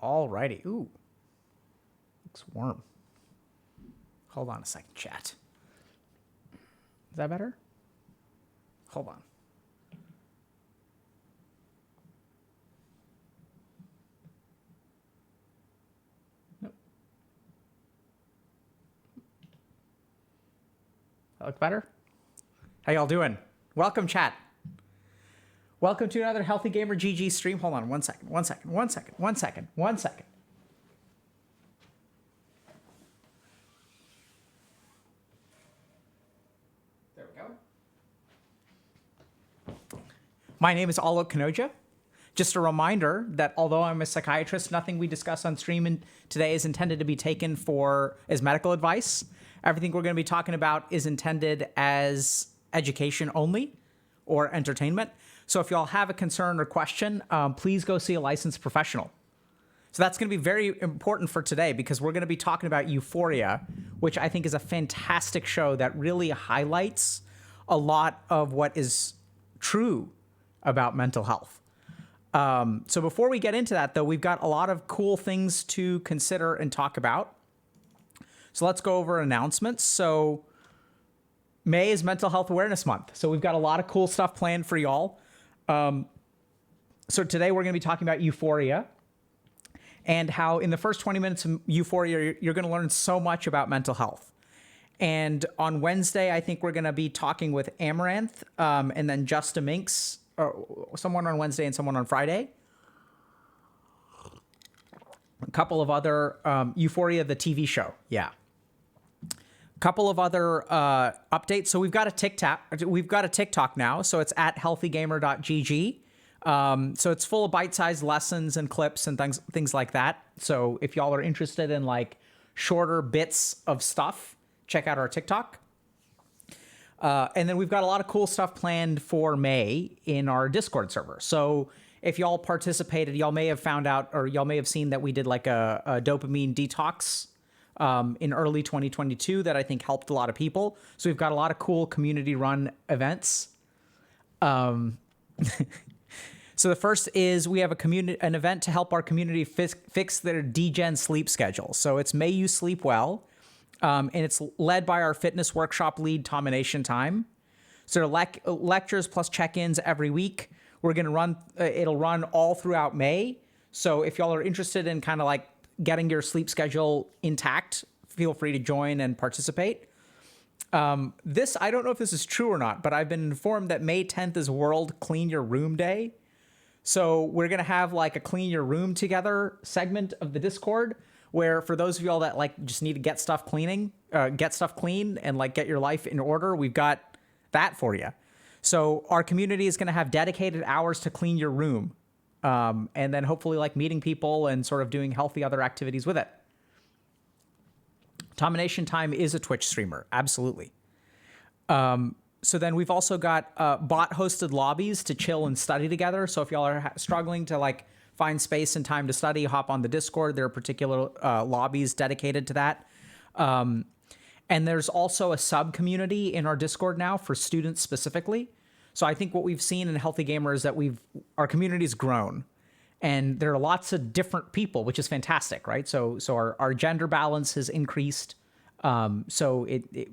Alrighty. Ooh. Looks warm. Hold on a second, chat. Is that better? Hold on. Nope. That look better? How y'all doing? Welcome, chat. Welcome to another Healthy Gamer GG stream. Hold on one second. There we go. My name is Alok Kanoja. Just a reminder that although I'm a psychiatrist, nothing we discuss on stream today is intended to be taken as medical advice. Everything we're going to be talking about is intended as education only or entertainment. So if y'all have a concern or question, please go see a licensed professional. So that's going to be very important for today because we're going to be talking about Euphoria, which I think is a fantastic show that really highlights a lot of what is true about mental health. So before we get into that, though, we've got a lot of cool things to consider and talk about. So let's go over announcements. So May is Mental Health Awareness Month. So we've got a lot of cool stuff planned for y'all. So today we're going to be talking about Euphoria and how in the first 20 minutes of Euphoria, you're going to learn so much about mental health. And on Wednesday, I think we're going to be talking with Amaranth and then Justa Minx, or someone on Wednesday and someone on Friday. A couple of other Euphoria, the TV show. Yeah. A couple of other updates. So we've got a TikTok now. So it's at healthygamer.gg. So it's full of bite-sized lessons and clips and things like that. So if y'all are interested in like shorter bits of stuff, check out our TikTok. And then we've got a lot of cool stuff planned for May in our Discord server. So if y'all participated, y'all may have found out, or y'all may have seen that we did like a dopamine detox in early 2022 that I think helped a lot of people. So we've got a lot of cool community-run events. So the first is we have an event to help our community fix their degen sleep schedule. So it's May You Sleep Well. And it's led by our fitness workshop lead, Domination Time. So there are lectures plus check-ins every week. We're going to run, it'll run all throughout May. So if y'all are interested in kind of like getting your sleep schedule intact, feel free to join and participate. I don't know if this is true or not, but I've been informed that May 10th is World Clean Your Room Day. So we're going to have like a Clean Your Room Together segment of the Discord, where for those of y'all that like just need to get stuff clean and like get your life in order, we've got that for you. So our community is going to have dedicated hours to clean your room. And then hopefully like meeting people and sort of doing healthy other activities with it. Domination Time is a Twitch streamer. Absolutely. So then we've also got bot hosted lobbies to chill and study together. So if y'all are struggling to like find space and time to study, hop on the Discord. There are particular lobbies dedicated to that. And there's also a sub-community in our Discord now for students specifically. So I think what we've seen in Healthy Gamer is that our community's grown. And there are lots of different people, which is fantastic, right? So our gender balance has increased. So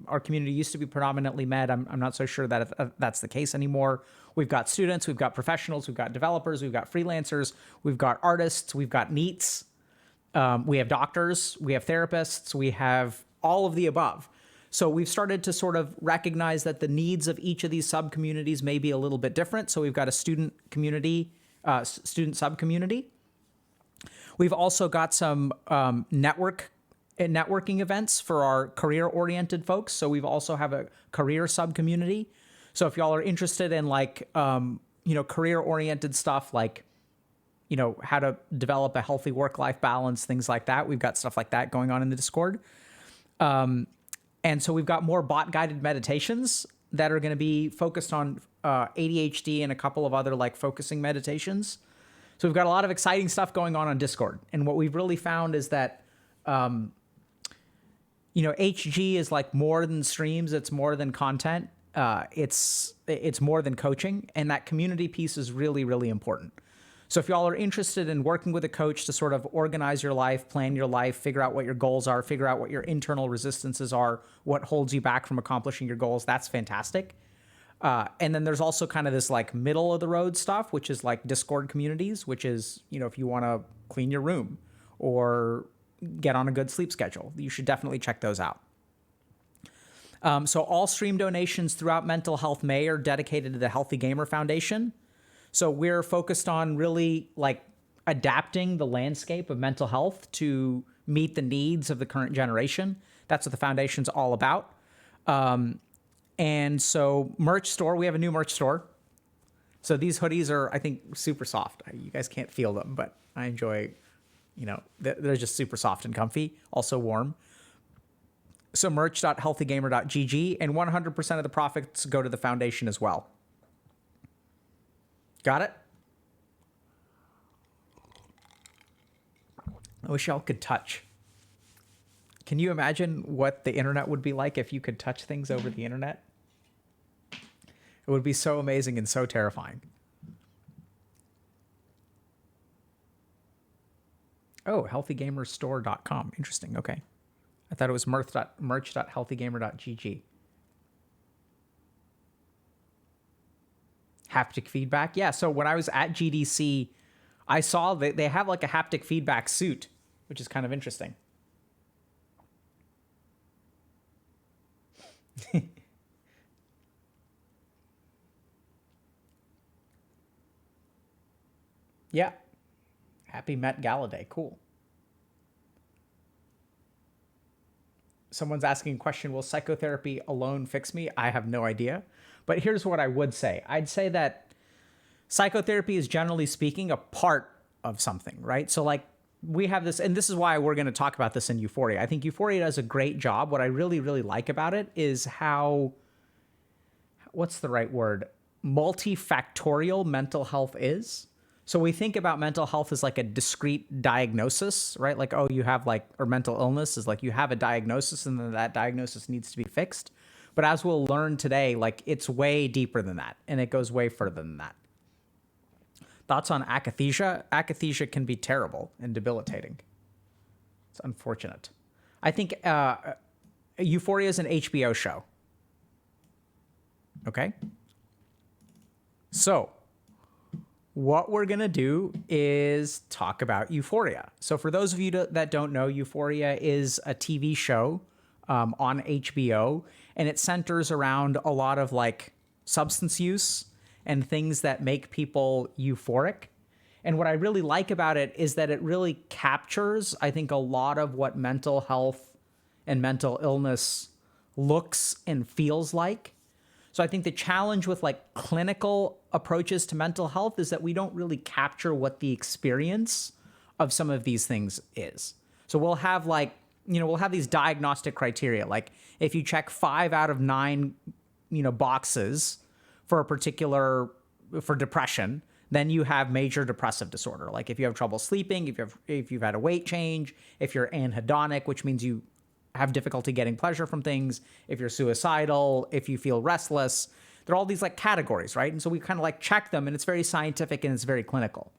our community used to be predominantly med. I'm not so sure that that's the case anymore. We've got students, we've got professionals, we've got developers, we've got freelancers, we've got artists, we've got NEETs, we have doctors, we have therapists, we have all of the above. So we've started to sort of recognize that the needs of each of these sub-communities may be a little bit different. So we've got a student community, student sub-community. We've also got some networking events for our career-oriented folks. So we've also have a career sub-community. So if y'all are interested in like, career-oriented stuff, like, how to develop a healthy work-life balance, things like that, we've got stuff like that going on in the Discord. And so we've got more bot-guided meditations that are going to be focused on ADHD and a couple of other like focusing meditations. So we've got a lot of exciting stuff going on Discord. And what we've really found is that, HG is like more than streams. It's more than content. It's more than coaching. And that community piece is really, really important. So if y'all are interested in working with a coach to sort of organize your life, plan your life, figure out what your goals are, figure out what your internal resistances are, what holds you back from accomplishing your goals, that's fantastic. And then there's also kind of this like middle of the road stuff, which is like Discord communities, which is, if you want to clean your room or get on a good sleep schedule, you should definitely check those out. So all stream donations throughout Mental Health May are dedicated to the Healthy Gamer Foundation. So we're focused on really like adapting the landscape of mental health to meet the needs of the current generation. That's what the foundation's all about. And so merch store, we have a new merch store. So these hoodies are, I think, super soft. You guys can't feel them, but I enjoy, they're just super soft and comfy, also warm. So merch.healthygamer.gg, and 100% of the profits go to the foundation as well. Got it? I wish y'all could touch. Can you imagine what the internet would be like if you could touch things over the internet? It would be so amazing and so terrifying. Oh, healthygamerstore.com. Interesting. Okay. I thought it was merch.healthygamer.gg. Haptic feedback. Yeah. So when I was at GDC, I saw that they have like a haptic feedback suit, which is kind of interesting. Yeah. Happy Met Gala Day. Cool. Someone's asking a question, will psychotherapy alone fix me? I have no idea. But here's what I would say. I'd say that psychotherapy is, generally speaking, a part of something, right? So like we have this, and this is why we're going to talk about this in Euphoria. I think Euphoria does a great job. What I really, really like about it is how, what's the right word? Multifactorial mental health is. So we think about mental health as like a discrete diagnosis, right? Like, oh, you have like, or mental illness is like you have a diagnosis and then that diagnosis needs to be fixed. But as we'll learn today, like it's way deeper than that and it goes way further than that. Thoughts on akathisia? Akathisia can be terrible and debilitating. It's unfortunate. I think Euphoria is an HBO show. Okay? So what we're going to do is talk about Euphoria. So for those of you that don't know, Euphoria is a TV show on HBO, and it centers around a lot of like substance use and things that make people euphoric. And what I really like about it is that it really captures, I think, a lot of what mental health and mental illness looks and feels like. So I think the challenge with like clinical approaches to mental health is that we don't really capture what the experience of some of these things is. So we'll have like, we'll have these diagnostic criteria. Like if you check 5 out of 9, boxes for a particular, for depression, then you have major depressive disorder. Like if you have trouble sleeping, if you've had a weight change, if you're anhedonic, which means you have difficulty getting pleasure from things, if you're suicidal, if you feel restless, there are all these like categories, right? And so we kind of like check them and it's very scientific and it's very clinical.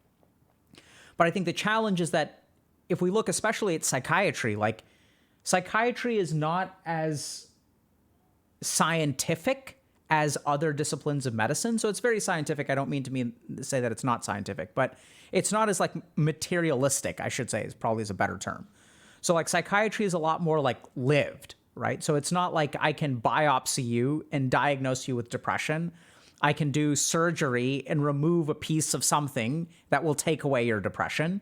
But I think the challenge is that if we look especially at psychiatry, like psychiatry is not as scientific as other disciplines of medicine. So it's very scientific. I don't mean to say that it's not scientific, but it's not as like materialistic, I should say, is probably a better term. So like psychiatry is a lot more like lived, right? So it's not like I can biopsy you and diagnose you with depression. I can do surgery and remove a piece of something that will take away your depression.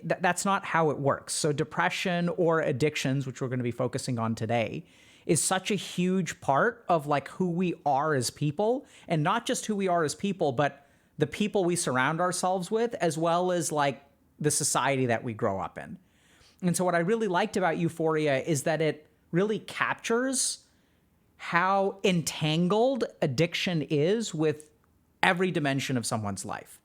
That's not how it works. So depression or addictions, which we're going to be focusing on today, is such a huge part of like who we are as people, and not just who we are as people, but the people we surround ourselves with, as well as like the society that we grow up in. And so what I really liked about Euphoria is that it really captures how entangled addiction is with every dimension of someone's life.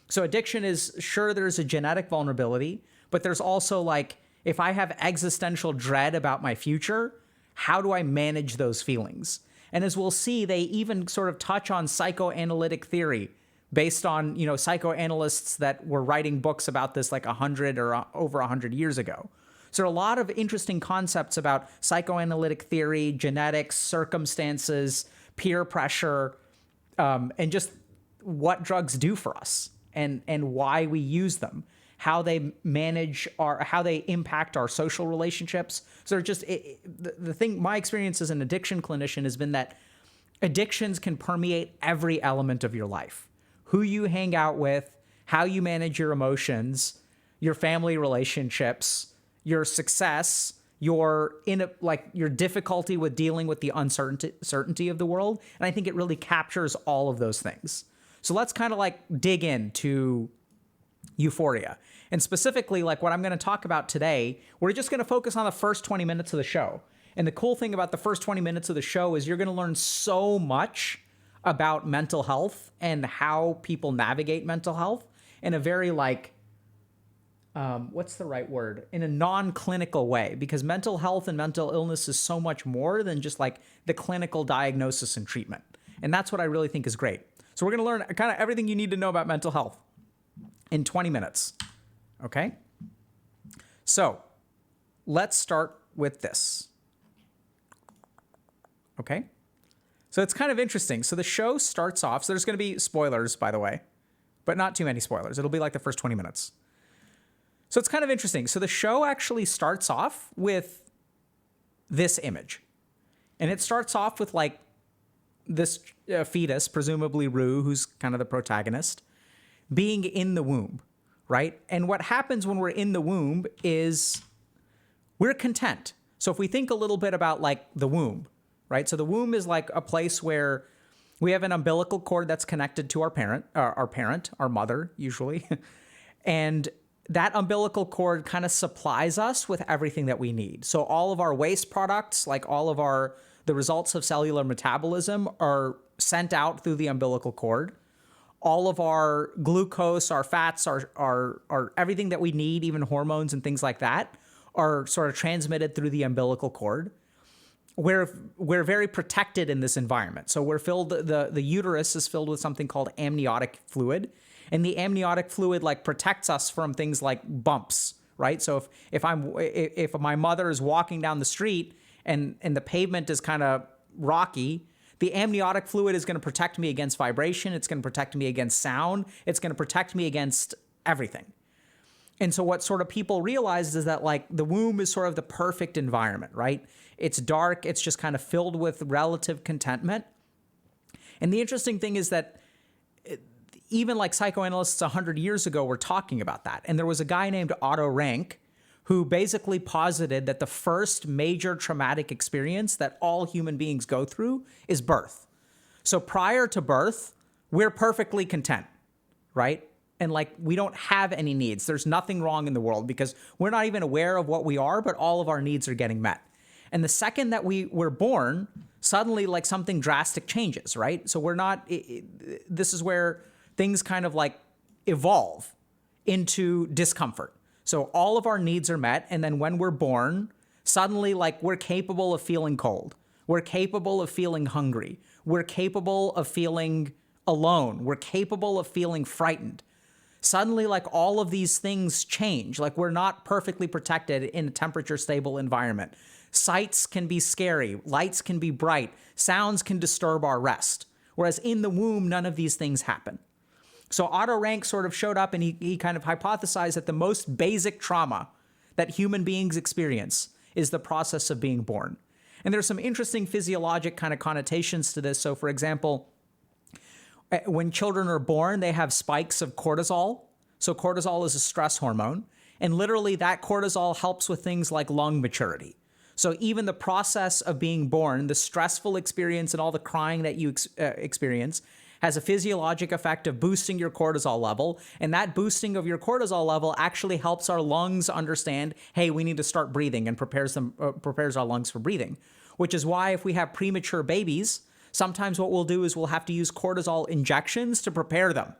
So addiction is, sure, there's a genetic vulnerability, but there's also like, if I have existential dread about my future, how do I manage those feelings? And as we'll see, they even sort of touch on psychoanalytic theory based on, psychoanalysts that were writing books about this like 100 or over 100 years ago. So there are a lot of interesting concepts about psychoanalytic theory, genetics, circumstances, peer pressure, and just what drugs do for us and why we use them, how they how they impact our social relationships. So they're just, the thing, my experience as an addiction clinician has been that addictions can permeate every element of your life. Who you hang out with, how you manage your emotions, your family relationships, your success, your difficulty with dealing with the uncertainty of the world. And I think it really captures all of those things. So let's kind of like dig into Euphoria. And specifically, like what I'm going to talk about today, we're just going to focus on the first 20 minutes of the show. And the cool thing about the first 20 minutes of the show is you're going to learn so much about mental health and how people navigate mental health in a very like, what's the right word? In a non-clinical way, because mental health and mental illness is so much more than just like the clinical diagnosis and treatment. And that's what I really think is great. So we're going to learn kind of everything you need to know about mental health in 20 minutes. Okay? So let's start with this. Okay. So it's kind of interesting. So the show starts off. So there's going to be spoilers, by the way, but not too many spoilers. It'll be like the first 20 minutes. So it's kind of interesting. So the show actually starts off with this image. And it starts off with like this fetus, presumably Rue, who's kind of the protagonist, being in the womb, right? And what happens when we're in the womb is we're content. So if we think a little bit about like the womb, right? So the womb is like a place where we have an umbilical cord that's connected to our parent, our mother, usually. And that umbilical cord kind of supplies us with everything that we need. So all of our waste products, like all of the results of cellular metabolism are sent out through the umbilical cord. All of our glucose, our fats, our everything that we need, even hormones and things like that, are sort of transmitted through the umbilical cord. We're very protected in this environment. So we're filled, the uterus is filled with something called amniotic fluid. And the amniotic fluid like protects us from things like bumps, right? So if my mother is walking down the street and the pavement is kind of rocky, the amniotic fluid is going to protect me against vibration. It's going to protect me against sound. It's going to protect me against everything. And so what sort of people realize is that like the womb is sort of the perfect environment, right? It's dark. It's just kind of filled with relative contentment. And the interesting thing is that even like psychoanalysts 100 years ago were talking about that. And there was a guy named Otto Rank who basically posited that the first major traumatic experience that all human beings go through is birth. So prior to birth, we're perfectly content, right? And like we don't have any needs. There's nothing wrong in the world because we're not even aware of what we are, but all of our needs are getting met. And the second that we were born, suddenly like something drastic changes, right? So we're not, this is where things kind of like evolve into discomfort. So all of our needs are met. And then when we're born, suddenly like we're capable of feeling cold. We're capable of feeling hungry. We're capable of feeling alone. We're capable of feeling frightened. Suddenly like all of these things change. Like we're not perfectly protected in a temperature stable environment. Sights can be scary. Lights can be bright. Sounds can disturb our rest. Whereas in the womb, none of these things happen. So Otto Rank sort of showed up and he kind of hypothesized that the most basic trauma that human beings experience is the process of being born. And there's some interesting physiologic kind of connotations to this. So for example, when children are born, they have spikes of cortisol. So cortisol is a stress hormone. And literally that cortisol helps with things like lung maturity. So even the process of being born, the stressful experience and all the crying that you experience has a physiologic effect of boosting your cortisol level. And that boosting of your cortisol level actually helps our lungs understand, hey, we need to start breathing, and prepares our lungs for breathing. Which is why if we have premature babies, sometimes what we'll do is we'll have to use cortisol injections to prepare them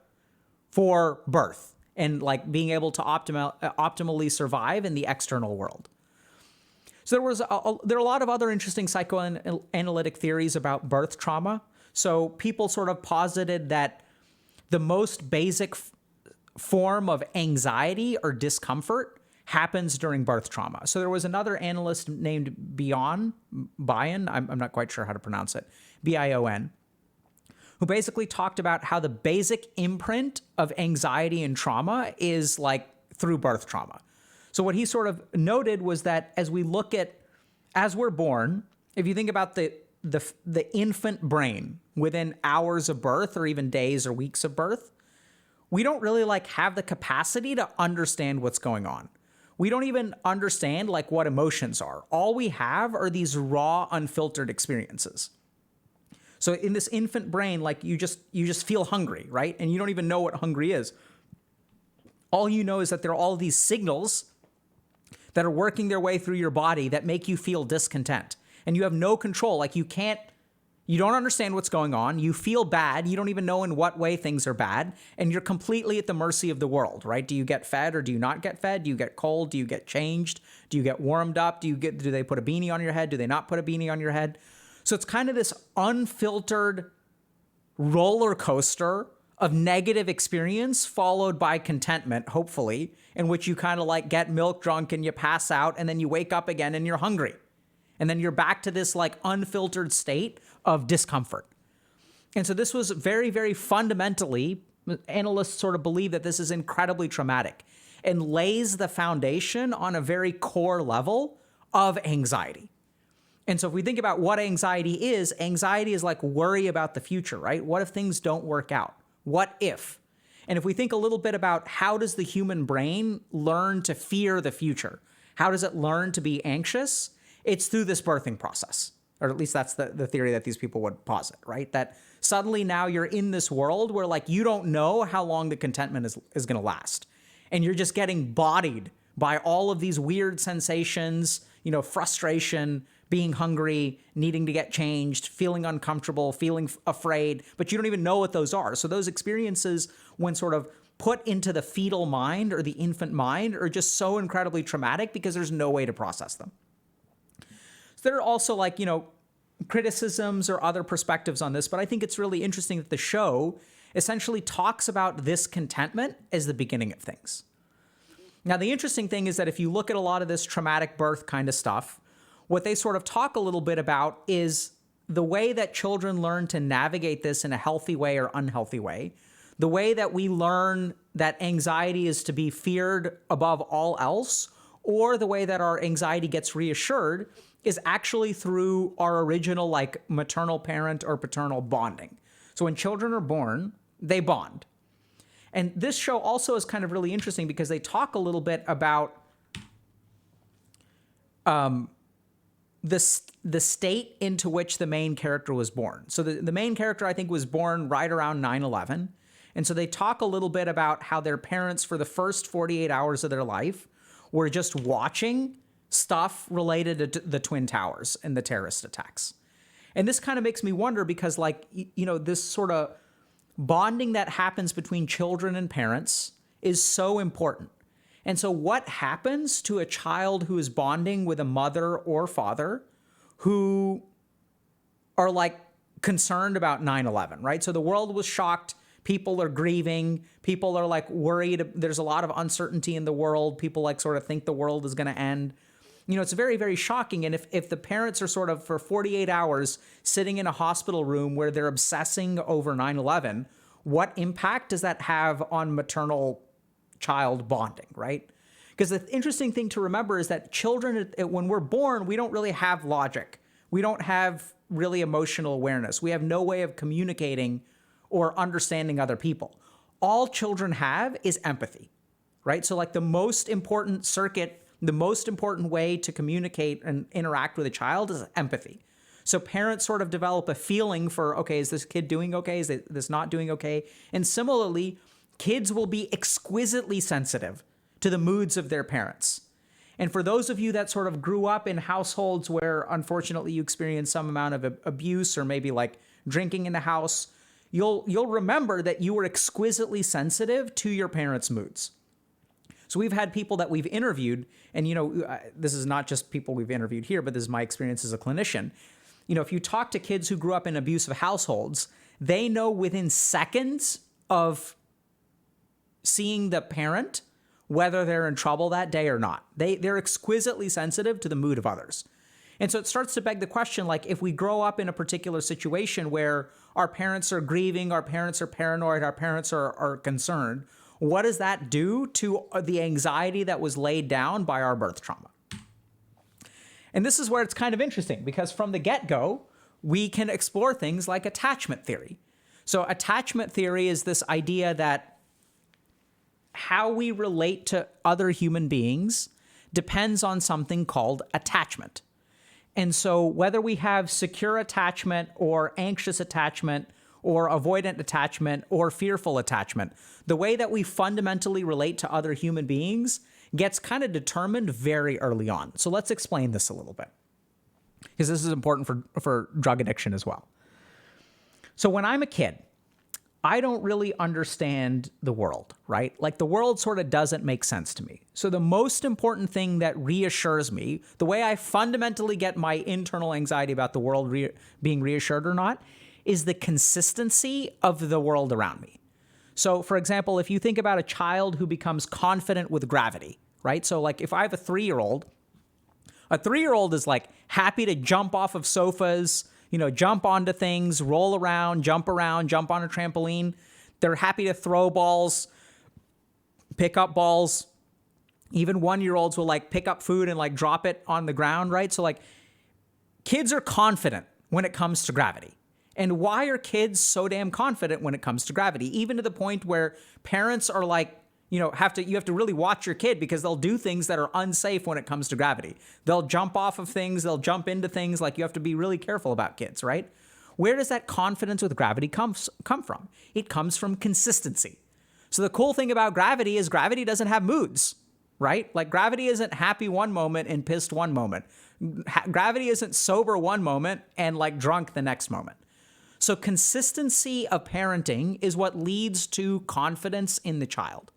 for birth and like being able to optimally survive in the external world. So there are a lot of other interesting psychoanalytic theories about birth trauma. So people sort of posited that the most basic form of anxiety or discomfort happens during birth trauma. So there was another analyst named Bion, I'm not quite sure how to pronounce it, Bion, who basically talked about how the basic imprint of anxiety and trauma is like through birth trauma. So what he sort of noted was that as we're born, if you think about the infant brain within hours of birth or even days or weeks of birth, we don't really like have the capacity to understand what's going on. We don't even understand like what emotions are. All we have are these raw, unfiltered experiences. So in this infant brain, like you just feel hungry, right? And you don't even know what hungry is. All you know is that there are all these signals that are working their way through your body that make you feel discontent. And you have no control. Like you don't understand what's going on. You feel bad. You don't even know in what way things are bad. And you're completely at the mercy of the world, right? Do you get fed or do you not get fed? Do you get cold? Do you get changed? Do you get warmed up? Do they put a beanie on your head? Do they not put a beanie on your head? So it's kind of this unfiltered roller coaster of negative experience followed by contentment, hopefully, in which you kind of like get milk drunk and you pass out and then you wake up again and you're hungry. And then you're back to this like unfiltered state of discomfort. And so this was very, very fundamentally, analysts sort of believe that this is incredibly traumatic and lays the foundation on a very core level of anxiety. And so if we think about what anxiety is like worry about the future, right? What if things don't work out? What if? And if we think a little bit about how does the human brain learn to fear the future? How does it learn to be anxious? It's through this birthing process, or at least that's the theory that these people would posit, right? That suddenly now you're in this world where like you don't know how long the contentment is going to last. And you're just getting bodied by all of these weird sensations, frustration, being hungry, needing to get changed, feeling uncomfortable, feeling afraid, but you don't even know what those are. So those experiences, when sort of put into the fetal mind or the infant mind, are just so incredibly traumatic because there's no way to process them. So there are also criticisms or other perspectives on this, but I think it's really interesting that the show essentially talks about this contentment as the beginning of things. Now, the interesting thing is that if you look at a lot of this traumatic birth kind of stuff, what they sort of talk a little bit about is the way that children learn to navigate this in a healthy way or unhealthy way, the way that we learn that anxiety is to be feared above all else, or the way that our anxiety gets reassured is actually through our original maternal parent or paternal bonding. So when children are born, they bond. And this show also is kind of really interesting because they talk a little bit about the state into which the main character was born. So the main character, I think, was born right around 9/11. And so they talk a little bit about how their parents, for the first 48 hours of their life, were just watching stuff related to the Twin Towers and the terrorist attacks. And this kind of makes me wonder because, this sort of bonding that happens between children and parents is so important. And so what happens to a child who is bonding with a mother or father who are concerned about 9/11, right? So the world was shocked. People are grieving. People are worried. There's a lot of uncertainty in the world. People sort of think the world is going to end. It's very, very shocking. And if the parents are sort of for 48 hours sitting in a hospital room where they're obsessing over 9/11, what impact does that have on maternal child bonding, right? Because the interesting thing to remember is that children, when we're born, we don't really have logic. We don't have really emotional awareness. We have no way of communicating or understanding other people. All children have is empathy, right? So the most important circuit, the most important way to communicate and interact with a child is empathy. So parents sort of develop a feeling for, okay, is this kid doing okay? Is this not doing okay? And similarly, kids will be exquisitely sensitive to the moods of their parents. And for those of you that sort of grew up in households where unfortunately you experienced some amount of abuse or maybe drinking in the house, you'll remember that you were exquisitely sensitive to your parents' moods. So we've had people that we've interviewed, and this is not just people we've interviewed here, but this is my experience as a clinician. If you talk to kids who grew up in abusive households, they know within seconds of seeing the parent whether they're in trouble that day or not. They're exquisitely sensitive to the mood of others. And so it starts to beg the question, if we grow up in a particular situation where our parents are grieving, our parents are paranoid, our parents are concerned, what does that do to the anxiety that was laid down by our birth trauma? And this is where it's kind of interesting because from the get-go, we can explore things like attachment theory. So attachment theory is this idea that how we relate to other human beings depends on something called attachment. And so whether we have secure attachment or anxious attachment or avoidant attachment or fearful attachment, the way that we fundamentally relate to other human beings gets kind of determined very early on. So let's explain this a little bit, because this is important for drug addiction as well. So when I'm a kid, I don't really understand the world, right? The world sort of doesn't make sense to me. So the most important thing that reassures me, the way I fundamentally get my internal anxiety about the world being reassured or not, is the consistency of the world around me. So for example, if you think about a child who becomes confident with gravity, right? So like if I have a 3-year-old, a 3-year-old is like happy to jump off of sofas, jump onto things, roll around, jump on a trampoline. They're happy to throw balls, pick up balls. Even 1-year-olds will like pick up food and like drop it on the ground, right? So like kids are confident when it comes to gravity. And why are kids so damn confident when it comes to gravity? Even to the point where parents are like, you have to really watch your kid because they'll do things that are unsafe when it comes to gravity. They'll jump off of things, they'll jump into things. Like you have to be really careful about kids, right? Where does that confidence with gravity come from? It comes from consistency. So the cool thing about gravity is gravity doesn't have moods, right? Like gravity isn't happy one moment and pissed one moment. Gravity isn't sober one moment and like drunk the next moment. So consistency of parenting is what leads to confidence in the child.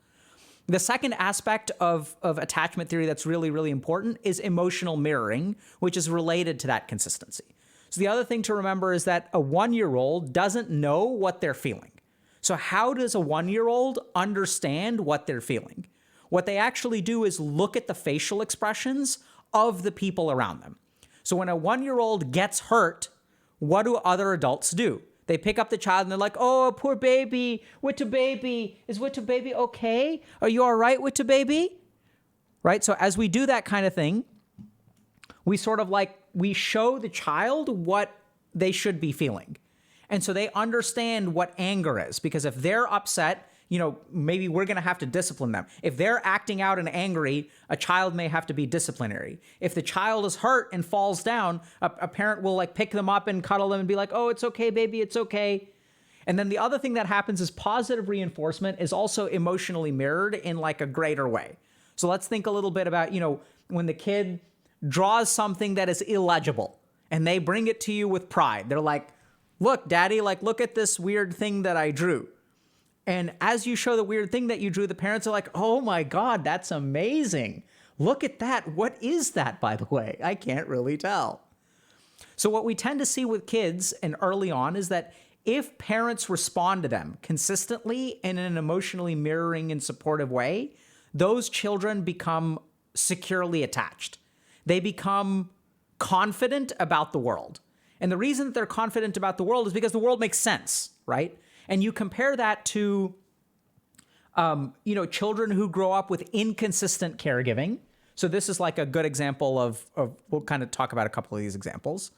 The second aspect of attachment theory that's really, really important is emotional mirroring, which is related to that consistency. So the other thing to remember is that a 1-year-old doesn't know what they're feeling. So how does a 1-year-old understand what they're feeling? What they actually do is look at the facial expressions of the people around them. So when a 1-year-old gets hurt, what do other adults do? They pick up the child and they're like, oh, poor baby, Witta baby. Is Witta baby okay? Are you all right, Witta baby? Right? So as we do that kind of thing, we sort of like, we show the child what they should be feeling. And so they understand what anger is, because if they're upset, maybe we're going to have to discipline them. If they're acting out and angry, a child may have to be disciplinary. If the child is hurt and falls down, a parent will like pick them up and cuddle them and be like, oh, it's okay, baby, it's okay. And then the other thing that happens is positive reinforcement is also emotionally mirrored in like a greater way. So let's think a little bit about, when the kid draws something that is illegible and they bring it to you with pride. They're like, look, daddy, like, look at this weird thing that I drew. And as you show the weird thing that you drew, the parents are like, oh my God, that's amazing. Look at that. What is that, by the way? I can't really tell. So what we tend to see with kids and early on is that if parents respond to them consistently and in an emotionally mirroring and supportive way, those children become securely attached. They become confident about the world. And the reason that they're confident about the world is because the world makes sense, right? And you compare that to, children who grow up with inconsistent caregiving. So this is like a good example of we'll kind of talk about a couple of these examples.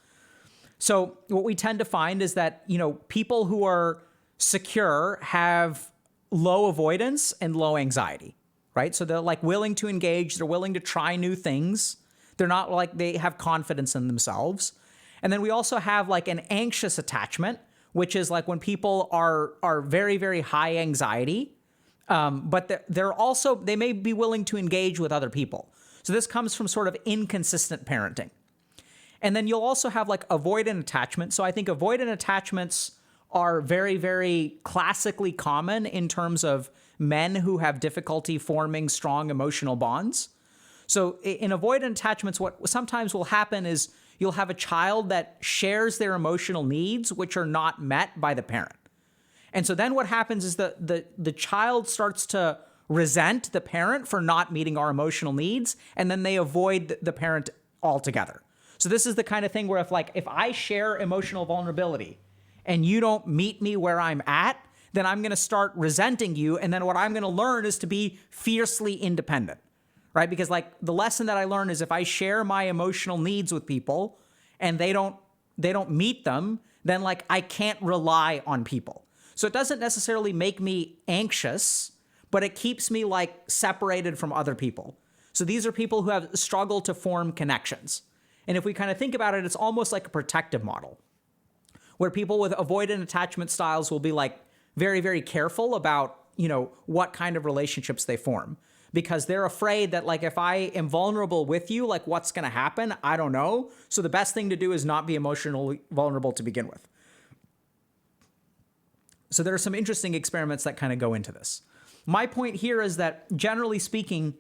So what we tend to find is that, people who are secure have low avoidance and low anxiety, right? So they're like willing to engage. They're willing to try new things. They're not like they have confidence in themselves. And then we also have like an anxious attachment, which is like when people are very, very high anxiety, but they may be willing to engage with other people. So this comes from sort of inconsistent parenting. And then you'll also have like avoidant attachment. So I think avoidant attachments are very, very classically common in terms of men who have difficulty forming strong emotional bonds. So in avoidant attachments, what sometimes will happen is you'll have a child that shares their emotional needs, which are not met by the parent. And so then what happens is the child starts to resent the parent for not meeting our emotional needs, and then they avoid the parent altogether. So this is the kind of thing where if I share emotional vulnerability and you don't meet me where I'm at, then I'm going to start resenting you. And then what I'm going to learn is to be fiercely independent, right? Because like the lesson that I learned is if I share my emotional needs with people and they don't meet them, then like I can't rely on people. So it doesn't necessarily make me anxious, but it keeps me like separated from other people. So these are people who have struggled to form connections. And if we kind of think about it, it's almost like a protective model where people with avoidant attachment styles will be like very, very careful about, what kind of relationships they form, because they're afraid that like, if I am vulnerable with you, like what's going to happen? I don't know. So the best thing to do is not be emotionally vulnerable to begin with. So there are some interesting experiments that kind of go into this. My point here is that generally speaking,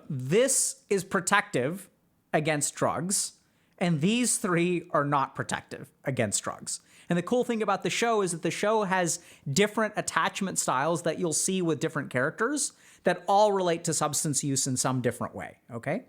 this is protective against drugs, and these three are not protective against drugs. And the cool thing about the show is that the show has different attachment styles that you'll see with different characters that all relate to substance use in some different way, okay?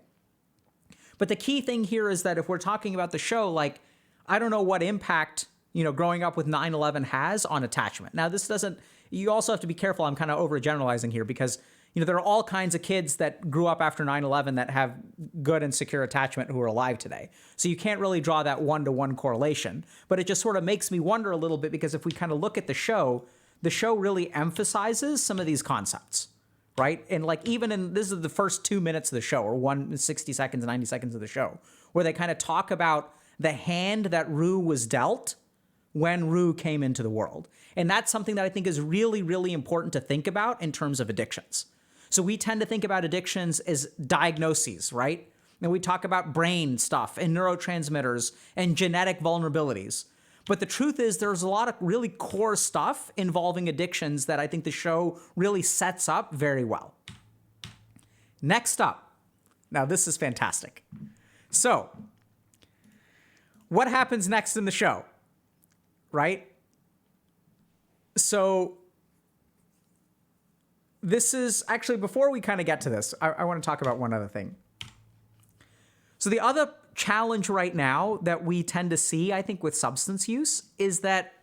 But the key thing here is that if we're talking about the show, like, I don't know what impact, growing up with 9/11 has on attachment. Now, this doesn't, you also have to be careful. I'm kind of overgeneralizing here because, there are all kinds of kids that grew up after 9/11 that have good and secure attachment who are alive today. So you can't really draw that one-to-one correlation. But it just sort of makes me wonder a little bit because if we kind of look at the show really emphasizes some of these concepts, right? And like this is the first 2 minutes of the show, or 60 seconds, 90 seconds of the show, where they kind of talk about the hand that Rue was dealt when Rue came into the world. And that's something that I think is really, really important to think about in terms of addictions. So we tend to think about addictions as diagnoses, right? And we talk about brain stuff and neurotransmitters and genetic vulnerabilities. But the truth is there's a lot of really core stuff involving addictions that I think the show really sets up very well. Next up. Now this is fantastic. So what happens next in the show, right? So this is actually, before we kind of get to this, I want to talk about one other thing. So the other challenge right now that we tend to see, I think, with substance use is that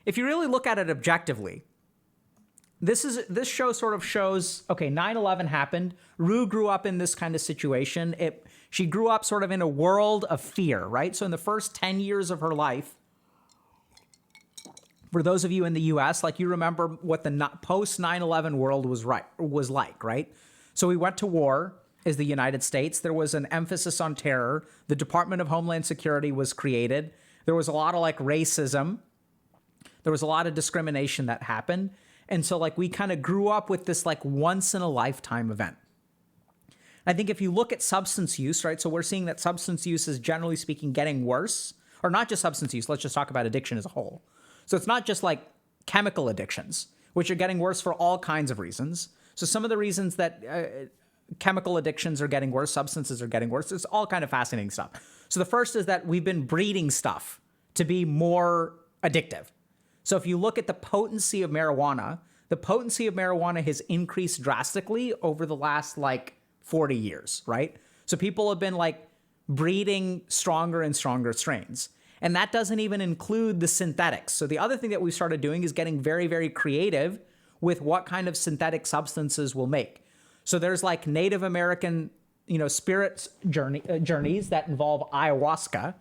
if you really look at it objectively, this show sort of shows, okay, 9/11 happened. Rue grew up in this kind of situation. She grew up sort of in a world of fear, right? So in the first 10 years of her life, for those of you in the US, like, you remember what the post 9/11 world was like, right? So we went to war as the United States. There was an emphasis on terror. The Department of Homeland Security was created. There was a lot of racism. There was a lot of discrimination that happened. And so we kind of grew up with this once in a lifetime event. I think if you look at substance use, right? So we're seeing that substance use is, generally speaking, getting worse, or not just substance use. Let's just talk about addiction as a whole. So it's not just chemical addictions, which are getting worse for all kinds of reasons. So some of the reasons that chemical addictions are getting worse, substances are getting worse, it's all kind of fascinating stuff. So the first is that we've been breeding stuff to be more addictive. So if you look at the potency of marijuana has increased drastically over the last 40 years, right? So people have been breeding stronger and stronger strains. And that doesn't even include the synthetics. So the other thing that we started doing is getting very, very creative with what kind of synthetic substances we'll make. So there's Native American, spirits journeys that involve ayahuasca.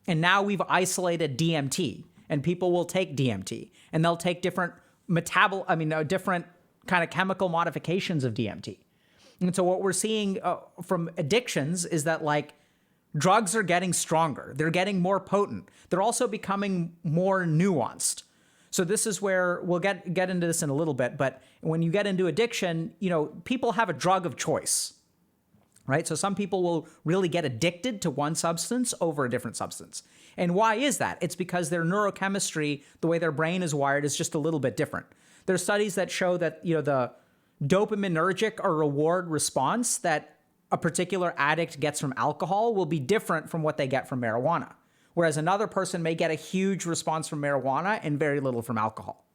And now we've isolated DMT, and people will take DMT, and they'll take different different kind of chemical modifications of DMT. And so what we're seeing from addictions is that drugs are getting stronger. They're getting more potent. They're also becoming more nuanced. So this is where we'll get into this in a little bit. But when you get into addiction, people have a drug of choice, right? So some people will really get addicted to one substance over a different substance. And why is that? It's because their neurochemistry, the way their brain is wired, is just a little bit different. There are studies that show that, the dopaminergic or reward response that a particular addict gets from alcohol will be different from what they get from marijuana. Whereas another person may get a huge response from marijuana and very little from alcohol.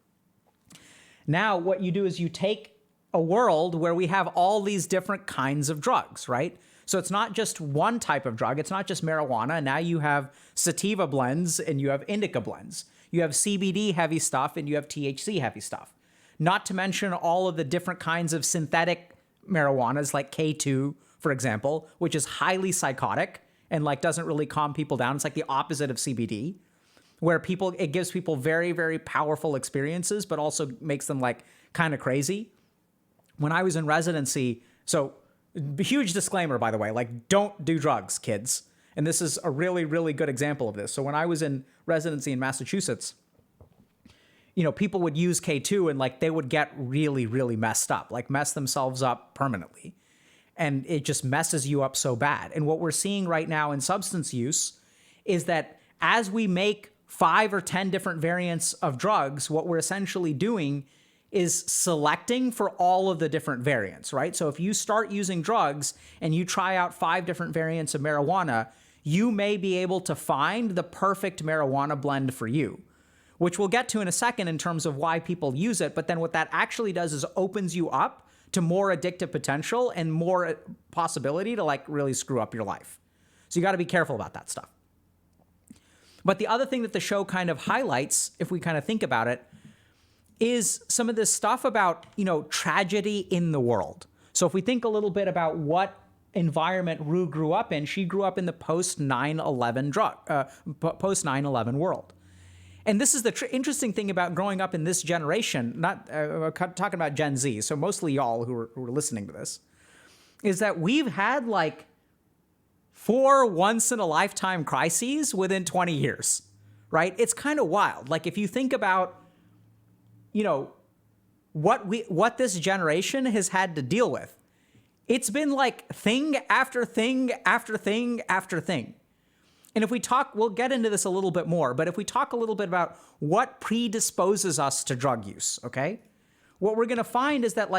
Now, what you do is you take a world where we have all these different kinds of drugs, right? So it's not just one type of drug. It's not just marijuana. Now you have sativa blends and you have indica blends. You have CBD heavy stuff and you have THC heavy stuff. Not to mention all of the different kinds of synthetic marijuanas like K2, for example, which is highly psychotic and doesn't really calm people down. It's the opposite of CBD, where it gives people very, very powerful experiences, but also makes them kind of crazy. When I was in residency, so huge disclaimer, by the way, don't do drugs, kids. And this is a really, really good example of this. So when I was in residency in Massachusetts, people would use K2 and they would get really, really messed up, mess themselves up permanently. And it just messes you up so bad. And what we're seeing right now in substance use is that as we make 5 or 10 different variants of drugs, what we're essentially doing is selecting for all of the different variants, right? So if you start using drugs and you try out 5 different variants of marijuana, you may be able to find the perfect marijuana blend for you, which we'll get to in a second in terms of why people use it. But then what that actually does is opens you up to more addictive potential and more possibility to like really screw up your life. So you got to be careful about that stuff. But the other thing that the show kind of highlights, if we kind of think about it, is some of this stuff about, tragedy in the world. So if we think a little bit about what environment Rue grew up in, she grew up in the post 9/11 world. And this is the interesting thing about growing up in this generation, not talking about Gen Z, so mostly y'all who are listening to this, is that we've had like 4 once-in-a-lifetime crises within 20 years, right? It's kind of wild. Like if you think about, what this generation has had to deal with, it's been like thing after thing after thing after thing. And if we talk, we'll get into this a little bit more, but if we talk a little bit about what predisposes us to drug use, okay? What we're going to find is that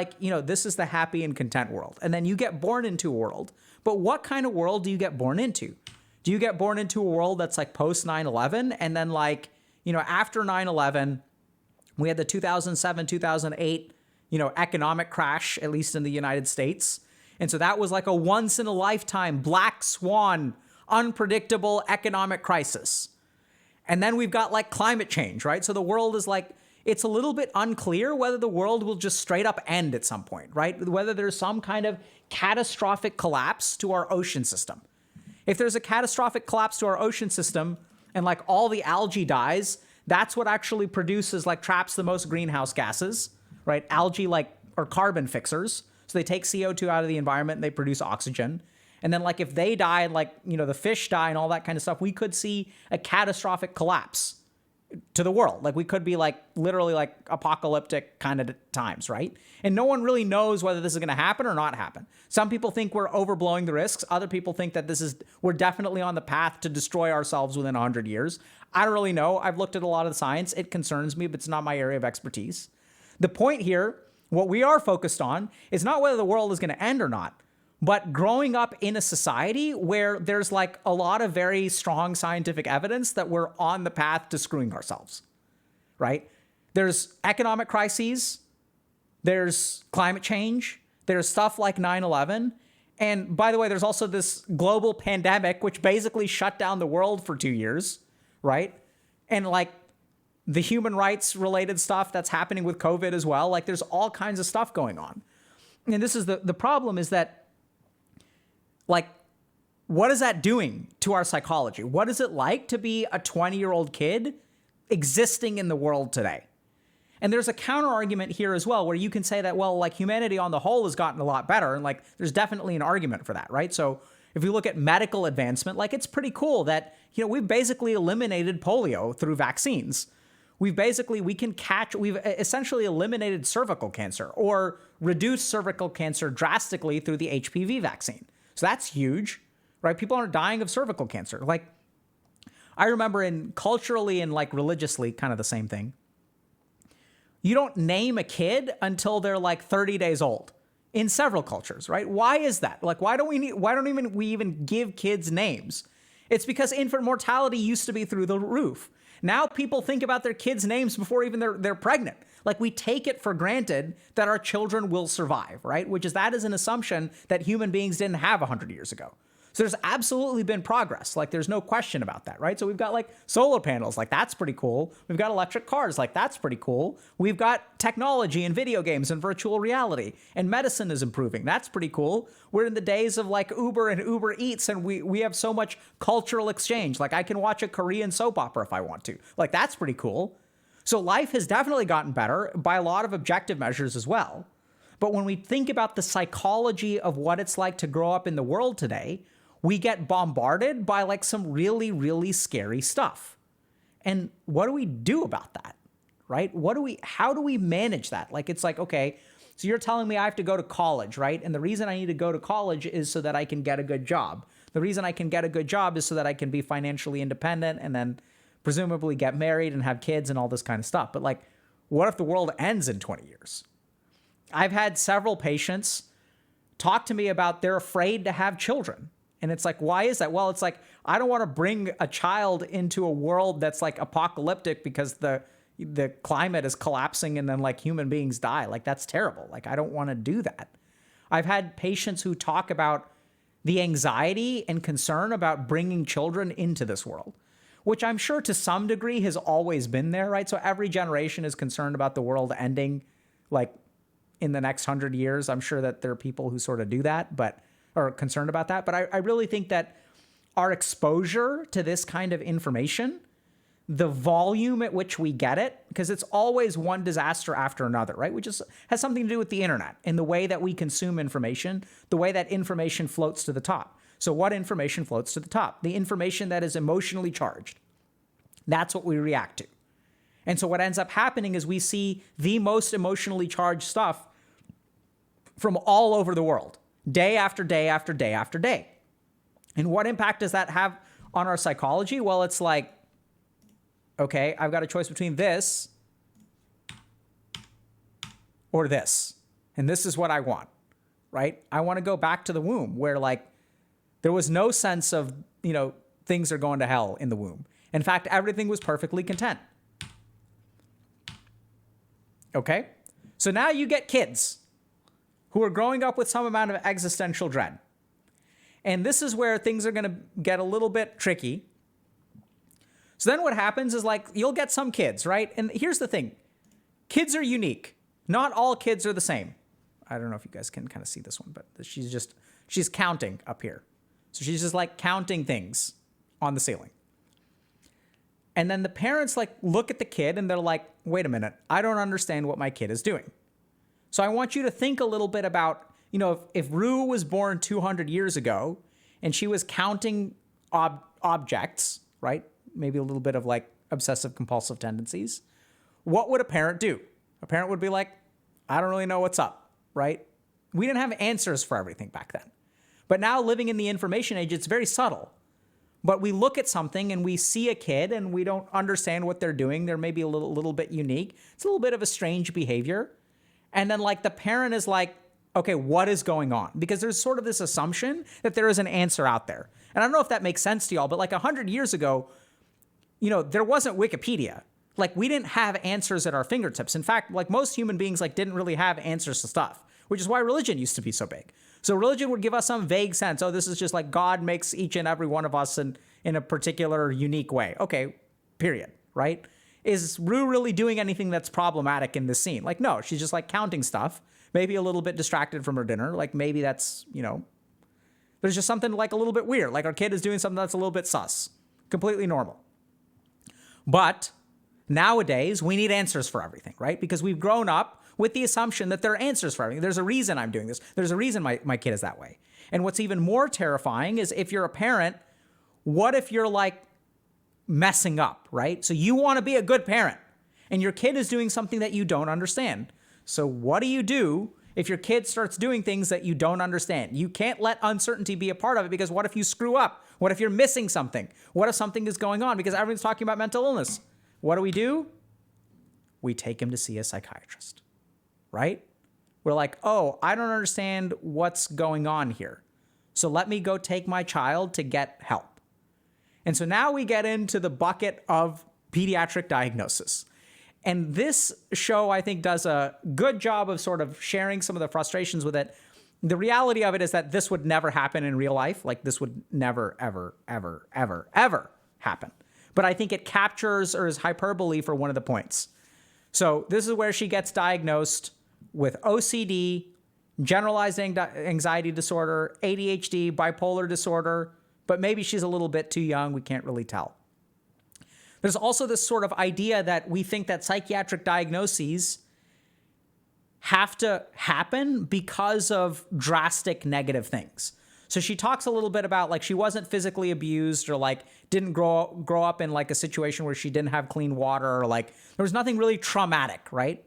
this is the happy and content world. And then you get born into a world. But what kind of world do you get born into? Do you get born into a world that's like post 9/11? And then after 9/11, we had the 2007, 2008, economic crash, at least in the United States. And so that was like a once in a lifetime black swan, unpredictable economic crisis. And then we've got like climate change, right? So the world is like, it's a little bit unclear whether the world will just straight up end at some point, right? Whether there's some kind of catastrophic collapse to our ocean system. If there's a catastrophic collapse to our ocean system and like all the algae dies, that's what actually produces traps the most greenhouse gases, right? Algae are carbon fixers. So they take CO2 out of the environment and they produce oxygen. And then if they die and the fish die and all that kind of stuff, we could see a catastrophic collapse to the world. We could be literally apocalyptic kind of times, right? And no one really knows whether this is going to happen or not happen. Some people think we're overblowing the risks. Other people think that we're definitely on the path to destroy ourselves within 100 years. I don't really know. I've looked at a lot of the science. It concerns me, but it's not my area of expertise. The point here, what we are focused on, is not whether the world is going to end or not, but growing up in a society where there's a lot of very strong scientific evidence that we're on the path to screwing ourselves, right? There's economic crises, there's climate change, there's stuff like 9/11. And by the way, there's also this global pandemic, which basically shut down the world for 2 years, right? And the human rights related stuff that's happening with COVID as well. There's all kinds of stuff going on. And this is the problem is that what is that doing to our psychology? What is it like to be a 20-year-old kid existing in the world today? And there's a counter argument here as well, where you can say that, humanity on the whole has gotten a lot better. And there's definitely an argument for that, right? So if you look at medical advancement, it's pretty cool that, we've basically eliminated polio through vaccines. We've essentially eliminated cervical cancer or reduced cervical cancer drastically through the HPV vaccine. So that's huge, right? People aren't dying of cervical cancer. I remember culturally and religiously, kind of the same thing. You don't name a kid until they're 30 days old in several cultures, right? Why is that? Why don't we even give kids names? It's because infant mortality used to be through the roof. Now people think about their kids' names before even they're pregnant. We take it for granted that our children will survive, right? That is an assumption that human beings didn't have 100 years ago. So there's absolutely been progress. There's no question about that, right? So we've got solar panels, that's pretty cool. We've got electric cars, that's pretty cool. We've got technology and video games and virtual reality, and medicine is improving. That's pretty cool. We're in the days of Uber and Uber Eats, and we have so much cultural exchange. I can watch a Korean soap opera if I want to. That's pretty cool. So life has definitely gotten better by a lot of objective measures as well. But when we think about the psychology of what it's like to grow up in the world today, we get bombarded by some really, really scary stuff. And what do we do about that, right? How do we manage that? Okay, so you're telling me I have to go to college, right? And the reason I need to go to college is so that I can get a good job. The reason I can get a good job is so that I can be financially independent and then presumably get married and have kids and all this kind of stuff. But what if the world ends in 20 years? I've had several patients talk to me about they're afraid to have children. And it's like, why is that? Well, it's like, I don't want to bring a child into a world that's like apocalyptic because the climate is collapsing and then like human beings die. Like, that's terrible. Like, I don't want to do that. I've had patients who talk about the anxiety and concern about bringing children into this world, which I'm sure to some degree has always been there, right? So every generation is concerned about the world ending like in the next 100 years. I'm sure that there are people who sort of do that, but are concerned about that. But I really think that our exposure to this kind of information, the volume at which we get it, because it's always one disaster after another, right? Which has something to do with the internet and the way that we consume information, the way that information floats to the top. So what information floats to the top? The information that is emotionally charged. That's what we react to. And so what ends up happening is we see the most emotionally charged stuff from all over the world, day after day after day after day. And what impact does that have on our psychology? Well, it's like, okay, I've got a choice between this or this. And this is what I want, right? I want to go back to the womb where like there was no sense of, things are going to hell in the womb. In fact, everything was perfectly content. Okay? So now you get kids who are growing up with some amount of existential dread. And this is where things are going to get a little bit tricky. So then what happens is like, you'll get some kids, right? And here's the thing. Kids are unique. Not all kids are the same. I don't know if you guys can kind of see this one, but she's counting up here. So she's just like counting things on the ceiling. And then the parents like look at the kid and they're like, wait a minute, I don't understand what my kid is doing. So I want you to think a little bit about, if Rue was born 200 years ago and she was counting objects, right? Maybe a little bit of like obsessive compulsive tendencies. What would a parent do? A parent would be like, I don't really know what's up, right? We didn't have answers for everything back then. But now living in the information age, it's very subtle. But we look at something and we see a kid and we don't understand what they're doing. They're maybe a little bit unique. It's a little bit of a strange behavior. And then like the parent is like, okay, what is going on? Because there's sort of this assumption that there is an answer out there. And I don't know if that makes sense to y'all, but like 100 years ago, there wasn't Wikipedia. Like we didn't have answers at our fingertips. In fact, like most human beings like didn't really have answers to stuff, which is why religion used to be so big. So religion would give us some vague sense. Oh, this is just like God makes each and every one of us in a particular unique way. Okay, period, right? Is Rue really doing anything that's problematic in this scene? Like, no, she's just like counting stuff, maybe a little bit distracted from her dinner. Like maybe that's, there's just something like a little bit weird. Like our kid is doing something that's a little bit sus, completely normal. But nowadays we need answers for everything, right? Because we've grown up with the assumption that there are answers for everything. There's a reason I'm doing this. There's a reason my kid is that way. And what's even more terrifying is if you're a parent, what if you're like messing up, right? So you want to be a good parent and your kid is doing something that you don't understand. So what do you do if your kid starts doing things that you don't understand? You can't let uncertainty be a part of it because what if you screw up? What if you're missing something? What if something is going on? Because everyone's talking about mental illness. What do? We take him to see a psychiatrist, right? We're like, oh, I don't understand what's going on here. So let me go take my child to get help. And so now we get into the bucket of pediatric diagnosis. And this show, I think, does a good job of sort of sharing some of the frustrations with it. The reality of it is that this would never happen in real life. Like this would never, ever, ever, ever, ever happen. But I think it captures or is hyperbole for one of the points. So this is where she gets diagnosed with OCD, generalized anxiety disorder, ADHD, bipolar disorder, but maybe she's a little bit too young. We can't really tell. There's also this sort of idea that we think that psychiatric diagnoses have to happen because of drastic negative things. So she talks a little bit about like she wasn't physically abused or like didn't grow up in like a situation where she didn't have clean water or like there was nothing really traumatic, right?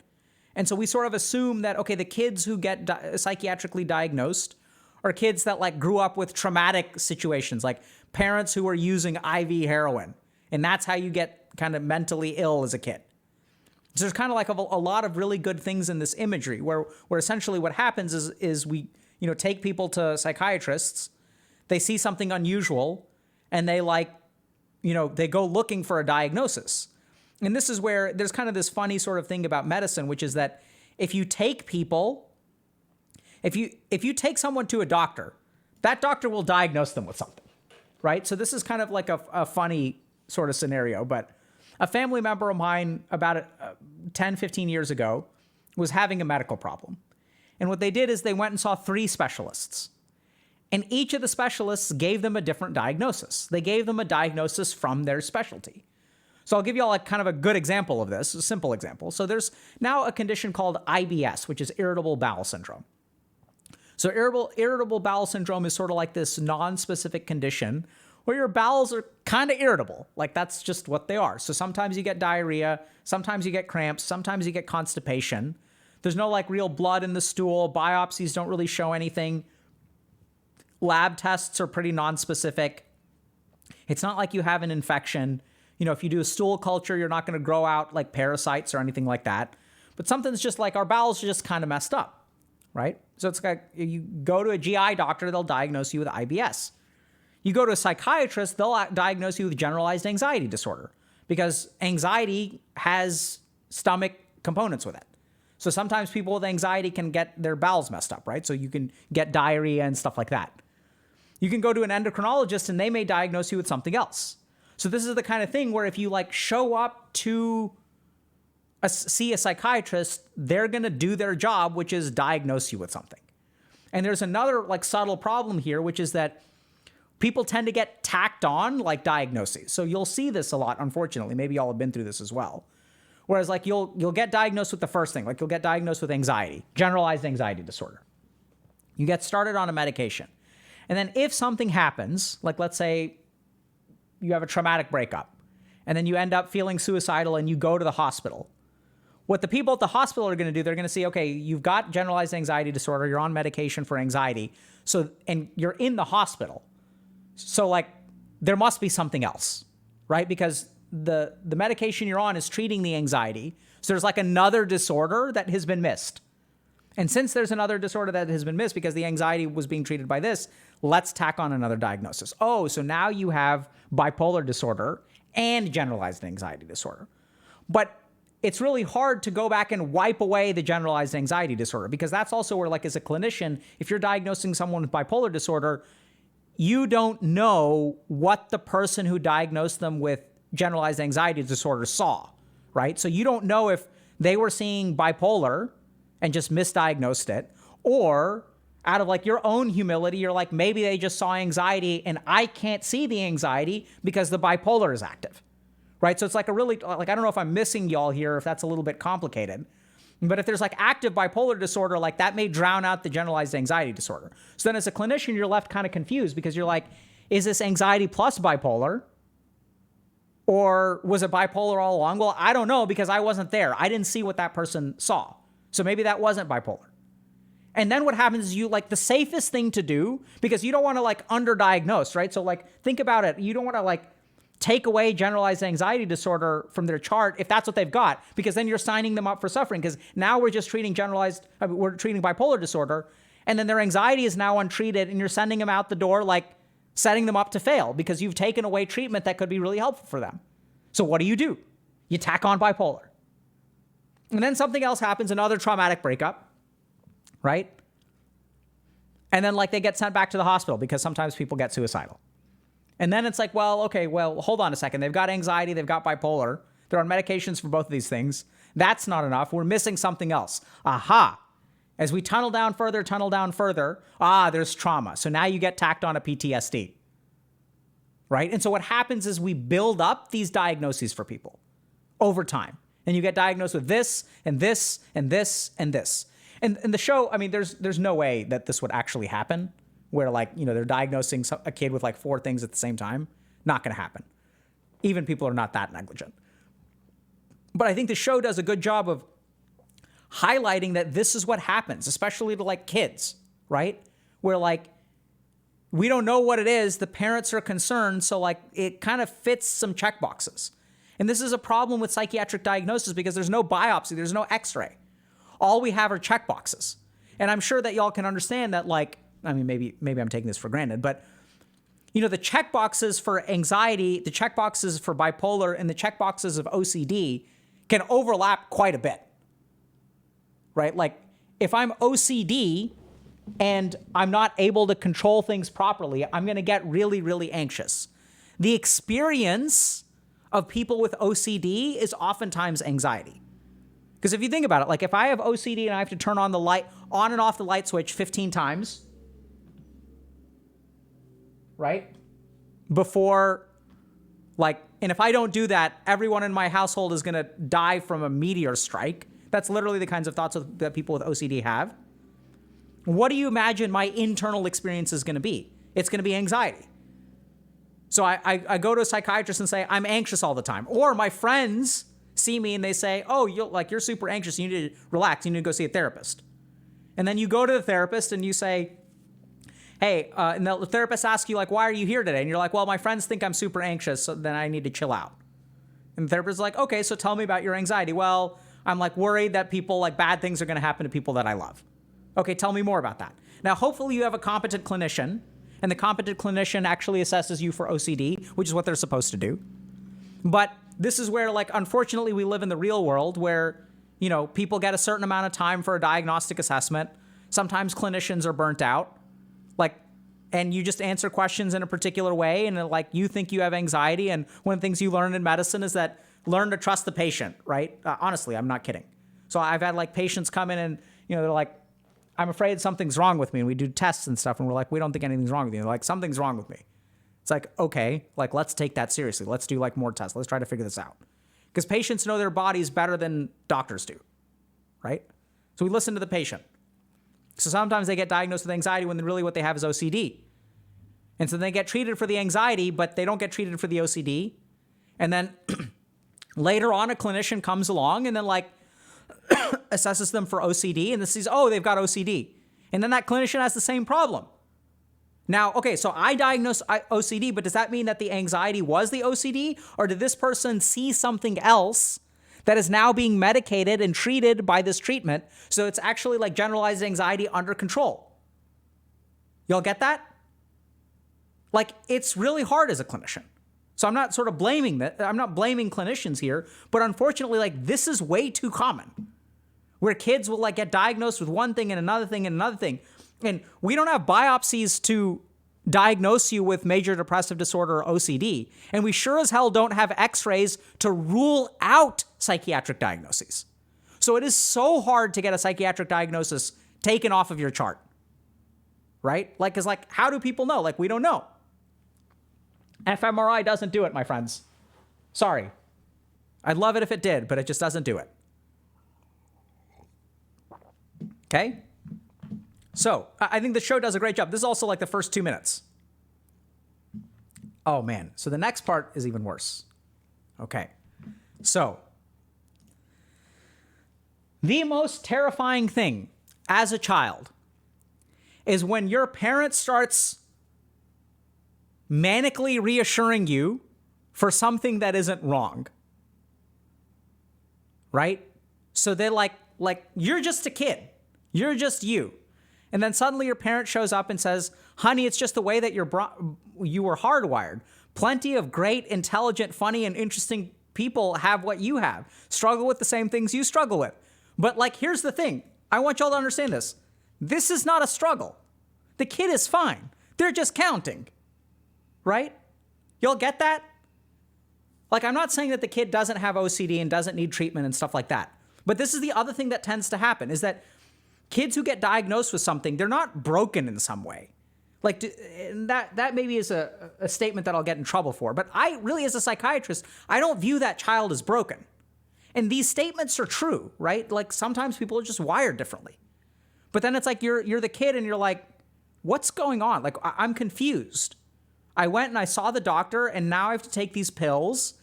And so we sort of assume that, okay, the kids who get psychiatrically diagnosed are kids that like grew up with traumatic situations, like parents who were using IV heroin. And that's how you get kind of mentally ill as a kid. So there's kind of like a lot of really good things in this imagery where essentially what happens is we, take people to psychiatrists. they see something unusual and they they go looking for a diagnosis. And this is where there's kind of this funny sort of thing about medicine, which is that if you take someone to a doctor, that doctor will diagnose them with something, right? So this is kind of like a funny sort of scenario, but a family member of mine about 10, 15 years ago was having a medical problem. And what they did is they went and saw 3 specialists. And each of the specialists gave them a different diagnosis. They gave them a diagnosis from their specialty. So I'll give you all kind of a good example of this, a simple example. So there's now a condition called IBS, which is irritable bowel syndrome. So irritable bowel syndrome is sort of like this non-specific condition where your bowels are kind of irritable. Like that's just what they are. So sometimes you get diarrhea, sometimes you get cramps, sometimes you get constipation. There's no like real blood in the stool. Biopsies don't really show anything. Lab tests are pretty non-specific. It's not like you have an infection. If you do a stool culture, you're not going to grow out like parasites or anything like that. But something's just like our bowels are just kind of messed up, right? So it's like you go to a GI doctor, they'll diagnose you with IBS. You go to a psychiatrist, they'll diagnose you with generalized anxiety disorder because anxiety has stomach components with it. So sometimes people with anxiety can get their bowels messed up, right? So you can get diarrhea and stuff like that. You can go to an endocrinologist and they may diagnose you with something else. So this is the kind of thing where if you like show up to see a psychiatrist, they're going to do their job, which is diagnose you with something. And there's another like subtle problem here, which is that people tend to get tacked on like diagnoses. So you'll see this a lot, unfortunately. Maybe y'all have been through this as well. Whereas like you'll get diagnosed with the first thing, like you'll get diagnosed with anxiety, generalized anxiety disorder. You get started on a medication. And then if something happens, like let's say you have a traumatic breakup, and then you end up feeling suicidal and you go to the hospital, what the people at the hospital are going to do, they're going to see, okay, you've got generalized anxiety disorder, you're on medication for anxiety, and you're in the hospital. So like there must be something else, right? Because the medication you're on is treating the anxiety. So there's like another disorder that has been missed. And since there's another disorder that has been missed because the anxiety was being treated by this, let's tack on another diagnosis. Oh, so now you have bipolar disorder and generalized anxiety disorder. But it's really hard to go back and wipe away the generalized anxiety disorder because that's also where, like, as a clinician, if you're diagnosing someone with bipolar disorder, you don't know what the person who diagnosed them with generalized anxiety disorder saw, right? So you don't know if they were seeing bipolar and just misdiagnosed it, or out of like your own humility, you're like, maybe they just saw anxiety and I can't see the anxiety because the bipolar is active, right? So it's like a really, like, I don't know if I'm missing y'all here, if that's a little bit complicated, but if there's like active bipolar disorder, like that may drown out the generalized anxiety disorder. So then as a clinician, you're left kind of confused because you're like, is this anxiety plus bipolar? Or was it bipolar all along? Well, I don't know because I wasn't there. I didn't see what that person saw. So maybe that wasn't bipolar. And then what happens is you, like, the safest thing to do, because you don't want to like underdiagnose, right? So like, think about it. You don't want to like take away generalized anxiety disorder from their chart if that's what they've got, because then you're signing them up for suffering, because now we're just treating we're treating bipolar disorder, and then their anxiety is now untreated, and you're sending them out the door, like setting them up to fail because you've taken away treatment that could be really helpful for them. So what do? You tack on bipolar. And then something else happens, another traumatic breakup, right? And then like they get sent back to the hospital because sometimes people get suicidal. And then it's like, well, okay, well, hold on a second. They've got anxiety, they've got bipolar. They're on medications for both of these things. That's not enough. We're missing something else. Aha. As we tunnel down further, there's trauma. So now you get tacked on a PTSD, right? And so what happens is we build up these diagnoses for people over time. And you get diagnosed with this and this and this and this. And the show, I mean, there's no way that this would actually happen where, like, you know, they're diagnosing a kid with like 4 things at the same time. Not going to happen. Even people are not that negligent. But I think the show does a good job of highlighting that this is what happens, especially to like kids, right? Where like, we don't know what it is. The parents are concerned. So like it kind of fits some checkboxes. And this is a problem with psychiatric diagnosis because there's no biopsy, there's no x-ray. All we have are checkboxes. And I'm sure that y'all can understand that, like, I mean, maybe I'm taking this for granted, but the checkboxes for anxiety, the checkboxes for bipolar, and the checkboxes of OCD can overlap quite a bit, right? Like if I'm OCD and I'm not able to control things properly, I'm going to get really, really anxious. The experience of people with OCD is oftentimes anxiety. Because if you think about it, like if I have OCD and I have to turn on and off the light switch 15 times, right? Before, and if I don't do that, everyone in my household is going to die from a meteor strike. That's literally the kinds of thoughts that people with OCD have. What do you imagine my internal experience is going to be? It's going to be anxiety. So I go to a psychiatrist and say, I'm anxious all the time. Or my friends see me and they say, oh, you're super anxious. You need to relax. You need to go see a therapist. And then you go to the therapist and you say, hey, and the therapist asks you, why are you here today? And you're like, well, my friends think I'm super anxious, so then I need to chill out. And the therapist is like, okay, so tell me about your anxiety. Well, I'm worried that bad things are going to happen to people that I love. Okay, tell me more about that. Now, hopefully you have a competent clinician, and the competent clinician actually assesses you for OCD, which is what they're supposed to do. But this is where, unfortunately, we live in the real world where, people get a certain amount of time for a diagnostic assessment. Sometimes clinicians are burnt out. And you just answer questions in a particular way, and you think you have anxiety. And one of the things you learn in medicine is that learn to trust the patient, right? Honestly, I'm not kidding. So I've had patients come in and, they're like, I'm afraid something's wrong with me. And we do tests and stuff, and we're like, we don't think anything's wrong with you. They're like, something's wrong with me. It's like, okay, let's take that seriously. Let's do more tests. Let's try to figure this out. Because patients know their bodies better than doctors do, right? So we listen to the patient. So sometimes they get diagnosed with anxiety when really what they have is OCD. And so they get treated for the anxiety, but they don't get treated for the OCD. And then later on, a clinician comes along and then assesses them for OCD and then sees, oh, they've got OCD. And then that clinician has the same problem. Now, okay, so I diagnosed OCD, but does that mean that the anxiety was the OCD? Or did this person see something else that is now being medicated and treated by this treatment? So it's actually generalized anxiety under control. Y'all get that? It's really hard as a clinician. So I'm not sort of blaming that. I'm not blaming clinicians here, but unfortunately, this is way too common where kids will get diagnosed with one thing and another thing and another thing. And we don't have biopsies to diagnose you with major depressive disorder or OCD. And we sure as hell don't have x-rays to rule out psychiatric diagnoses. So it is so hard to get a psychiatric diagnosis taken off of your chart, right? Because how do people know? We don't know. fMRI doesn't do it, my friends. Sorry. I'd love it if it did, but it just doesn't do it. Okay? So, I think the show does a great job. This is also the first 2 minutes. Oh, man. So the next part is even worse. Okay. So, the most terrifying thing as a child is when your parent starts manically reassuring you for something that isn't wrong. Right? So they're like you're just a kid. You're just you. And then suddenly your parent shows up and says, honey, it's just the way that you were hardwired. Plenty of great, intelligent, funny, and interesting people have what you have. Struggle with the same things you struggle with. But here's the thing. I want y'all to understand this. This is not a struggle. The kid is fine. They're just counting. Right? Y'all get that? I'm not saying that the kid doesn't have OCD and doesn't need treatment and stuff like that. But this is the other thing that tends to happen is that kids who get diagnosed with something, they're not broken in some way. That maybe is a statement that I'll get in trouble for. But I really, as a psychiatrist, I don't view that child as broken. And these statements are true, right? Sometimes people are just wired differently. But then it's you're the kid and you're like, what's going on? I'm confused. I went and I saw the doctor and now I have to take these pills.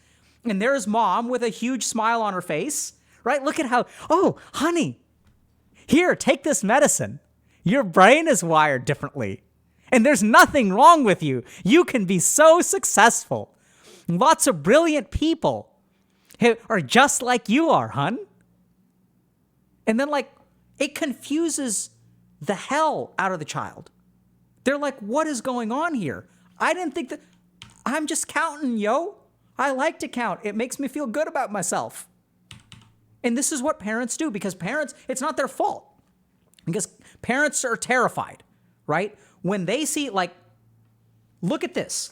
And there's mom with a huge smile on her face, right? Look at how, oh, honey, here, take this medicine. Your brain is wired differently. And there's nothing wrong with you. You can be so successful. Lots of brilliant people are just like you are, hun. And then it confuses the hell out of the child. They're like, what is going on here? I didn't think that. I'm just counting, yo. I like to count. It makes me feel good about myself. And this is what parents do, because parents, it's not their fault. Because parents are terrified, right? When they see, like, look at this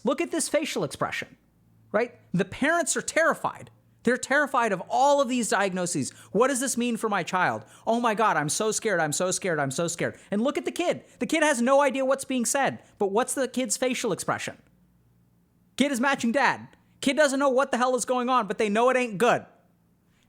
facial expression, right? The parents are terrified. They're terrified of all of these diagnoses. What does this mean for my child? Oh my God, I'm so scared, I'm so scared, I'm so scared. And look at the kid. The kid has no idea what's being said, but what's the kid's facial expression? Kid is matching dad. Kid doesn't know what the hell is going on, but they know it ain't good.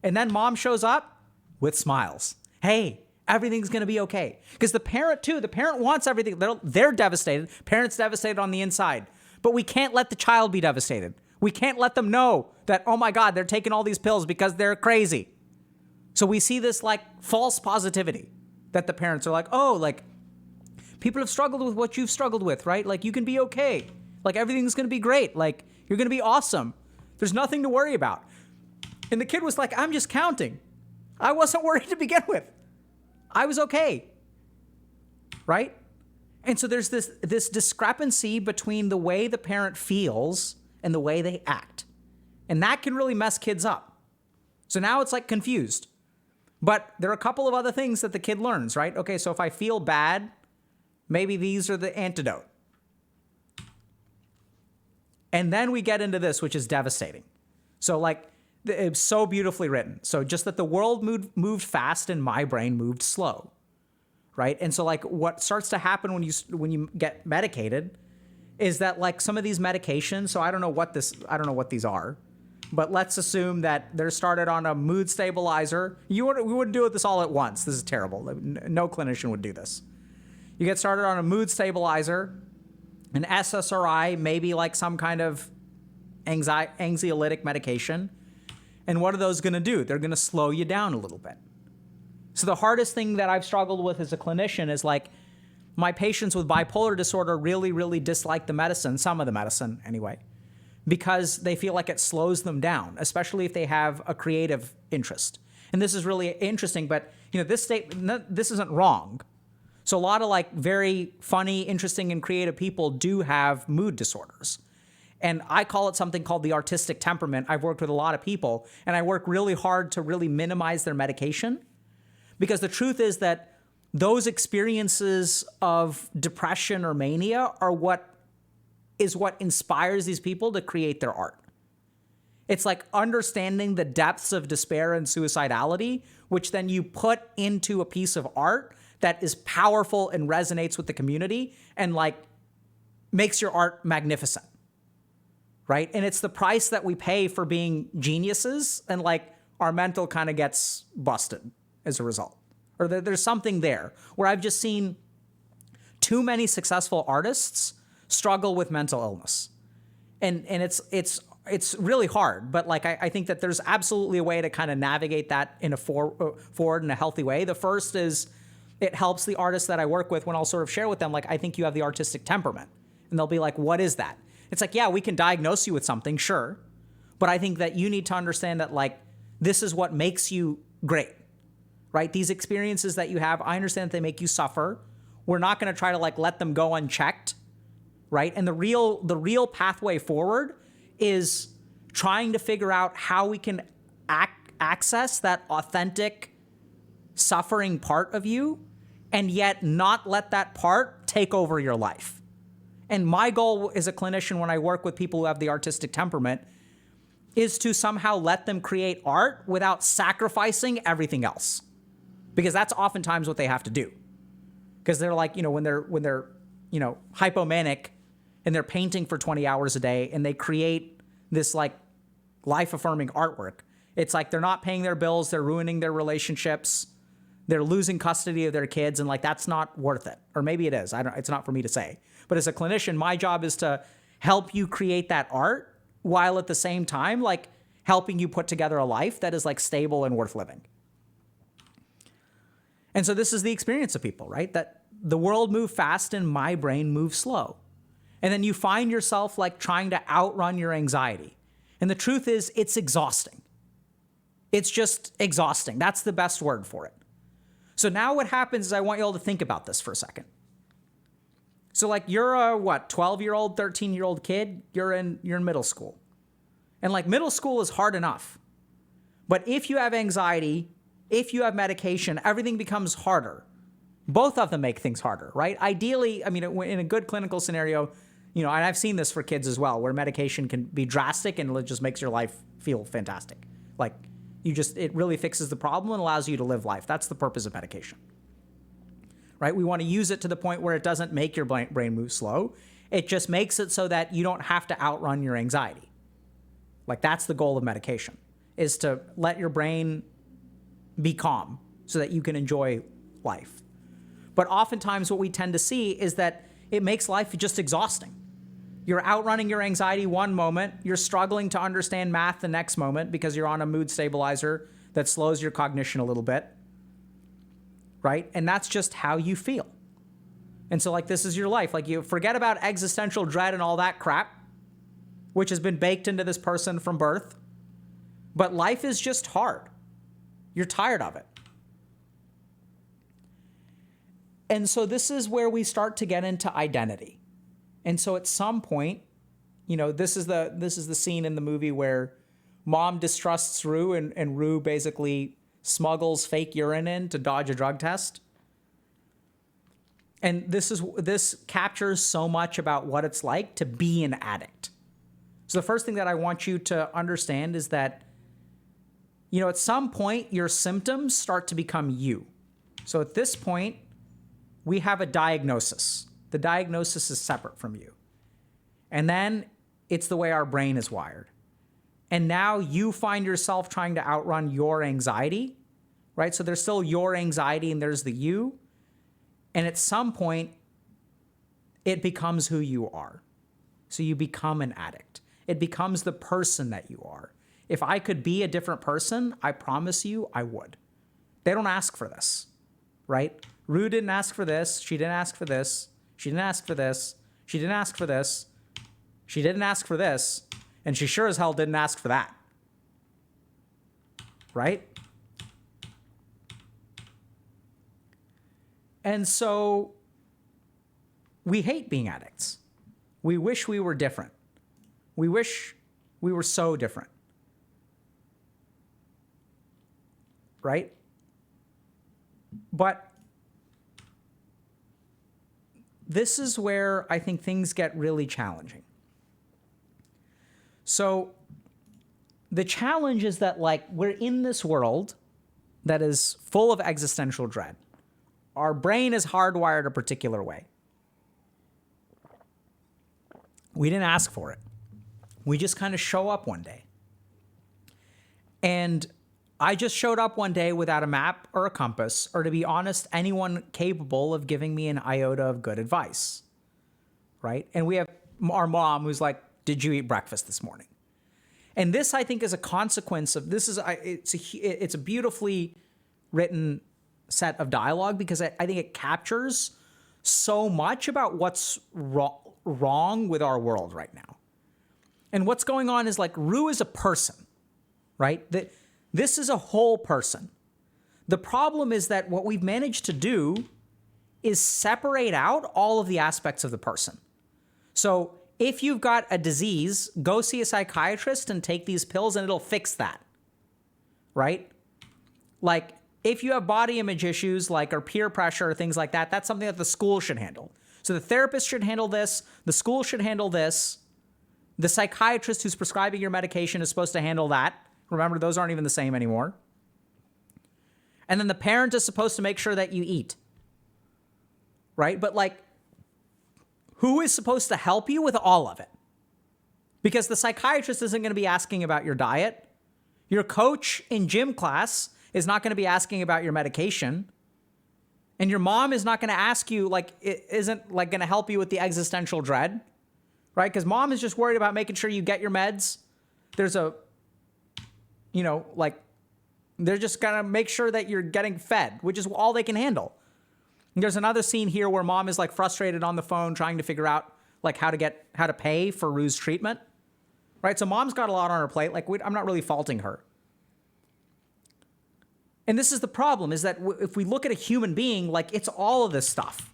And then mom shows up with smiles. Hey, everything's going to be okay. Because the parent too, the parent wants everything. They're devastated. Parents devastated on the inside. But we can't let the child be devastated. We can't let them know that, oh my God, they're taking all these pills because they're crazy. So we see this like false positivity that the parents are like, oh, like people have struggled with what you've struggled with, right? Like you can be okay. Like everything's going to be great. Like you're going to be awesome. There's nothing to worry about. And the kid was like, I'm just counting. I wasn't worried to begin with. I was okay. Right? And so there's this discrepancy between the way the parent feels and the way they act. And that can really mess kids up. So now it's like confused. But there are a couple of other things that the kid learns, right? Okay, so if I feel bad, maybe these are the antidote. And then we get into this, which is devastating. So like, it's so beautifully written. So just that the world moved fast and my brain moved slow, right? And so like what starts to happen when you get medicated is that like some of these medications, so I don't know what these are, but let's assume that they're started on a mood stabilizer. We wouldn't do this all at once. This is terrible. No clinician would do this. You get started on a mood stabilizer, an SSRI, maybe like some kind of anxiolytic medication. And what are those going to do? They're going to slow you down a little bit. So the hardest thing that I've struggled with as a clinician is like my patients with bipolar disorder really, really dislike the medicine, some of the medicine anyway, because they feel like it slows them down, especially if they have a creative interest. And this is really interesting, but you know, this isn't wrong. So a lot of like very funny, interesting, and creative people do have mood disorders. And I call it something called the artistic temperament. I've worked with a lot of people, and I work really hard to really minimize their medication, because the truth is that those experiences of depression or mania are what inspires these people to create their art. It's like understanding the depths of despair and suicidality, which then you put into a piece of art that is powerful and resonates with the community and like makes your art magnificent. Right? And it's the price that we pay for being geniuses, and like our mental kind of gets busted as a result. Or there's something there where I've just seen too many successful artists struggle with mental illness. And it's really hard, but like I think that there's absolutely a way to kind of navigate that in a forward in a healthy way. The first is it helps the artists that I work with when I'll sort of share with them, like, I think you have the artistic temperament. And they'll be like, what is that? It's like, yeah, we can diagnose you with something, sure. But I think that you need to understand that, like, this is what makes you great, right? These experiences that you have, I understand that they make you suffer. We're not going to try to, like, let them go unchecked, right? And the real pathway forward is trying to figure out how we can access that authentic suffering part of you and yet not let that part take over your life. And my goal as a clinician when I work with people who have the artistic temperament is to somehow let them create art without sacrificing everything else. Because that's oftentimes what they have to do. Because they're like, you know, when they're, you know, hypomanic and they're painting for 20 hours a day and they create this like life-affirming artwork, it's like they're not paying their bills, they're ruining their relationships, they're losing custody of their kids, and like that's not worth it. Or maybe it is. It's not for me to say. But as a clinician, my job is to help you create that art while at the same time, like helping you put together a life that is like stable and worth living. And so this is the experience of people, right? That the world moved fast and my brain moved slow. And then you find yourself like trying to outrun your anxiety. And the truth is, it's exhausting. It's just exhausting. That's the best word for it. So now what happens is I want you all to think about this for a second. So like you're a 12-year-old, 13-year-old kid, you're in middle school. And like middle school is hard enough. But if you have anxiety, if you have medication, everything becomes harder. Both of them make things harder, right? Ideally, I mean, in a good clinical scenario, and I've seen this for kids as well, where medication can be drastic and it just makes your life feel fantastic. Like it really fixes the problem and allows you to live life. That's the purpose of medication, right? We want to use it to the point where it doesn't make your brain move slow. It just makes it so that you don't have to outrun your anxiety. Like that's the goal of medication, is to let your brain be calm so that you can enjoy life. But oftentimes what we tend to see is that it makes life just exhausting. You're outrunning your anxiety one moment, you're struggling to understand math the next moment because you're on a mood stabilizer that slows your cognition a little bit, right? And that's just how you feel. And so like this is your life. Like you forget about existential dread and all that crap, which has been baked into this person from birth. But life is just hard. You're tired of it. And so this is where we start to get into identity. And so at some point, this is the scene in the movie where mom distrusts Rue and Rue basically smuggles fake urine in to dodge a drug test. And this captures so much about what it's like to be an addict. So the first thing that I want you to understand is that, at some point your symptoms start to become you. So at this point, we have a diagnosis. The diagnosis is separate from you. And then it's the way our brain is wired. And now you find yourself trying to outrun your anxiety, right? So there's still your anxiety and there's the you. And at some point, it becomes who you are. So you become an addict. It becomes the person that you are. If I could be a different person, I promise you I would. They don't ask for this, right? Rue didn't ask for this. She didn't ask for this. She didn't ask for this. She didn't ask for this. She didn't ask for this. And she sure as hell didn't ask for that. Right? And so we hate being addicts. We wish we were different. We wish we were so different. Right? But this is where I think things get really challenging. So the challenge is that we're in this world that is full of existential dread. Our brain is hardwired a particular way. We didn't ask for it. We just kind of show up one day. And I just showed up one day without a map or a compass, or to be honest, anyone capable of giving me an iota of good advice, right? And we have our mom who's like, did you eat breakfast this morning? And this, I think, is a consequence of, it's a beautifully written set of dialogue because I think it captures so much about what's wrong with our world right now. And what's going on is Rue is a person, right? This is a whole person. The problem is that what we've managed to do is separate out all of the aspects of the person. So if you've got a disease, go see a psychiatrist and take these pills and it'll fix that, right? If you have body image issues or peer pressure or things like that, that's something that the school should handle. So the therapist should handle this, the school should handle this, the psychiatrist who's prescribing your medication is supposed to handle that. Remember, those aren't even the same anymore. And then the parent is supposed to make sure that you eat, right? But who is supposed to help you with all of it? Because the psychiatrist isn't going to be asking about your diet. Your coach in gym class is not going to be asking about your medication. And your mom is not going to ask you, isn't going to help you with the existential dread, right? Because mom is just worried about making sure you get your meds. There's they're just going to make sure that you're getting fed, which is all they can handle. And there's another scene here where mom is frustrated on the phone trying to figure out how to pay for Rue's treatment, right? So mom's got a lot on her plate. I'm not really faulting her. And this is the problem, is that if we look at a human being, it's all of this stuff,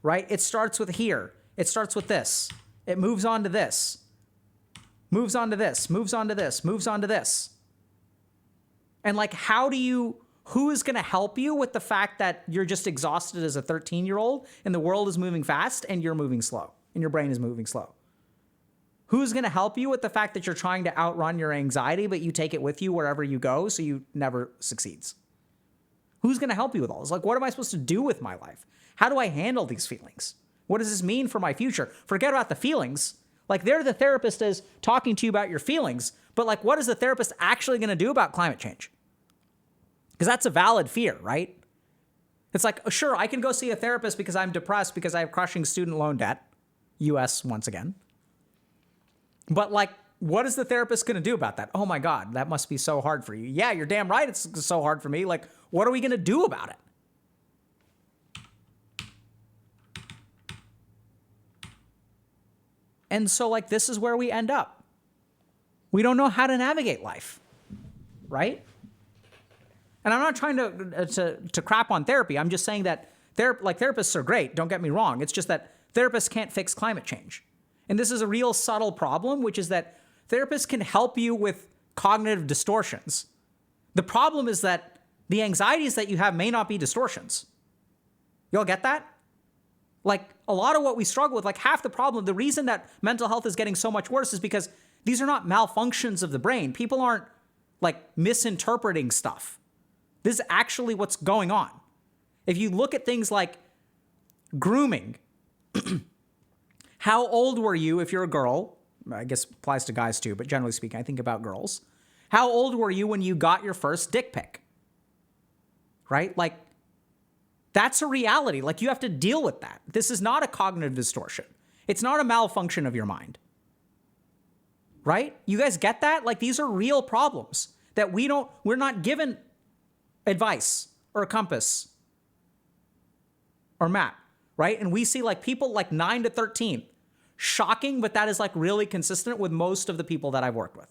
right? It starts with here. It starts with this. It moves on to this. Moves on to this. Moves on to this. Moves on to this. And like, who is going to help you with the fact that you're just exhausted as a 13-year-old and the world is moving fast and you're moving slow and your brain is moving slow? Who's going to help you with the fact that you're trying to outrun your anxiety, but you take it with you wherever you go so you never succeeds? Who's going to help you with all this? Like, what am I supposed to do with my life? How do I handle these feelings? What does this mean for my future? Forget about the feelings. Like, there the therapist is talking to you about your feelings, but like, what is the therapist actually going to do about climate change? Because that's a valid fear, right? It's like, sure, I can go see a therapist because I'm depressed because I have crushing student loan debt. US once again. But like, what is the therapist going to do about that? Oh my God, that must be so hard for you. Yeah, you're damn right it's so hard for me. Like, what are we going to do about it? And so like, this is where we end up. We don't know how to navigate life, right? And I'm not trying to crap on therapy. I'm just saying that therapists are great. Don't get me wrong. It's just that therapists can't fix climate change. And this is a real subtle problem, which is that therapists can help you with cognitive distortions. The problem is that the anxieties that you have may not be distortions. Y'all get that? Like, a lot of what we struggle with, like half the problem, the reason that mental health is getting so much worse is because these are not malfunctions of the brain. People aren't like misinterpreting stuff. This is actually what's going on. If you look at things like grooming, how old were you if you're a girl? I guess applies to guys too, but generally speaking, I think about girls. How old were you when you got your first dick pic? Right? Like, that's a reality. Like, you have to deal with that. This is not a cognitive distortion. It's not a malfunction of your mind. Right? You guys get that? Like, these are real problems that we're not given advice or a compass or map, right? And we see like people like 9 to 13. Shocking, but that is like really consistent with most of the people that I've worked with.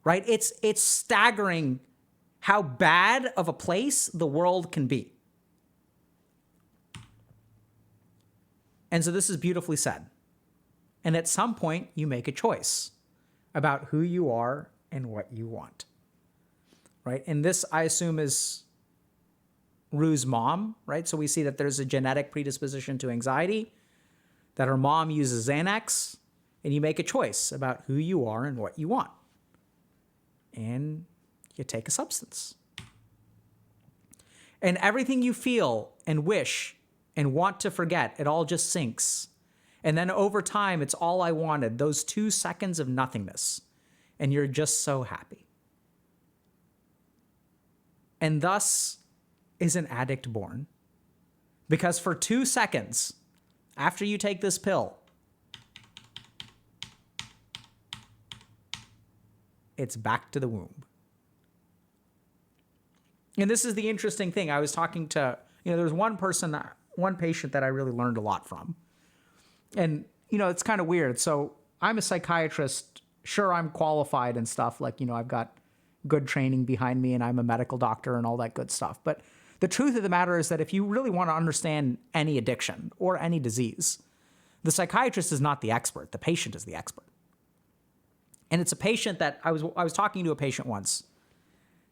Right? It's staggering how bad of a place the world can be. And so this is beautifully said. And at some point, you make a choice about who you are and what you want. Right? And this, I assume, is Rue's mom, right? So we see that there's a genetic predisposition to anxiety, that her mom uses Xanax, and you make a choice about who you are and what you want. And you take a substance. And everything you feel and wish and want to forget, it all just sinks. And then over time, it's all I wanted, those 2 seconds of nothingness. And you're just so happy. And thus is an addict born. Because for 2 seconds, after you take this pill, it's back to the womb. And this is the interesting thing. I was talking to, there's one patient that I really learned a lot from. And, it's kind of weird. So I'm a psychiatrist. Sure, I'm qualified and stuff. Like, I've got good training behind me and I'm a medical doctor and all that good stuff. But the truth of the matter is that if you really want to understand any addiction or any disease, the psychiatrist is not the expert. The patient is the expert. And it's a patient that I was talking to a patient once,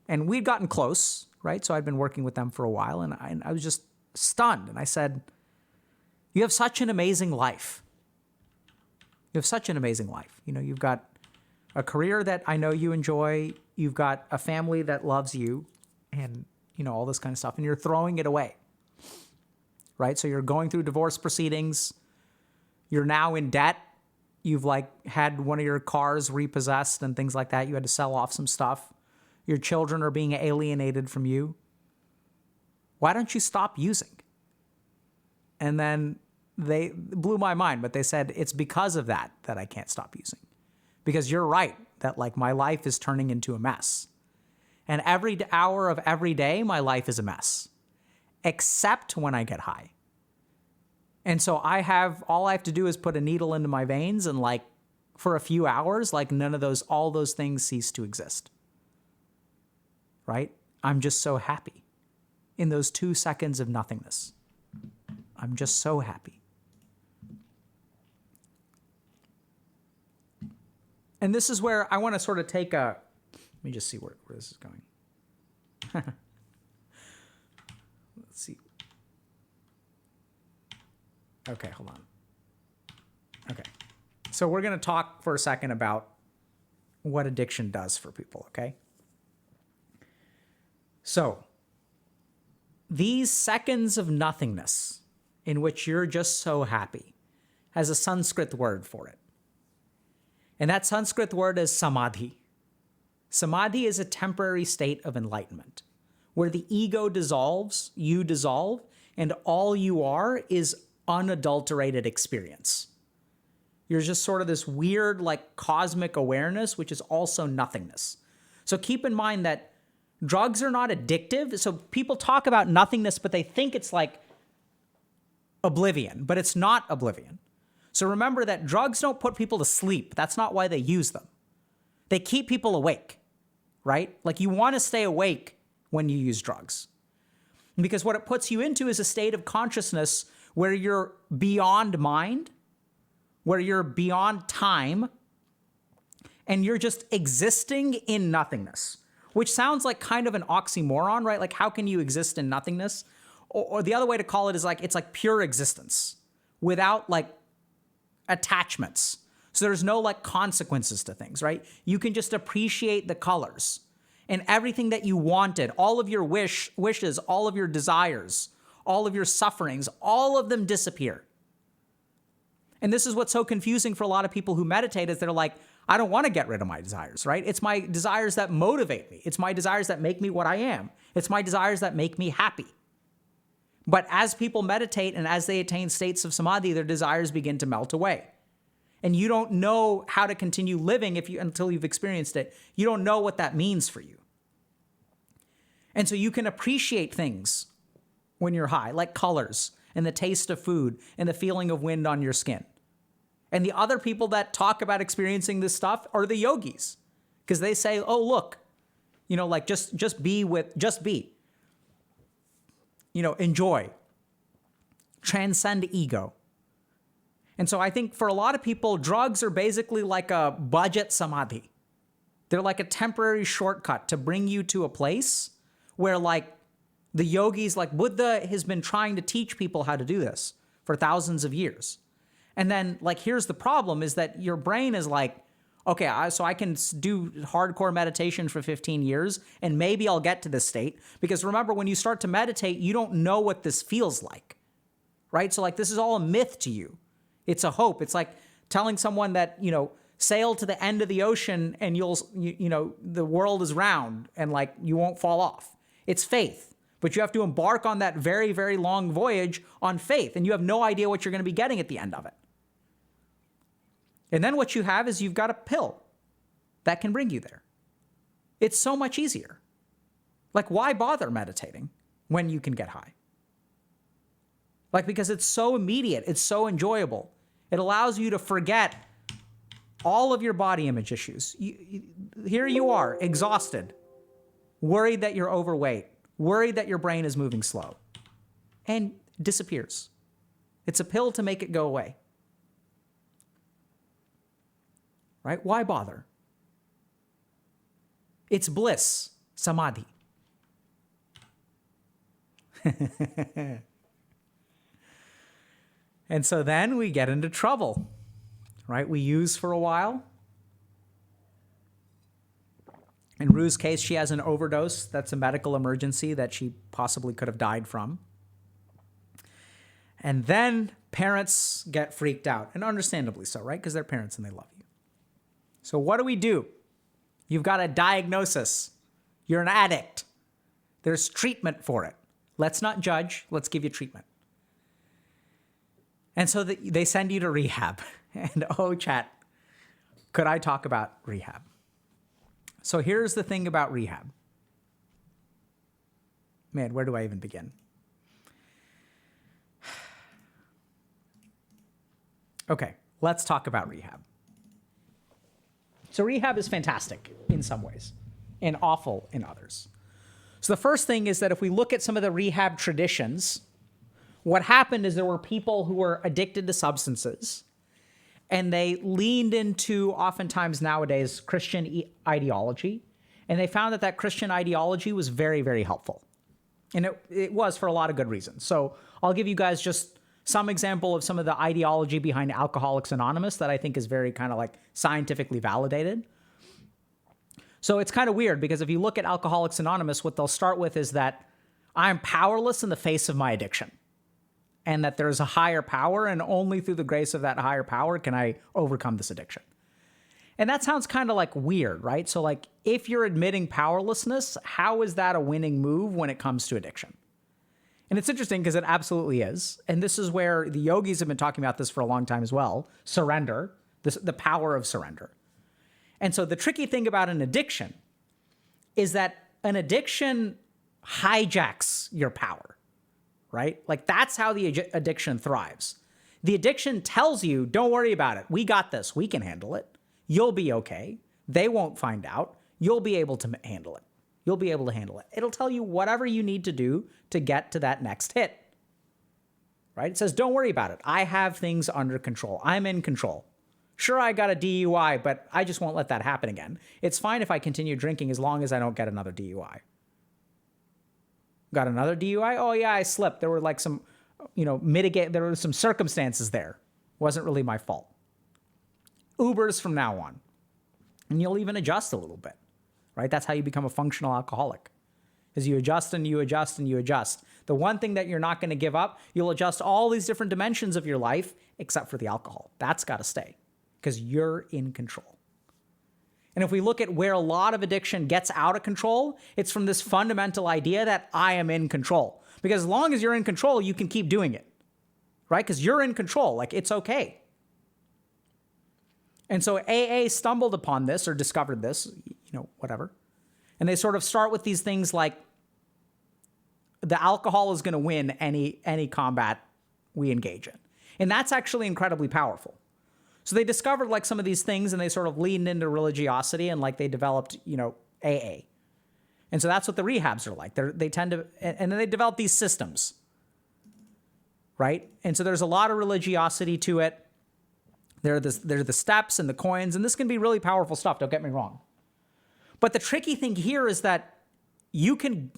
and we'd gotten close, right? So I'd been working with them for a while, and I was just stunned. And I said, you have such an amazing life. You have such an amazing life. You've got a career that I know you enjoy. You've got a family that loves you, and all this kind of stuff, and you're throwing it away, right? So you're going through divorce proceedings. You're now in debt. You've had one of your cars repossessed and things like that. You had to sell off some stuff. Your children are being alienated from you. Why don't you stop using? And then they blew my mind, but they said, it's because of that I can't stop using. Because you're right, that my life is turning into a mess. And every hour of every day, my life is a mess, except when I get high. And so all I have to do is put a needle into my veins, and for a few hours, all those things cease to exist. Right? I'm just so happy in those 2 seconds of nothingness. I'm just so happy. And this is where I want to sort of take a, let me just see where this is going. Let's see. Okay, hold on. Okay. So we're going to talk for a second about what addiction does for people, okay? So, these seconds of nothingness in which you're just so happy has a Sanskrit word for it. And that Sanskrit word is samadhi. Samadhi is a temporary state of enlightenment where the ego dissolves, you dissolve, and all you are is unadulterated experience. You're just sort of this weird, like, cosmic awareness, which is also nothingness. So keep in mind that drugs are not addictive. So people talk about nothingness, but they think it's like oblivion, but it's not oblivion. So remember that drugs don't put people to sleep. That's not why they use them. They keep people awake, right? Like, you want to stay awake when you use drugs. Because what it puts you into is a state of consciousness where you're beyond mind, where you're beyond time, and you're just existing in nothingness, which sounds like kind of an oxymoron, right? Like, how can you exist in nothingness? Or the other way to call it is like, it's like pure existence without like attachments. So there's no like consequences to things, right? You can just appreciate the colors and everything that you wanted, all of your wishes, all of your desires, all of your sufferings, all of them disappear. And this is what's so confusing for a lot of people who meditate is they're like, I don't want to get rid of my desires, right? It's my desires that motivate me. It's my desires that make me what I am. It's my desires that make me happy. But as people meditate and as they attain states of samadhi, their desires begin to melt away. And you don't know how to continue living until you've experienced it. You don't know what that means for you. And so you can appreciate things when you're high, like colors and the taste of food and the feeling of wind on your skin. And the other people that talk about experiencing this stuff are the yogis, because they say, oh, look, like just be. Enjoy, transcend ego. And so I think for a lot of people, drugs are basically like a budget samadhi. They're like a temporary shortcut to bring you to a place where like the yogis, like Buddha has been trying to teach people how to do this for thousands of years. And then like, here's the problem is that your brain is like, okay, so I can do hardcore meditation for 15 years and maybe I'll get to this state. Because remember, when you start to meditate, you don't know what this feels like, right? So like, this is all a myth to you. It's a hope. It's like telling someone that, sail to the end of the ocean and the world is round and like you won't fall off. It's faith, but you have to embark on that very, very long voyage on faith and you have no idea what you're going to be getting at the end of it. And then what you have is you've got a pill that can bring you there. It's so much easier. Like, why bother meditating when you can get high? Like, because it's so immediate, it's so enjoyable. It allows you to forget all of your body image issues. Here you are, exhausted, worried that you're overweight, worried that your brain is moving slow, and disappears. It's a pill to make it go away. Right? Why bother? It's bliss, samadhi. And so then we get into trouble, right? We use for a while. In Rue's case, she has an overdose. That's a medical emergency that she possibly could have died from. And then parents get freaked out, and understandably so, right? Because they're parents and they love you. So what do? You've got a diagnosis. You're an addict. There's treatment for it. Let's not judge. Let's give you treatment. And so they send you to rehab. And chat, could I talk about rehab? So here's the thing about rehab. Man, where do I even begin? Okay, let's talk about rehab. So rehab is fantastic in some ways and awful in others. So the first thing is that if we look at some of the rehab traditions, what happened is there were people who were addicted to substances, and they leaned into, oftentimes nowadays, Christian ideology, and they found that that Christian ideology was very, very helpful. And it was for a lot of good reasons. So I'll give you guys just some example of some of the ideology behind Alcoholics Anonymous that I think is very kind of like scientifically validated. So it's kind of weird because if you look at Alcoholics Anonymous, what they'll start with is that I'm powerless in the face of my addiction, and that there's a higher power, and only through the grace of that higher power can I overcome this addiction. And that sounds kind of like weird, right? So like if you're admitting powerlessness, how is that a winning move when it comes to addiction? And it's interesting because it absolutely is. And this is where the yogis have been talking about this for a long time as well. Surrender, the power of surrender. And so the tricky thing about an addiction is that an addiction hijacks your power, right? Like that's how the addiction thrives. The addiction tells you, don't worry about it. We got this. We can handle it. You'll be okay. They won't find out. You'll be able to handle it. You'll be able to handle it. It'll tell you whatever you need to do to get to that next hit, right? It says, don't worry about it. I have things under control. I'm in control. Sure, I got a DUI, but I just won't let that happen again. It's fine if I continue drinking as long as I don't get another DUI. Got another DUI? Oh yeah, I slipped. There were like some, there were some circumstances there. Wasn't really my fault. Ubers from now on. And you'll even adjust a little bit, right? That's how you become a functional alcoholic, is you adjust and you adjust and you adjust. The one thing that you're not going to give up, you'll adjust all these different dimensions of your life except for the alcohol. That's got to stay because you're in control. And if we look at where a lot of addiction gets out of control, it's from this fundamental idea that I am in control. Because as long as you're in control, you can keep doing it, right? Because you're in control, like it's okay. And so AA stumbled upon this or discovered this, whatever. And they sort of start with these things like the alcohol is going to win any combat we engage in. And that's actually incredibly powerful. So they discovered like some of these things and they sort of leaned into religiosity and like they developed, AA. And so that's what the rehabs are like. They tend to, and then they develop these systems, right? And so there's a lot of religiosity to it. There are the steps and the coins, and this can be really powerful stuff, don't get me wrong. But the tricky thing here is that you can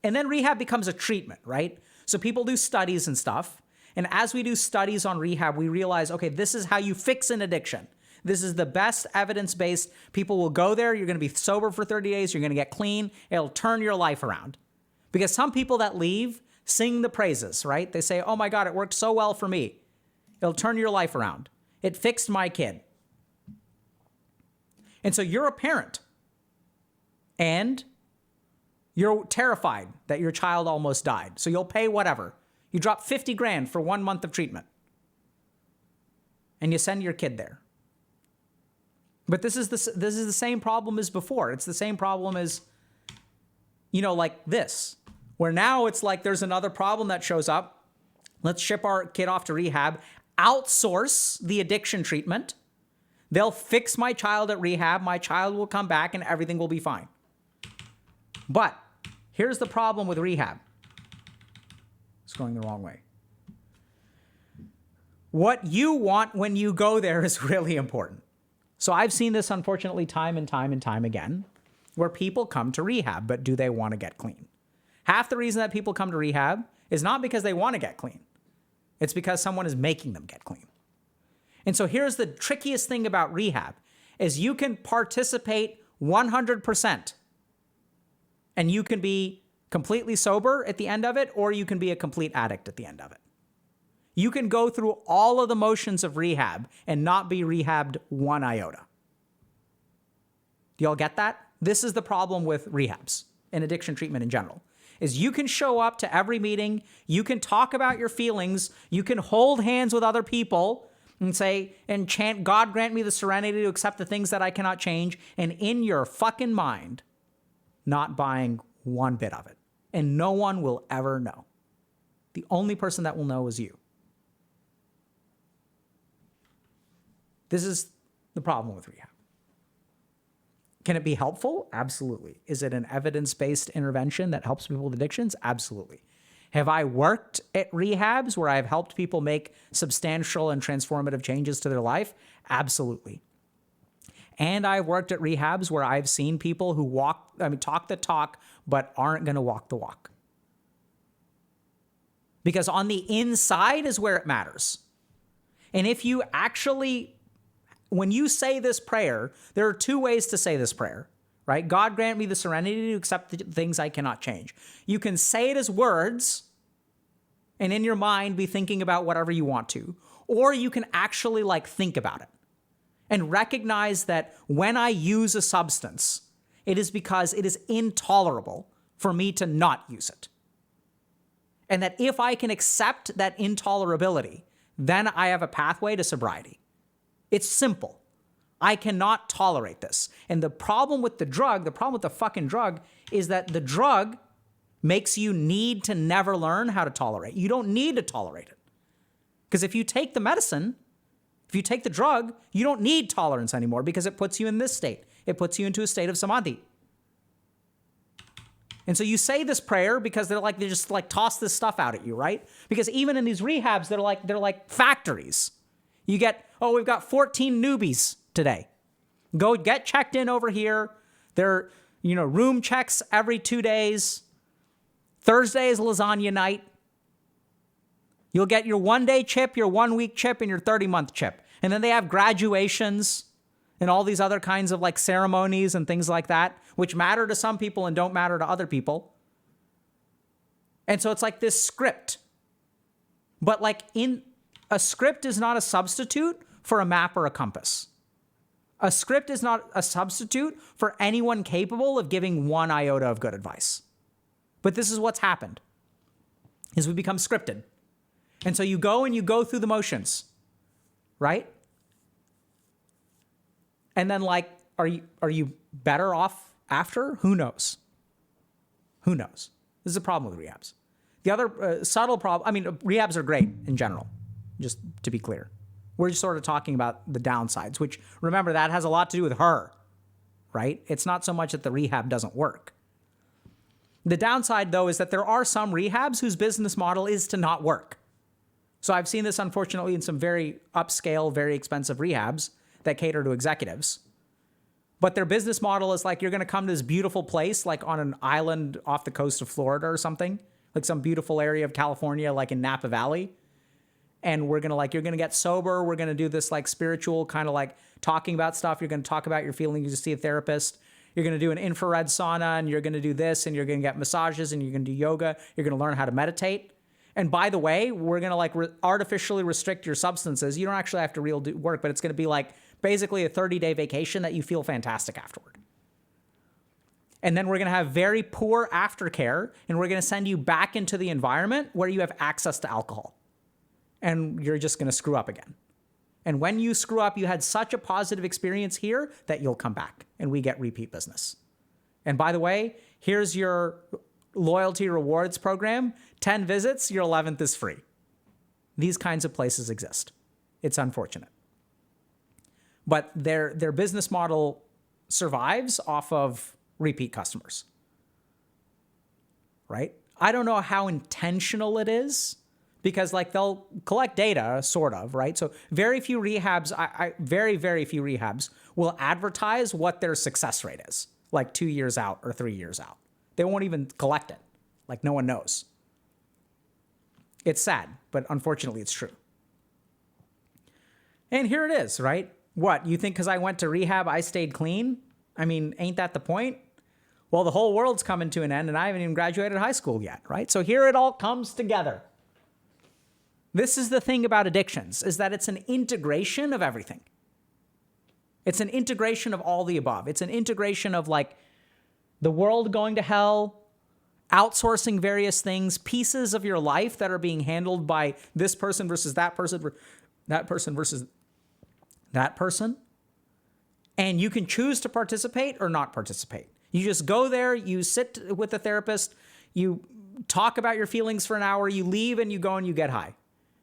and then rehab becomes a treatment, right? So people do studies and stuff. And as we do studies on rehab, we realize, okay, this is how you fix an addiction. This is the best evidence-based. People will go there. You're going to be sober for 30 days. You're going to get clean. It'll turn your life around. Because some people that leave sing the praises, right? They say, oh my God, it worked so well for me. It'll turn your life around. It fixed my kid. And so you're a parent. And you're terrified that your child almost died. So you'll pay whatever. You drop 50 grand for 1 month of treatment. And you send your kid there. But this is the same problem as before. It's the same problem as, like this. Where now it's like there's another problem that shows up. Let's ship our kid off to rehab. Outsource the addiction treatment. They'll fix my child at rehab. My child will come back and everything will be fine. But here's the problem with rehab. It's going the wrong way. What you want when you go there is really important. So I've seen this, unfortunately, time and time and time again, where people come to rehab, but do they want to get clean? Half the reason that people come to rehab is not because they want to get clean. It's because someone is making them get clean. And so here's the trickiest thing about rehab, is you can participate 100%. And you can be completely sober at the end of it, or you can be a complete addict at the end of it. You can go through all of the motions of rehab and not be rehabbed one iota. Do y'all get that? This is the problem with rehabs and addiction treatment in general, is you can show up to every meeting, you can talk about your feelings, you can hold hands with other people and say, and chant, God grant me the serenity to accept the things that I cannot change, and in your fucking mind, not buying one bit of it. And no one will ever know. The only person that will know is you. This is the problem with rehab. Can it be helpful? Absolutely. Is it an evidence-based intervention that helps people with addictions? Absolutely. Have I worked at rehabs where I've helped people make substantial and transformative changes to their life? Absolutely. And I've worked at rehabs where I've seen people who talk the talk, but aren't going to walk the walk. Because on the inside is where it matters. And if you actually, when you say this prayer, there are two ways to say this prayer, right? God grant me the serenity to accept the things I cannot change. You can say it as words and in your mind be thinking about whatever you want to, or you can actually think about it and recognize that when I use a substance, it is because it is intolerable for me to not use it. And that if I can accept that intolerability, then I have a pathway to sobriety. It's simple. I cannot tolerate this. And the problem with the fucking drug, is that the drug makes you need to never learn how to tolerate. You don't need to tolerate it. Because if you take the medicine, if you take the drug, you don't need tolerance anymore because it puts you in this state. It puts you into a state of samadhi. And so you say this prayer because they just toss this stuff out at you, right? Because even in these rehabs, they're like factories. You get, we've got 14 newbies today. Go get checked in over here. They're, room checks every 2 days. Thursday is lasagna night. You'll get your 1-day chip, your 1-week chip, and your 30-month chip. And then they have graduations and all these other kinds of ceremonies and things like that, which matter to some people and don't matter to other people. And so it's like this script. But a script is not a substitute for a map or a compass. A script is not a substitute for anyone capable of giving one iota of good advice. But this is what's happened, is we become scripted. And so you go through the motions, right? And then are you better off after? Who knows? Who knows? This is a problem with rehabs. The other subtle problem, rehabs are great in general, just to be clear. We're just sort of talking about the downsides, which, remember, that has a lot to do with her, right? It's not so much that the rehab doesn't work. The downside, though, is that there are some rehabs whose business model is to not work. So I've seen this, unfortunately, in some very upscale, very expensive rehabs that cater to executives. But their business model is you're going to come to this beautiful place, on an island off the coast of Florida or something, some beautiful area of California, in Napa Valley. And we're going to you're going to get sober. We're going to do this spiritual kind of talking about stuff. You're going to talk about your feelings. You see a therapist. You're going to do an infrared sauna, and you're going to do this, and you're going to get massages, and you're going to do yoga. You're going to learn how to meditate. And by the way, we're going to artificially restrict your substances. You don't actually have to do work, but it's going to be basically a 30-day vacation that you feel fantastic afterward. And then we're going to have very poor aftercare, and we're going to send you back into the environment where you have access to alcohol. And you're just going to screw up again. And when you screw up, you had such a positive experience here that you'll come back, and we get repeat business. And by the way, here's your loyalty rewards program. 10 visits, your 11th is free. These kinds of places exist. It's unfortunate. But their business model survives off of repeat customers, right? I don't know how intentional it is, because they'll collect data, sort of, right? So very few rehabs, very, very few rehabs will advertise what their success rate is, 2 years out or 3 years out. They won't even collect it. No one knows. It's sad, but unfortunately it's true. And here it is, right? What, you think because I went to rehab, I stayed clean? Ain't that the point? Well, the whole world's coming to an end, and I haven't even graduated high school yet, right? So here it all comes together. This is the thing about addictions, is that it's an integration of everything. It's an integration of all the above. It's an integration of the world going to hell, outsourcing various things, pieces of your life that are being handled by this person versus that person, that person versus that person. And you can choose to participate or not participate. You just go there, you sit with the therapist, you talk about your feelings for an hour, you leave, and you go and you get high.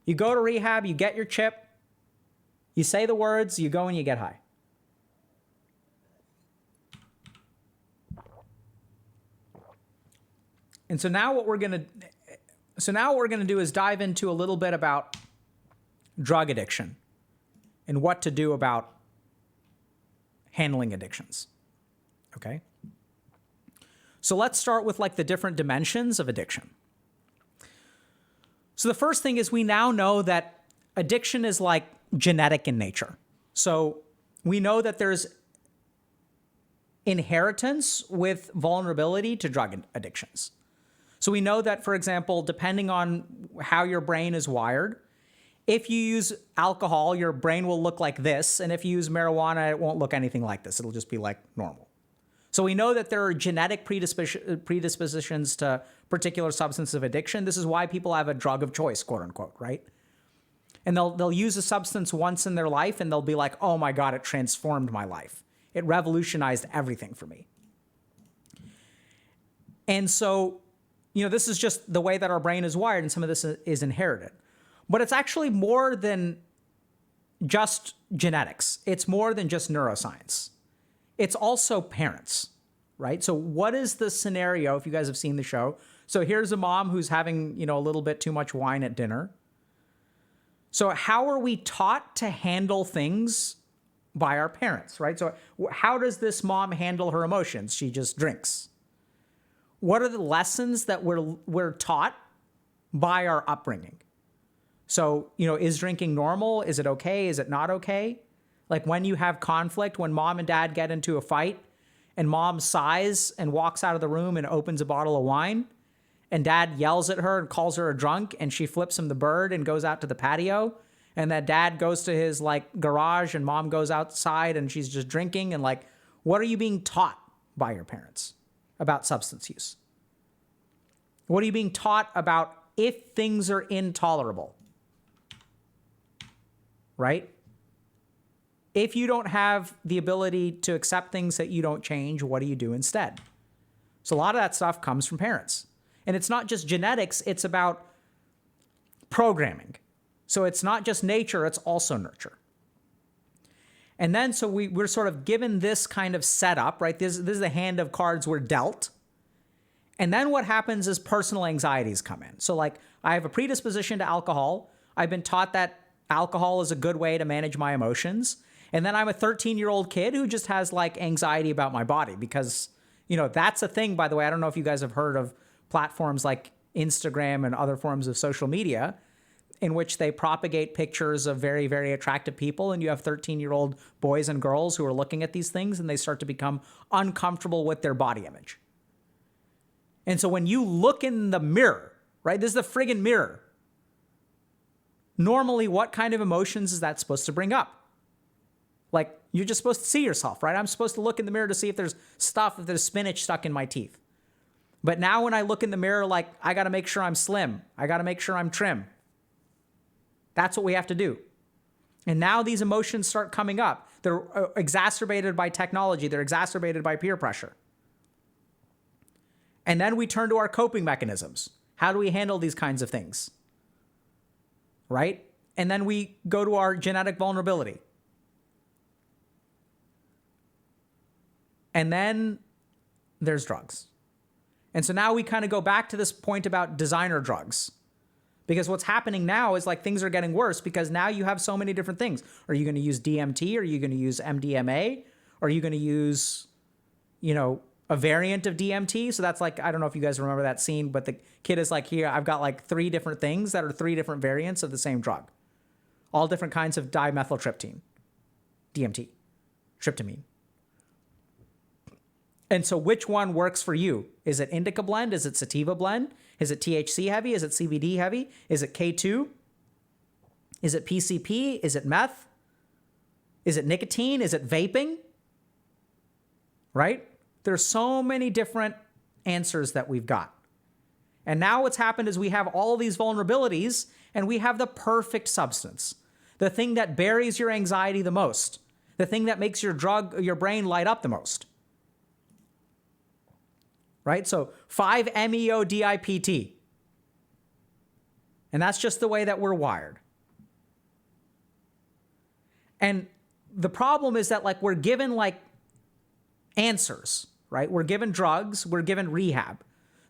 You go to rehab, you get your chip, you say the words, you go and you get high. And so now what we're going to, So now what we're going to do is dive into a little bit about drug addiction and what to do about handling addictions. Okay? So let's start with like the different dimensions of addiction. So the first thing is we now know that addiction is like genetic in nature. So we know that there's inheritance with vulnerability to drug addictions. So we know that, for example, depending on how your brain is wired, if you use alcohol, your brain will look like this. And if you use marijuana, it won't look anything like this. It'll just be like normal. So we know that there are genetic predispositions to particular substance of addiction. This is why people have a drug of choice, quote unquote, right? And they'll use a substance once in their life and they'll be like, oh my God, it transformed my life. It revolutionized everything for me. And so, this is just the way that our brain is wired, and some of this is inherited. But it's actually more than just genetics. It's more than just neuroscience. It's also parents, right? So what is the scenario, if you guys have seen the show? So here's a mom who's having, a little bit too much wine at dinner. So how are we taught to handle things by our parents, right? So how does this mom handle her emotions? She just drinks. What are the lessons that we're taught by our upbringing? So, is drinking normal? Is it okay? Is it not okay? Like when you have conflict, when mom and dad get into a fight and mom sighs and walks out of the room and opens a bottle of wine and dad yells at her and calls her a drunk and she flips him the bird and goes out to the patio, and that dad goes to his garage and mom goes outside and she's just drinking, and what are you being taught by your parents about substance use? What are you being taught about if things are intolerable? Right? If you don't have the ability to accept things that you don't change, what do you do instead? So a lot of that stuff comes from parents. And it's not just genetics, it's about programming. So it's not just nature, it's also nurture. And then so we're sort of given this kind of setup, right? This is the hand of cards we're dealt. And then what happens is personal anxieties come in. So I have a predisposition to alcohol. I've been taught that alcohol is a good way to manage my emotions. And then I'm a 13-year-old kid who just has anxiety about my body because, that's a thing, by the way. I don't know if you guys have heard of platforms like Instagram and other forms of social media in which they propagate pictures of very, very attractive people. And you have 13-year-old boys and girls who are looking at these things and they start to become uncomfortable with their body image. And so when you look in the mirror, right, this is the friggin' mirror. Normally, what kind of emotions is that supposed to bring up? You're just supposed to see yourself, right? I'm supposed to look in the mirror to see if there's spinach stuck in my teeth. But now when I look in the mirror, I got to make sure I'm slim. I got to make sure I'm trim. That's what we have to do. And now these emotions start coming up. They're exacerbated by technology. They're exacerbated by peer pressure. And then we turn to our coping mechanisms. How do we handle these kinds of things? Right? And then we go to our genetic vulnerability. And then there's drugs. And so now we kind of go back to this point about designer drugs. Because what's happening now is things are getting worse because now you have so many different things. Are you going to use DMT? Are you going to use MDMA? Are you going to use, a variant of DMT? So that's I don't know if you guys remember that scene, but the kid is here, I've got 3 different things that are 3 different variants of the same drug. All different kinds of dimethyltryptamine, DMT, tryptamine. And so which one works for you? Is it indica blend? Is it sativa blend? Is it THC heavy? Is it CBD heavy? Is it K2? Is it PCP? Is it meth? Is it nicotine? Is it vaping? Right? There's so many different answers that we've got. And now what's happened is we have all these vulnerabilities and we have the perfect substance. The thing that buries your anxiety the most. The thing that makes your brain light up the most. Right? So 5-MeO-DIPT. And that's just the way that we're wired. And the problem is that we're given answers, right? We're given drugs, we're given rehab.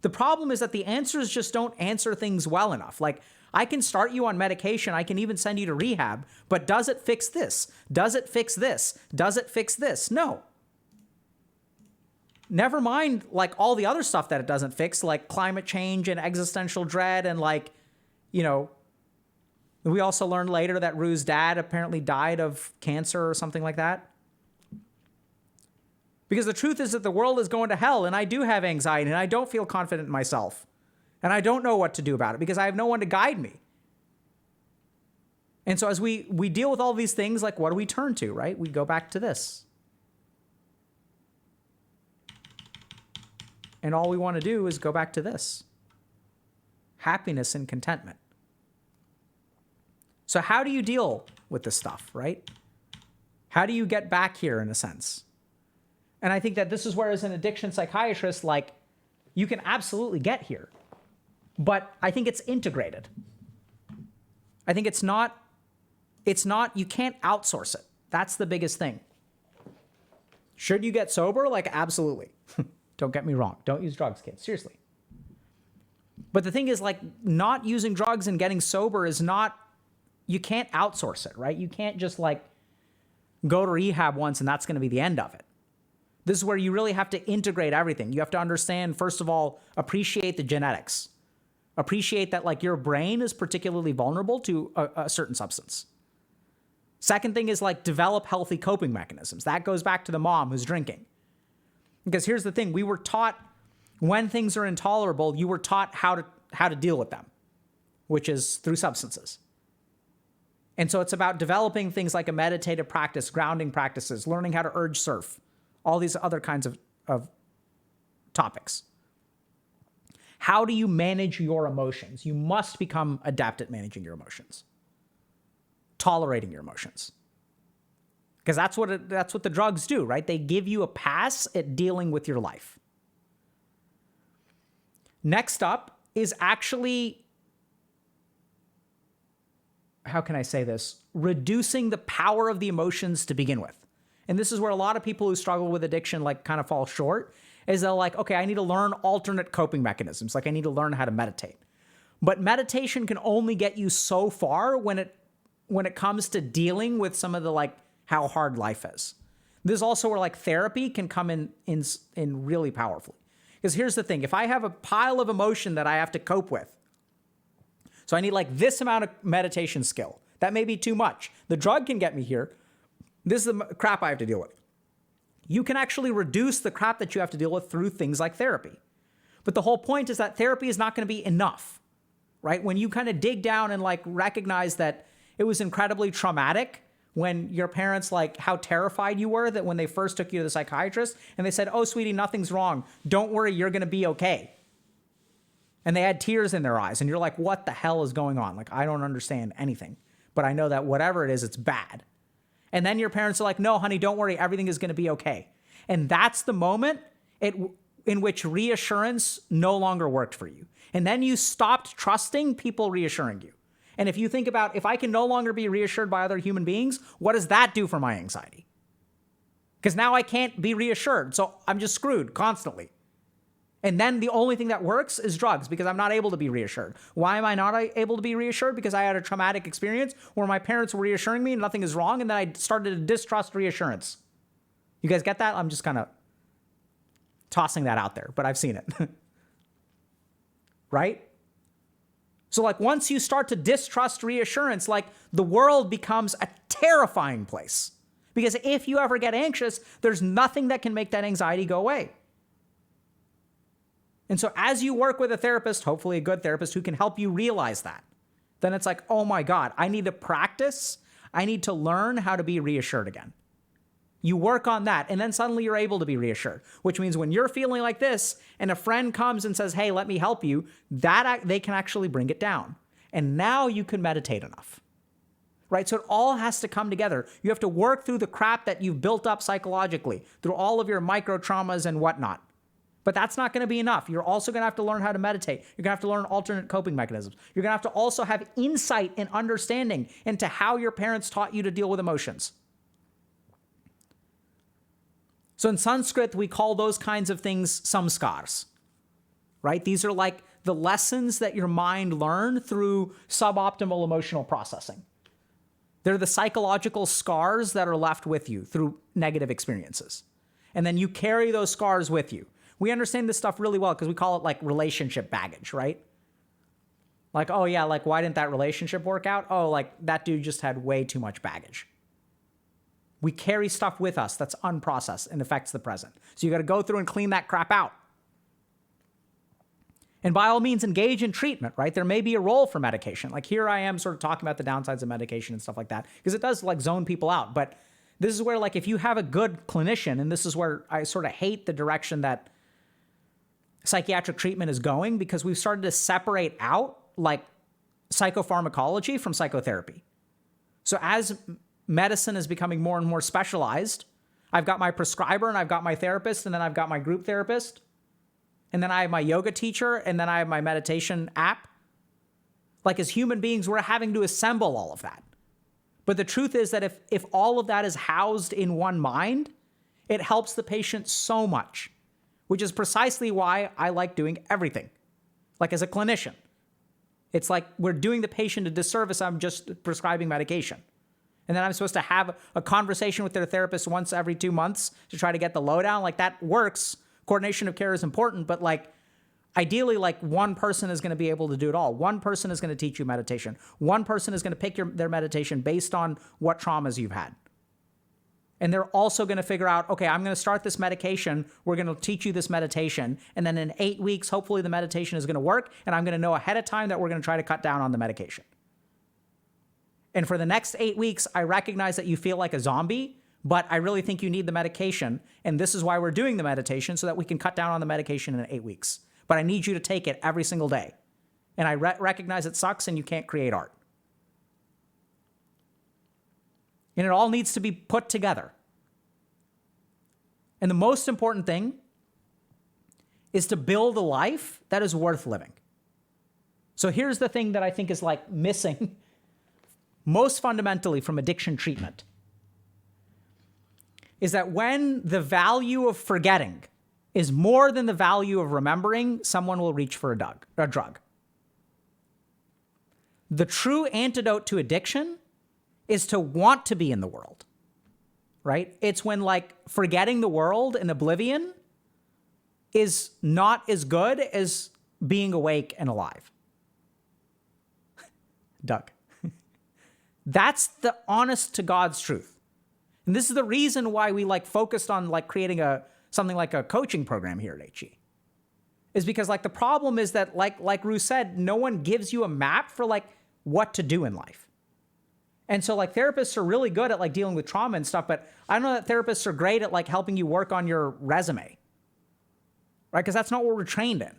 The problem is that the answers just don't answer things well enough. Like, I can start you on medication, I can even send you to rehab, but does it fix this? Does it fix this? Does it fix this? No. Never mind, like, all the other stuff that it doesn't fix, like climate change and existential dread and, like, you know, we also learned later that Rue's dad apparently died of cancer or something like that. Because the truth is that the world is going to hell, and I do have anxiety, and I don't feel confident in myself. And I don't know what to do about it because I have no one to guide me. And so as we deal with all these things, like, what do we turn to, right? We go back to this. And all we want to do is go back to this. Happiness and contentment. So how do you deal with this stuff, right? How do you get back here, in a sense? And I think that this is where, as an addiction psychiatrist, like, you can absolutely get here. But I think it's integrated. I think it's not, you can't outsource it. That's the biggest thing. Should you get sober? Like, absolutely. Don't get me wrong. Don't use drugs, kids. Seriously. But the thing is, like, not using drugs and getting sober is not, you can't outsource it, right? You can't just, like, go to rehab once and that's going to be the end of it. This is where you really have to integrate everything. You have to understand, first of all, appreciate the genetics. Appreciate that, like, your brain is particularly vulnerable to a certain substance. Second thing is, like, develop healthy coping mechanisms. That goes back to the mom who's drinking. Because here's the thing, we were taught when things are intolerable, you were taught how to deal with them, which is through substances. And so it's about developing things like a meditative practice, grounding practices, learning how to urge surf, all these other kinds of topics. How do you manage your emotions? You must become adept at managing your emotions, tolerating your emotions. Because that's what the drugs do, right? They give you a pass at dealing with your life. Next up is actually, how can I say this? Reducing the power of the emotions to begin with. And this is where a lot of people who struggle with addiction, like, kind of fall short, is they're like, okay, I need to learn alternate coping mechanisms. Like, I need to learn how to meditate. But meditation can only get you so far when it comes to dealing with some of the, like, how hard life is. This is also where, like, therapy can come in really powerfully. Because here's the thing, if I have a pile of emotion that I have to cope with, so I need, like, this amount of meditation skill, that may be too much. The drug can get me here. This is the crap I have to deal with. You can actually reduce the crap that you have to deal with through things like therapy. But the whole point is that therapy is not going to be enough, right? When you kind of dig down and, like, recognize that it was incredibly traumatic when your parents, like, how terrified you were that when they first took you to the psychiatrist and they said, oh, sweetie, nothing's wrong. Don't worry, you're going to be okay. And they had tears in their eyes and you're like, what the hell is going on? Like, I don't understand anything, but I know that whatever it is, it's bad. And then your parents are like, no, honey, don't worry. Everything is going to be okay. And that's the moment in which reassurance no longer worked for you. And then you stopped trusting people reassuring you. And if you think about, if I can no longer be reassured by other human beings, what does that do for my anxiety? Because now I can't be reassured. So I'm just screwed constantly. And then the only thing that works is drugs because I'm not able to be reassured. Why am I not able to be reassured? Because I had a traumatic experience where my parents were reassuring me and nothing is wrong. And then I started to distrust reassurance. You guys get that? I'm just kind of tossing that out there, but I've seen it. Right? So, like, once you start to distrust reassurance, like, the world becomes a terrifying place. Because if you ever get anxious, there's nothing that can make that anxiety go away. And so as you work with a therapist, hopefully a good therapist who can help you realize that, then it's like, oh my God, I need to practice. I need to learn how to be reassured again. You work on that, and then suddenly you're able to be reassured, which means when you're feeling like this and a friend comes and says, hey, let me help you, that they can actually bring it down. And now you can meditate enough, right? So it all has to come together. You have to work through the crap that you've built up psychologically, through all of your micro traumas and whatnot. But that's not going to be enough. You're also going to have to learn how to meditate. You're going to have to learn alternate coping mechanisms. You're going to have to also have insight and understanding into how your parents taught you to deal with emotions. So in Sanskrit, we call those kinds of things samskars. right? These are like the lessons that your mind learned through suboptimal emotional processing. They're the psychological scars that are left with you through negative experiences. And then you carry those scars with you. We understand this stuff really well because we call it like relationship baggage, right? Like, oh yeah, like why didn't that relationship work out? Oh, like that dude just had way too much baggage. We carry stuff with us that's unprocessed and affects the present. So you got to go through and clean that crap out. And by all means, engage in treatment, right? There may be a role for medication. Like here I am sort of talking about the downsides of medication and stuff like that, because it does like zone people out. But this is where like if you have a good clinician, and this is where I sort of hate the direction that psychiatric treatment is going, because we've started to separate out like psychopharmacology from psychotherapy. So as medicine is becoming more and more specialized, I've got my prescriber and I've got my therapist and then I've got my group therapist. And then I have my yoga teacher, and then I have my meditation app. Like as human beings, we're having to assemble all of that. But the truth is that if all of that is housed in one mind, it helps the patient so much, which is precisely why I like doing everything. Like as a clinician, it's like we're doing the patient a disservice. I'm just prescribing medication. And then I'm supposed to have a conversation with their therapist once every 2 months to try to get the lowdown. Like that works. Coordination of care is important, but like ideally, like one person is going to be able to do it all. One person is going to teach you meditation. One person is going to pick their meditation based on what traumas you've had. And they're also going to figure out, okay, I'm going to start this medication. We're going to teach you this meditation. And then in 8 weeks, hopefully the meditation is going to work. And I'm going to know ahead of time that we're going to try to cut down on the medication. And for the next 8 weeks, I recognize that you feel like a zombie, but I really think you need the medication. And this is why we're doing the meditation, so that we can cut down on the medication in 8 weeks. But I need you to take it every single day. And I recognize it sucks and you can't create art. And it all needs to be put together. And the most important thing is to build a life that is worth living. So here's the thing that I think is like missing most fundamentally from addiction treatment. Is that when the value of forgetting is more than the value of remembering, someone will reach for a drug. The true antidote to addiction is to want to be in the world, right? It's when like forgetting the world and oblivion is not as good as being awake and alive. Doug. That's the honest to God's truth. And this is the reason why we like focused on like creating something like a coaching program here at HE. Is because like the problem is that like Ruth said, no one gives you a map for like what to do in life. And so like therapists are really good at like dealing with trauma and stuff, but I don't know that therapists are great at like helping you work on your resume. Right? Because that's not what we're trained in.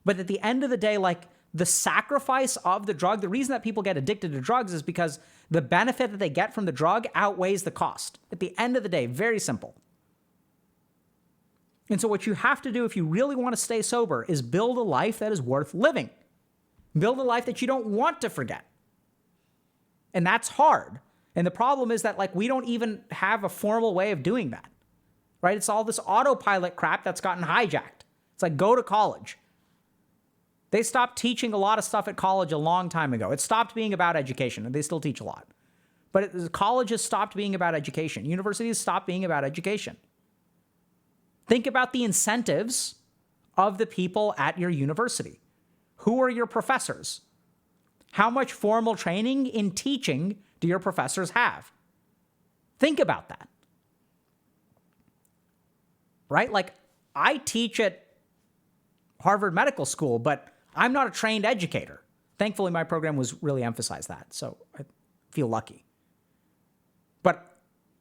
But at the end of the day, like the sacrifice of the drug, the reason that people get addicted to drugs is because the benefit that they get from the drug outweighs the cost. At the end of the day, very simple. And so what you have to do if you really want to stay sober is build a life that is worth living. Build a life that you don't want to forget. And that's hard. And the problem is that like we don't even have a formal way of doing that. Right? It's all this autopilot crap that's gotten hijacked. It's like go to college. They stopped teaching a lot of stuff at college a long time ago. It stopped being about education, and they still teach a lot. But colleges stopped being about education. Universities stopped being about education. Think about the incentives of the people at your university. Who are your professors? How much formal training in teaching do your professors have? Think about that. Right? Like, I teach at Harvard Medical School, but I'm not a trained educator. Thankfully, my program was really emphasized that, so I feel lucky. But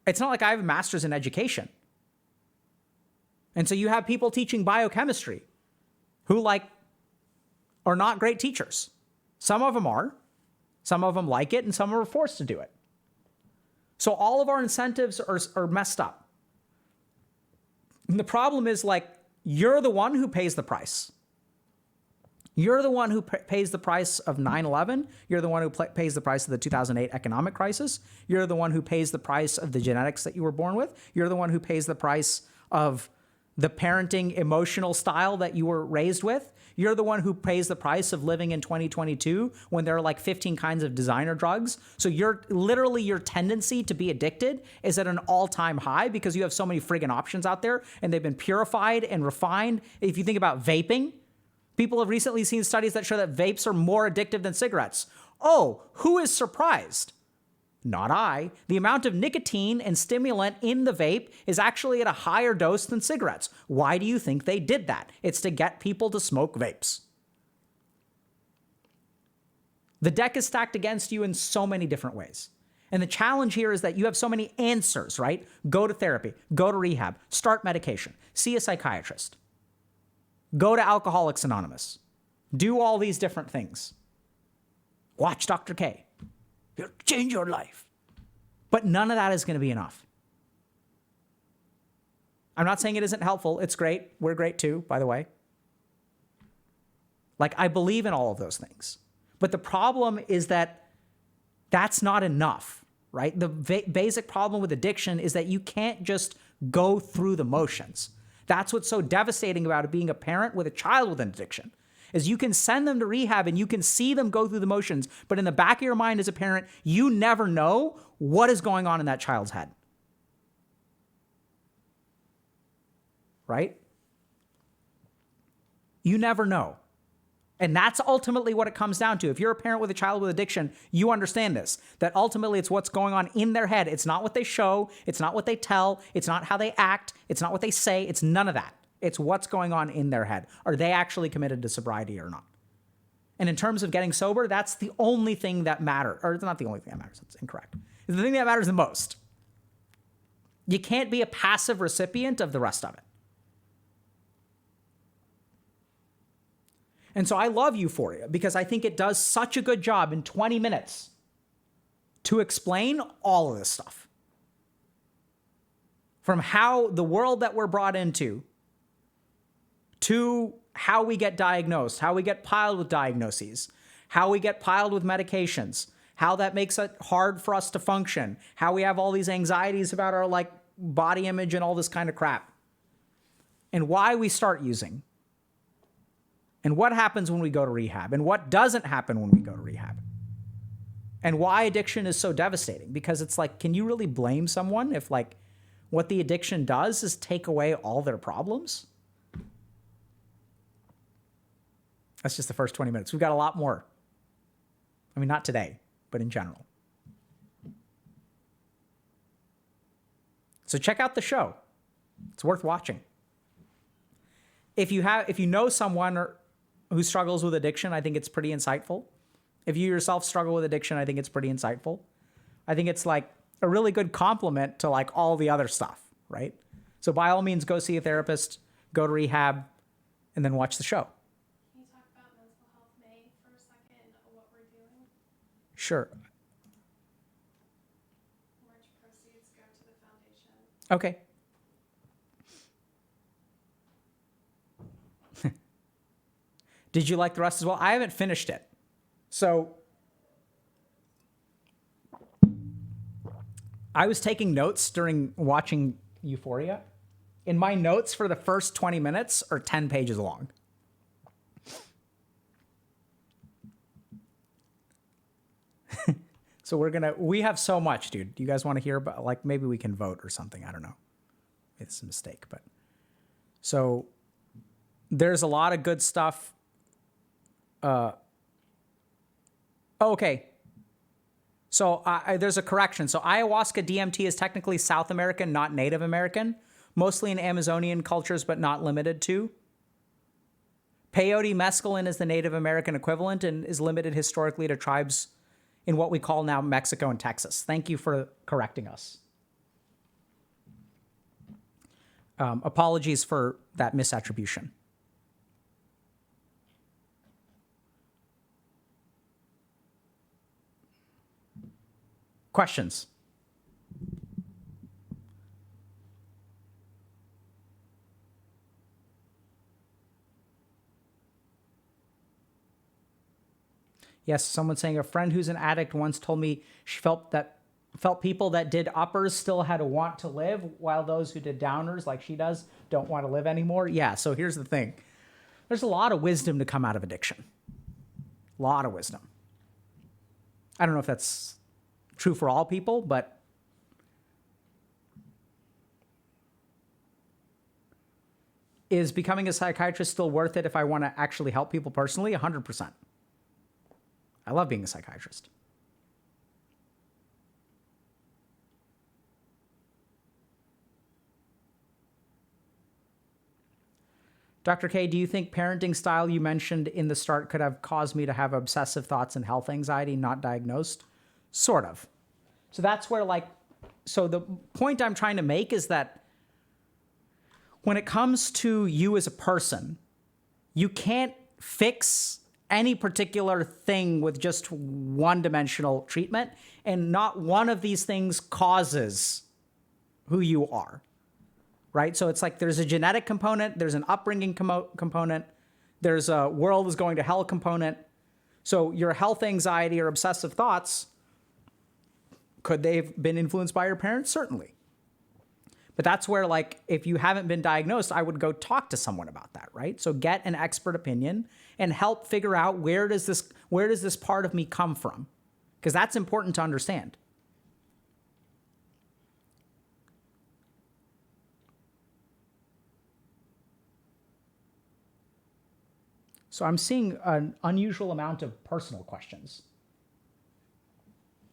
it's not like I have a master's in education. And so you have people teaching biochemistry who like are not great teachers. Some of them are. Some of them like it, and some are forced to do it. So all of our incentives are messed up. And the problem is like, you're the one who pays the price. You're the one who pays the price of 9/11. You're the one who pays the price of the 2008 economic crisis. You're the one who pays the price of the genetics that you were born with. You're the one who pays the price of the parenting emotional style that you were raised with. You're the one who pays the price of living in 2022 when there are like 15 kinds of designer drugs. So your tendency to be addicted is at an all-time high because you have so many friggin' options out there and they've been purified and refined. If you think about vaping, people have recently seen studies that show that vapes are more addictive than cigarettes. Oh, who is surprised? Not I. The amount of nicotine and stimulant in the vape is actually at a higher dose than cigarettes. Why do you think they did that? It's to get people to smoke vapes. The deck is stacked against you in so many different ways. And the challenge here is that you have so many answers, right? Go to therapy, go to rehab, start medication, see a psychiatrist, go to Alcoholics Anonymous, do all these different things. Watch Dr. K. It'll change your life. But none of that is going to be enough. I'm not saying it isn't helpful. It's great. We're great too, by the way. Like, I believe in all of those things. But the problem is that that's not enough, right? The basic problem with addiction is that you can't just go through the motions. That's what's so devastating about it, being a parent with a child with an addiction. Is you can send them to rehab and you can see them go through the motions, but in the back of your mind as a parent, you never know what is going on in that child's head. Right? You never know. And that's ultimately what it comes down to. If you're a parent with a child with addiction, you understand this, that ultimately it's what's going on in their head. It's not what they show. It's not what they tell. It's not how they act. It's not what they say. It's none of that. It's what's going on in their head. Are they actually committed to sobriety or not? And in terms of getting sober, that's the only thing that matters. Or it's not the only thing that matters. It's incorrect. It's the thing that matters the most. You can't be a passive recipient of the rest of it. And so I love Euphoria because I think it does such a good job in 20 minutes to explain all of this stuff. From how the world that we're brought into to how we get diagnosed, how we get piled with diagnoses, how we get piled with medications, how that makes it hard for us to function, how we have all these anxieties about our like body image and all this kind of crap, and why we start using, and what happens when we go to rehab, and what doesn't happen when we go to rehab, and why addiction is so devastating. Because it's like, can you really blame someone if like what the addiction does is take away all their problems? That's just the first 20 minutes. We've got a lot more. I mean, not today, but in general. So check out the show. It's worth watching. If you know someone who struggles with addiction, I think it's pretty insightful. If you yourself struggle with addiction, I think it's pretty insightful. I think it's like a really good complement to like all the other stuff, right? So by all means, go see a therapist, go to rehab, and then watch the show. Sure. Large proceeds go to the foundation. Okay. Did you like the rest as well? I haven't finished it. So I was taking notes during watching Euphoria. And my notes for the first 20 minutes are 10 pages long. So we have so much, dude. Do you guys want to hear about, like, maybe we can vote or something? I don't know. It's a mistake, but. So there's a lot of good stuff. Okay. So there's a correction. So ayahuasca DMT is technically South American, not Native American, mostly in Amazonian cultures, but not limited to. Peyote mescaline is the Native American equivalent and is limited historically to tribes in what we call now Mexico and Texas. Thank you for correcting us. Apologies for that misattribution. Questions? Yes, someone saying a friend who's an addict once told me she felt people that did uppers still had a want to live, while those who did downers, like she does, don't want to live anymore. Yeah, so here's the thing. There's a lot of wisdom to come out of addiction. A lot of wisdom. I don't know if that's true for all people, but is becoming a psychiatrist still worth it if I want to actually help people personally? 100%. I love being a psychiatrist. Dr. K, do you think parenting style you mentioned in the start could have caused me to have obsessive thoughts and health anxiety not diagnosed? Sort of. So that's where so the point I'm trying to make is that when it comes to you as a person, you can't fix any particular thing with just one-dimensional treatment, and not one of these things causes who you are. Right? So it's like there's a genetic component, there's an upbringing component, there's a world is going to hell component. So your health anxiety or obsessive thoughts, could they have been influenced by your parents? Certainly. But that's where, if you haven't been diagnosed, I would go talk to someone about that, right? So get an expert opinion and help figure out where does this part of me come from? Because that's important to understand. So I'm seeing an unusual amount of personal questions.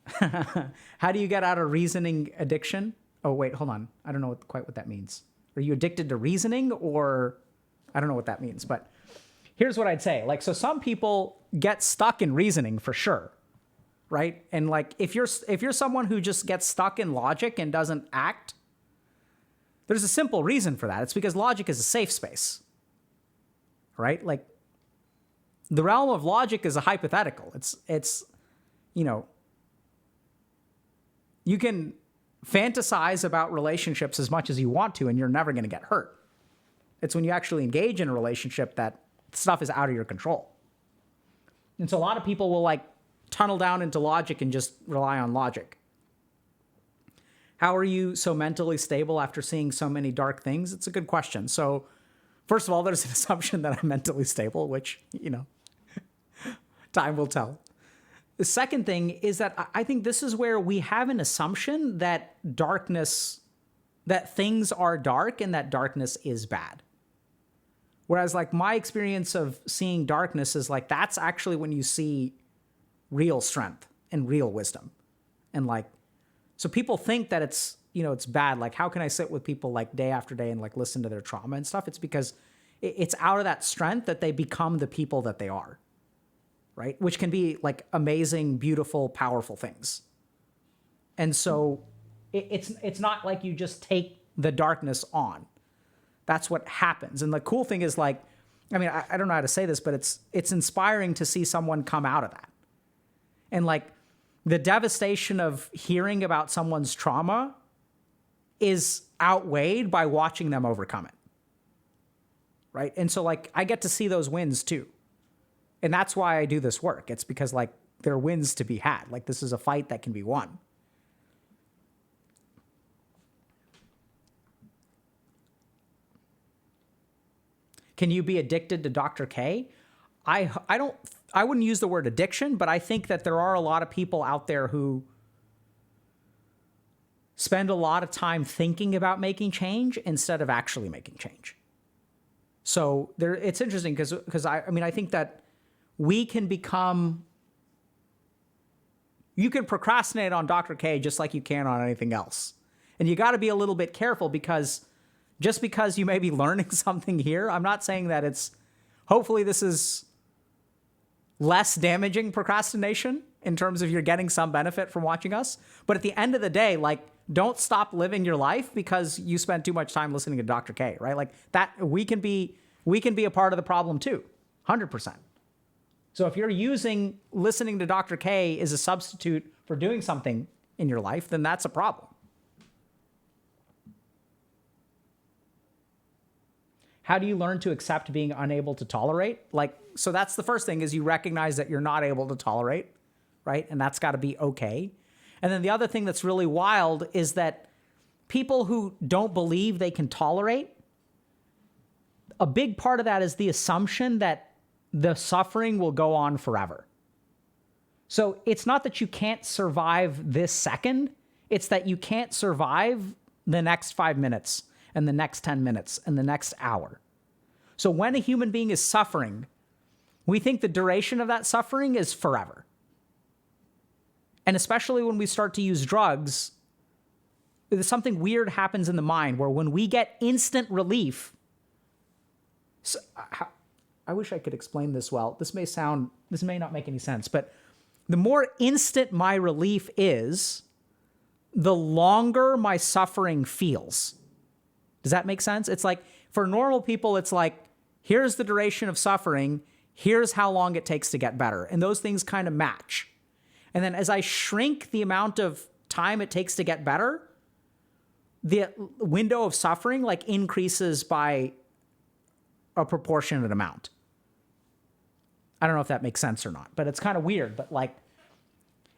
How do you get out of reasoning addiction? Oh, wait, hold on. I don't know quite what that means. Are you addicted to reasoning, or I don't know what that means, but here's what I'd say. So some people get stuck in reasoning for sure, right? And if you're someone who just gets stuck in logic and doesn't act, there's a simple reason for that. It's because logic is a safe space, right? The realm of logic is a hypothetical. It's you can fantasize about relationships as much as you want to, and you're never going to get hurt. It's when you actually engage in a relationship that stuff is out of your control. And so a lot of people will tunnel down into logic and just rely on logic. How are you so mentally stable after seeing so many dark things? It's a good question. So first of all, there's an assumption that I'm mentally stable, which, time will tell. The second thing is that I think this is where we have an assumption that that things are dark and that darkness is bad. Whereas my experience of seeing darkness is that's actually when you see real strength and real wisdom. And so people think that it's bad. How can I sit with people day after day and listen to their trauma and stuff? It's because it's out of that strength that they become the people that they are. Right? Which can be amazing, beautiful, powerful things. And so it's not like you just take the darkness on. That's what happens. And the cool thing is I don't know how to say this, but it's inspiring to see someone come out of that. And the devastation of hearing about someone's trauma is outweighed by watching them overcome it. Right? And so I get to see those wins too. And that's why I do this work. It's because there are wins to be had. This is a fight that can be won. Can you be addicted to Dr. K? I wouldn't use the word addiction, but I think that there are a lot of people out there who spend a lot of time thinking about making change instead of actually making change. So it's interesting because I think that we can you can procrastinate on Dr. K just like you can on anything else. And you got to be a little bit careful because just because you may be learning something here, I'm not saying that hopefully this is less damaging procrastination in terms of you're getting some benefit from watching us. But at the end of the day, don't stop living your life because you spend too much time listening to Dr. K, right? That we can be a part of the problem too, 100%. So if you're using listening to Dr. K as a substitute for doing something in your life, then that's a problem. How do you learn to accept being unable to tolerate? So that's the first thing is you recognize that you're not able to tolerate, right? And that's got to be okay. And then the other thing that's really wild is that people who don't believe they can tolerate, a big part of that is the assumption that the suffering will go on forever. So it's not that you can't survive this second, it's that you can't survive the next 5 minutes and the next 10 minutes and the next hour. So when a human being is suffering, we think the duration of that suffering is forever. And especially when we start to use drugs, something weird happens in the mind where when we get instant relief, so, I wish I could explain this well. This may not make any sense, but the more instant my relief is, the longer my suffering feels. Does that make sense? It's like, for normal people, it's like, here's the duration of suffering, here's how long it takes to get better. And those things kind of match. And then as I shrink the amount of time it takes to get better, the window of suffering like increases by a proportionate amount. I don't know if that makes sense or not, but it's kind of weird. But like,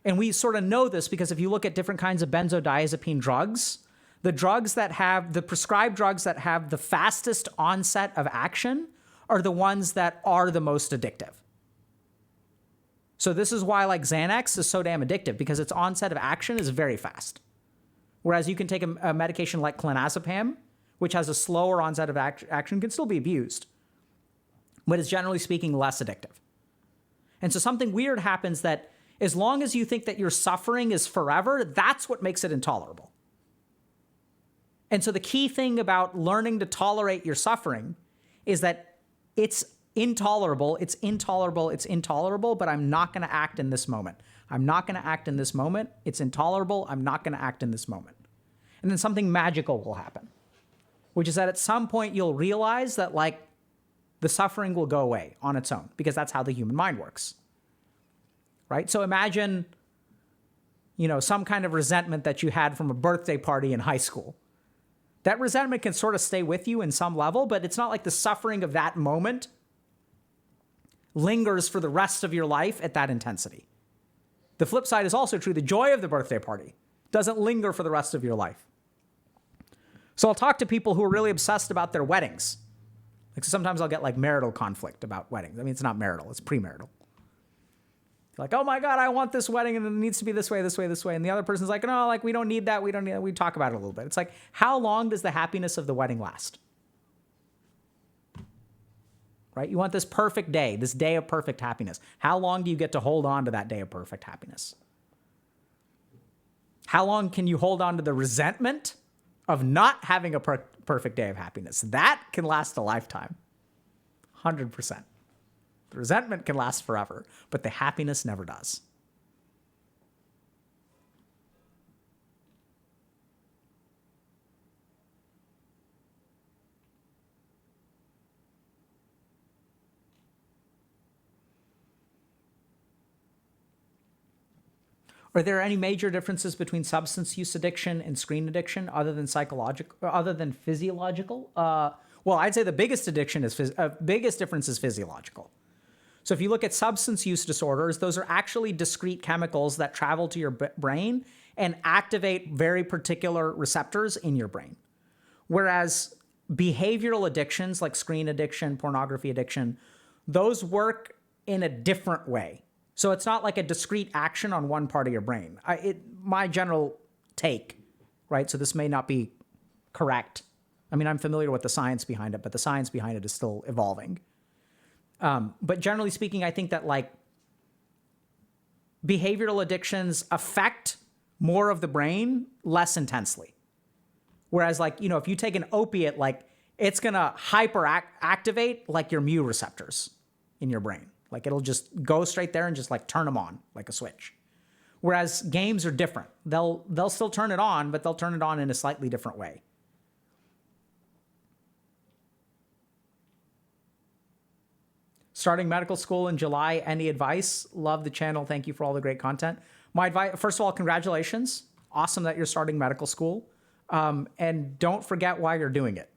and we sort of know this because if you look at different kinds of benzodiazepine drugs, the prescribed drugs that have the fastest onset of action are the ones that are the most addictive. So this is why like Xanax is so damn addictive, because its onset of action is very fast. Whereas you can take a medication like clonazepam, which has a slower onset of action, can still be abused, but is generally speaking less addictive. And so something weird happens that as long as you think that your suffering is forever, that's what makes it intolerable. And so the key thing about learning to tolerate your suffering is that it's intolerable, it's intolerable, it's intolerable, but I'm not going to act in this moment. I'm not going to act in this moment. It's intolerable. I'm not going to act in this moment. And then something magical will happen, which is that at some point you'll realize that like the suffering will go away on its own, because that's how the human mind works. Right? So imagine, some kind of resentment that you had from a birthday party in high school. That resentment can sort of stay with you in some level, but it's not like the suffering of that moment lingers for the rest of your life at that intensity. The flip side is also true. The joy of the birthday party doesn't linger for the rest of your life. So I'll talk to people who are really obsessed about their weddings. Like sometimes I'll get like marital conflict about weddings. I mean, it's not marital, it's premarital. Like, oh my God, I want this wedding and it needs to be this way, this way, this way. And the other person's like, no, like we don't need that. We don't need that. We talk about it a little bit. It's like, how long does the happiness of the wedding last? Right? You want this perfect day, this day of perfect happiness. How long do you get to hold on to that day of perfect happiness? How long can you hold on to the resentment of not having a perfect day of happiness? That can last a lifetime. 100%. The resentment can last forever, but the happiness never does. Are there any major differences between substance use addiction and screen addiction other than physiological? Well, I'd say the biggest difference is physiological. So if you look at substance use disorders, those are actually discrete chemicals that travel to your brain and activate very particular receptors in your brain. Whereas behavioral addictions like screen addiction, pornography addiction, those work in a different way. So it's not like a discrete action on one part of your brain. My general take, right? So this may not be correct. I mean, I'm familiar with the science behind it, but the science behind it is still evolving. But generally speaking, I think that like behavioral addictions affect more of the brain less intensely. Whereas like, if you take an opiate, like it's going to hyperactivate like your mu receptors in your brain. Like it'll just go straight there and just like turn them on like a switch. Whereas games are different. They'll still turn it on, but they'll turn it on in a slightly different way. Starting medical school in July, any advice? Love the channel. Thank you for all the great content. My advice, first of all, congratulations. Awesome that you're starting medical school. And don't forget why you're doing it.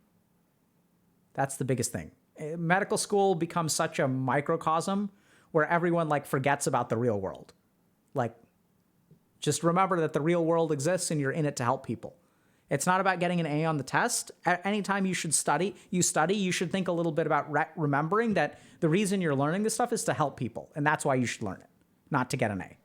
That's the biggest thing. Medical school becomes such a microcosm where everyone like forgets about the real world. Like, just remember that the real world exists and you're in it to help people. It's not about getting an A on the test. Anytime you study, you should think a little bit about remembering that the reason you're learning this stuff is to help people. And that's why you should learn it, not to get an A.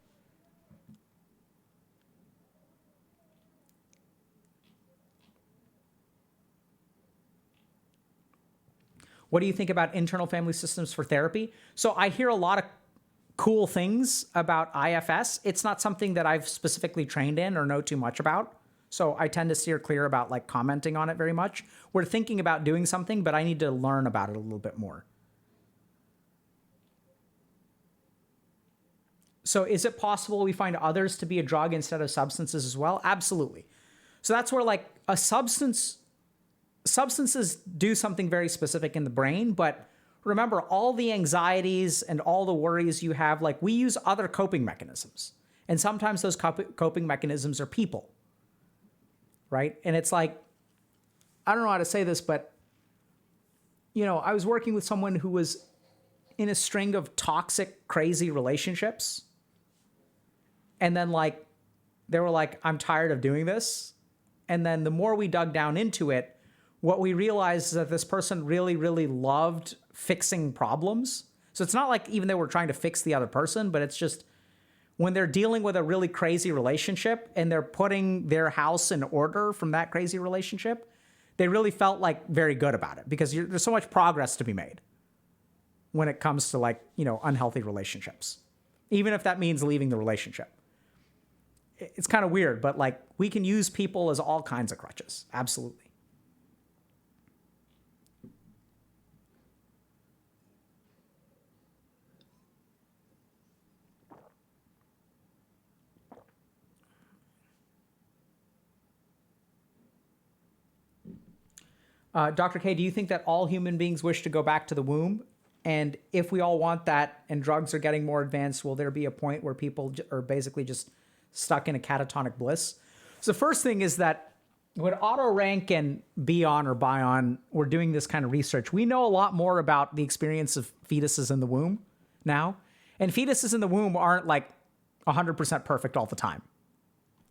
What do you think about internal family systems for therapy? So I hear a lot of cool things about IFS. It's not something that I've specifically trained in or know too much about. So I tend to steer clear about like commenting on it very much. We're thinking about doing something, but I need to learn about it a little bit more. So is it possible we find others to be a drug instead of substances as well? Absolutely. So that's where like a substances do something very specific in the brain, but remember all the anxieties and all the worries you have, like we use other coping mechanisms. And sometimes those coping mechanisms are people, right? And it's like, I don't know how to say this, but I was working with someone who was in a string of toxic, crazy relationships. And then like, they were like, I'm tired of doing this. And then the more we dug down into it, what we realized is that this person really, really loved fixing problems. So it's not like even they were trying to fix the other person, but it's just when they're dealing with a really crazy relationship and they're putting their house in order from that crazy relationship, they really felt like very good about it because there's so much progress to be made when it comes to like, unhealthy relationships, even if that means leaving the relationship. It's kind of weird, but like we can use people as all kinds of crutches. Absolutely. Dr. K, do you think that all human beings wish to go back to the womb? And if we all want that and drugs are getting more advanced, will there be a point where people are basically just stuck in a catatonic bliss? So the first thing is that when Otto Rank and Bion or Bion were doing this kind of research, we know a lot more about the experience of fetuses in the womb now. And fetuses in the womb aren't like 100% perfect all the time.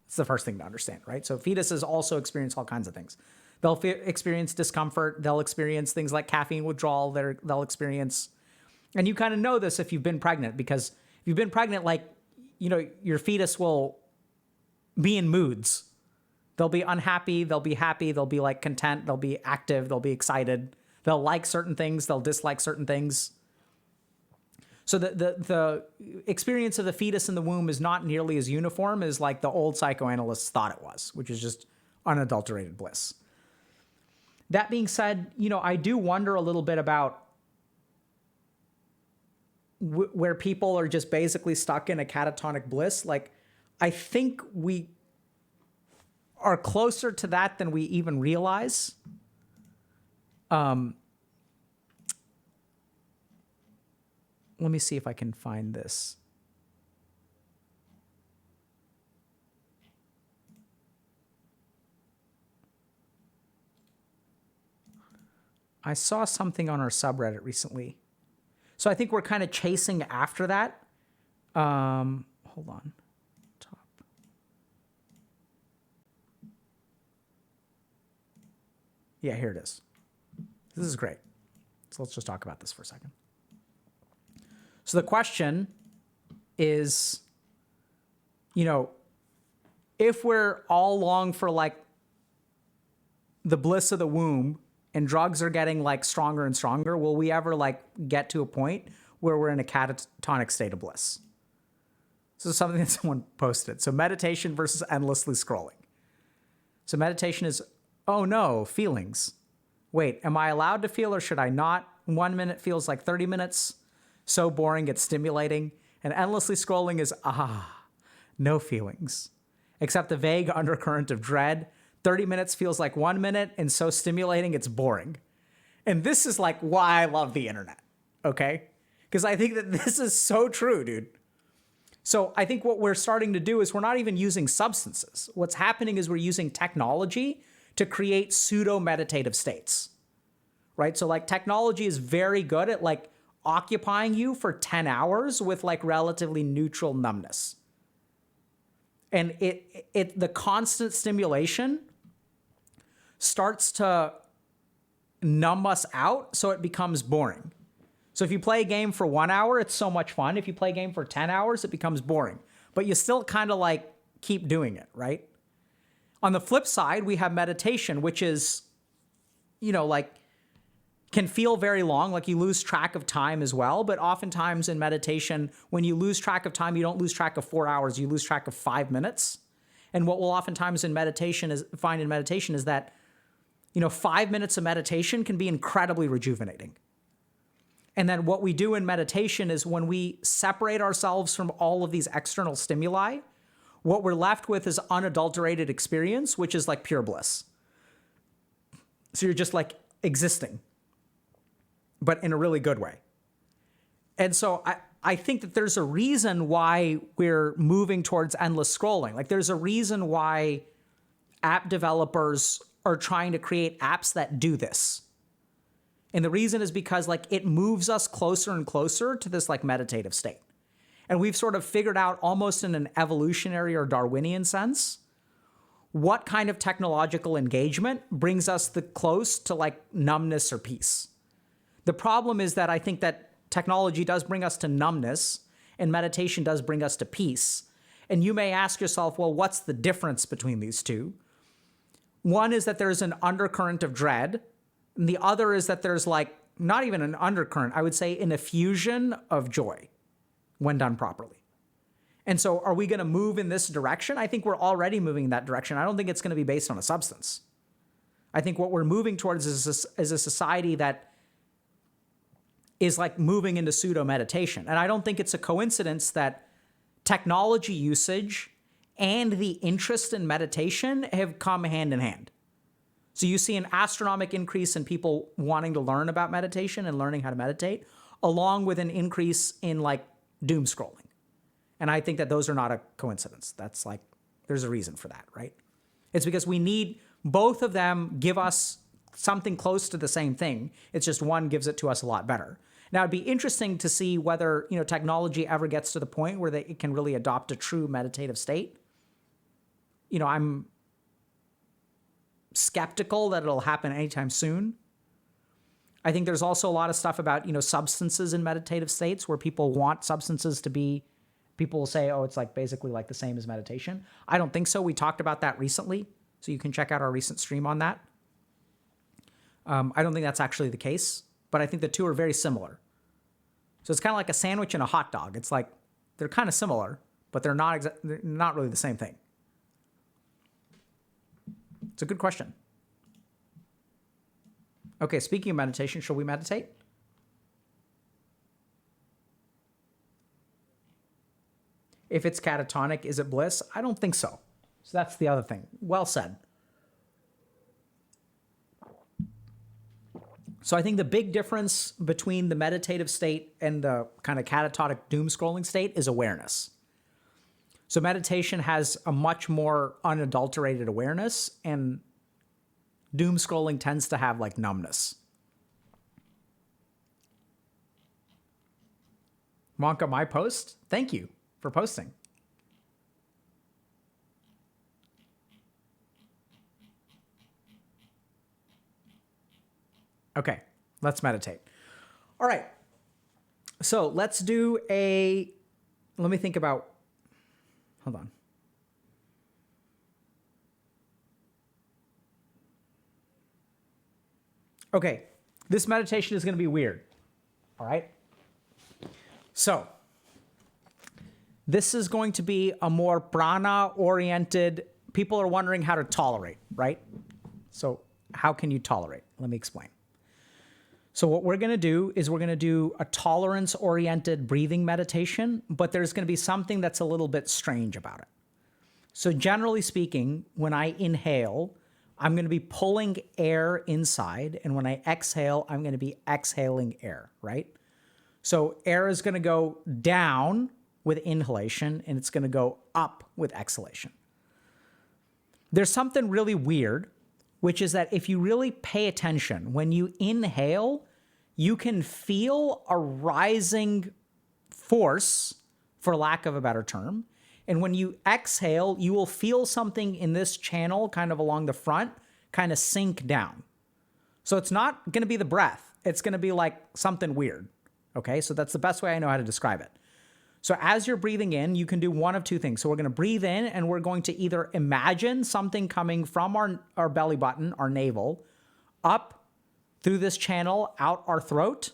It's the first thing to understand, right? So fetuses also experience all kinds of things. They'll experience discomfort. They'll experience things like caffeine withdrawal. They'll experience, and you kind of know this if you've been pregnant, because if you've been pregnant, like, your fetus will be in moods. They'll be unhappy. They'll be happy. They'll be like content. They'll be active. They'll be excited. They'll like certain things. They'll dislike certain things. So the experience of the fetus in the womb is not nearly as uniform as like the old psychoanalysts thought it was, which is just unadulterated bliss. That being said, I do wonder a little bit about where people are just basically stuck in a catatonic bliss. Like, I think we are closer to that than we even realize. Let me see if I can find this. I saw something on our subreddit recently. So I think we're kind of chasing after that. Hold on. Top. Yeah, here it is. This is great. So let's just talk about this for a second. So the question is, if we're all long for like the bliss of the womb, and drugs are getting like stronger and stronger, will we ever like get to a point where we're in a catatonic state of bliss? This is something that someone posted. So meditation versus endlessly scrolling. So meditation is, oh no, feelings. Wait, am I allowed to feel or should I not? 1 minute feels like 30 minutes. So boring, it's stimulating. And endlessly scrolling is, no feelings. Except the vague undercurrent of dread. 30 minutes feels like 1 minute and so stimulating, it's boring. And this is like why I love the internet, okay? Because I think that this is so true, dude. So I think what we're starting to do is we're not even using substances. What's happening is we're using technology to create pseudo-meditative states, right? So like technology is very good at like occupying you for 10 hours with like relatively neutral numbness. And the constant stimulation starts to numb us out, so it becomes boring. So if you play a game for 1 hour, it's so much fun. If you play a game for 10 hours, it becomes boring. But you still kind of like keep doing it, right? On the flip side, we have meditation, which is, like can feel very long, like you lose track of time as well. But oftentimes in meditation, when you lose track of time, you don't lose track of 4 hours, you lose track of 5 minutes. And what we'll oftentimes find in meditation is that, 5 minutes of meditation can be incredibly rejuvenating. And then what we do in meditation is when we separate ourselves from all of these external stimuli, what we're left with is unadulterated experience, which is like pure bliss. So you're just like existing, but in a really good way. And so I think that there's a reason why we're moving towards endless scrolling. Like there's a reason why app developers are trying to create apps that do this. And the reason is because like it moves us closer and closer to this like meditative state. And we've sort of figured out almost in an evolutionary or Darwinian sense, what kind of technological engagement brings us the close to like numbness or peace. The problem is that I think that technology does bring us to numbness and meditation does bring us to peace. And you may ask yourself, well, what's the difference between these two? One is that there's an undercurrent of dread. And the other is that there's like not even an undercurrent, I would say an effusion of joy when done properly. And so are we going to move in this direction? I think we're already moving in that direction. I don't think it's going to be based on a substance. I think what we're moving towards is a society that is like moving into pseudo meditation. And I don't think it's a coincidence that technology usage and the interest in meditation have come hand in hand. So you see an astronomical increase in people wanting to learn about meditation and learning how to meditate, along with an increase in like doom scrolling. And I think that those are not a coincidence. That's like, there's a reason for that, right? It's because we need both of them give us something close to the same thing. It's just one gives it to us a lot better. Now, it'd be interesting to see whether, technology ever gets to the point where it can really adopt a true meditative state. I'm skeptical that it'll happen anytime soon. I think there's also a lot of stuff about, substances in meditative states where people want substances to be, people will say, oh, it's like basically like the same as meditation. I don't think so. We talked about that recently, so you can check out our recent stream on that. I don't think that's actually the case, but I think the two are very similar. So it's kind of like a sandwich and a hot dog. It's like they're kind of similar, but they're not really the same thing. It's a good question. Okay, speaking of meditation, shall we meditate? If it's catatonic, is it bliss? I don't think so. So that's the other thing. Well said. So I think the big difference between the meditative state and the kind of catatonic doom scrolling state is awareness. So meditation has a much more unadulterated awareness, and doom scrolling tends to have like numbness. Monka, my post? Thank you for posting. Okay, let's meditate. All right. So let's do let me think about, hold on. Okay, this meditation is going to be weird. All right. So this is going to be a more prana-oriented, people are wondering how to tolerate, right? So how can you tolerate? Let me explain. So what we're going to do is we're going to do a tolerance-oriented breathing meditation, but there's going to be something that's a little bit strange about it. So generally speaking, when I inhale, I'm going to be pulling air inside, and when I exhale, I'm going to be exhaling air, right? So air is going to go down with inhalation, and it's going to go up with exhalation. There's something really weird, which is that if you really pay attention, when you inhale, you can feel a rising force, for lack of a better term. And when you exhale, you will feel something in this channel kind of along the front kind of sink down. So it's not going to be the breath. It's going to be like something weird. Okay, so that's the best way I know how to describe it. So as you're breathing in, you can do one of two things. So we're going to breathe in and we're going to either imagine something coming from our belly button, our navel, up through this channel, out our throat.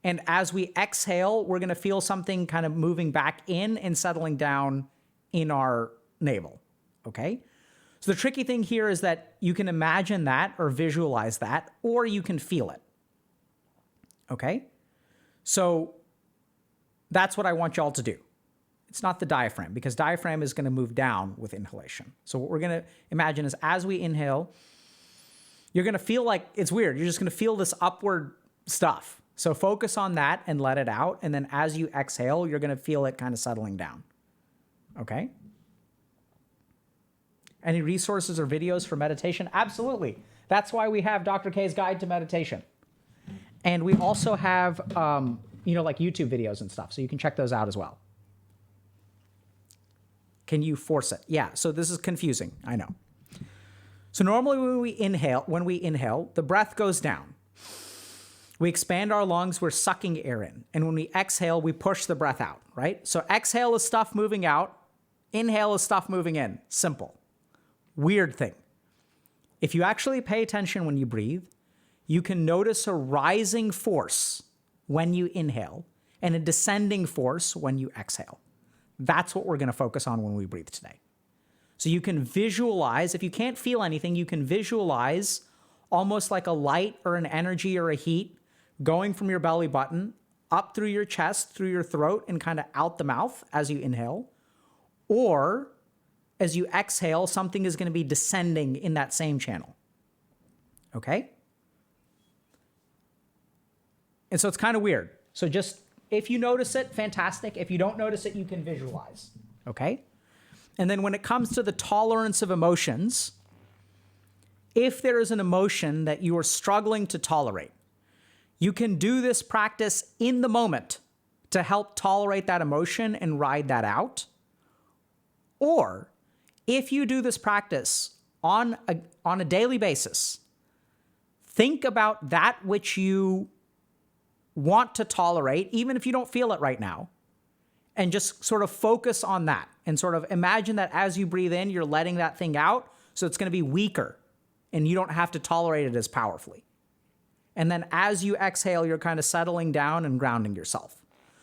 And as we exhale, we're going to feel something kind of moving back in and settling down in our navel. Okay? So the tricky thing here is that you can imagine that or visualize that, or you can feel it. Okay? So that's what I want y'all to do. It's not the diaphragm, because diaphragm is going to move down with inhalation. So what we're going to imagine is as we inhale, you're going to feel like it's weird. You're just going to feel this upward stuff. So focus on that and let it out. And then as you exhale, you're going to feel it kind of settling down. Okay? Any resources or videos for meditation? Absolutely. That's why we have Dr. K's Guide to Meditation. And we also have, like YouTube videos and stuff. So you can check those out as well. Can you force it? Yeah. So this is confusing. I know. So normally when we inhale, the breath goes down. We expand our lungs. We're sucking air in. And when we exhale, we push the breath out, right? So exhale is stuff moving out. Inhale is stuff moving in. Simple. Weird thing. If you actually pay attention when you breathe, you can notice a rising force when you inhale and a descending force when you exhale. That's what we're going to focus on when we breathe today. So you can visualize, if you can't feel anything, you can visualize almost like a light or an energy or a heat going from your belly button up through your chest, through your throat, and kind of out the mouth as you inhale. Or as you exhale, something is going to be descending in that same channel. Okay? And so it's kind of weird. So just, if you notice it, fantastic. If you don't notice it, you can visualize. Okay? And then when it comes to the tolerance of emotions, if there is an emotion that you are struggling to tolerate, you can do this practice in the moment to help tolerate that emotion and ride that out. Or if you do this practice on a daily basis, think about that which you want to tolerate, even if you don't feel it right now, and just sort of focus on that and sort of imagine that as you breathe in, you're letting that thing out. So it's going to be weaker and you don't have to tolerate it as powerfully. And then as you exhale, you're kind of settling down and grounding yourself.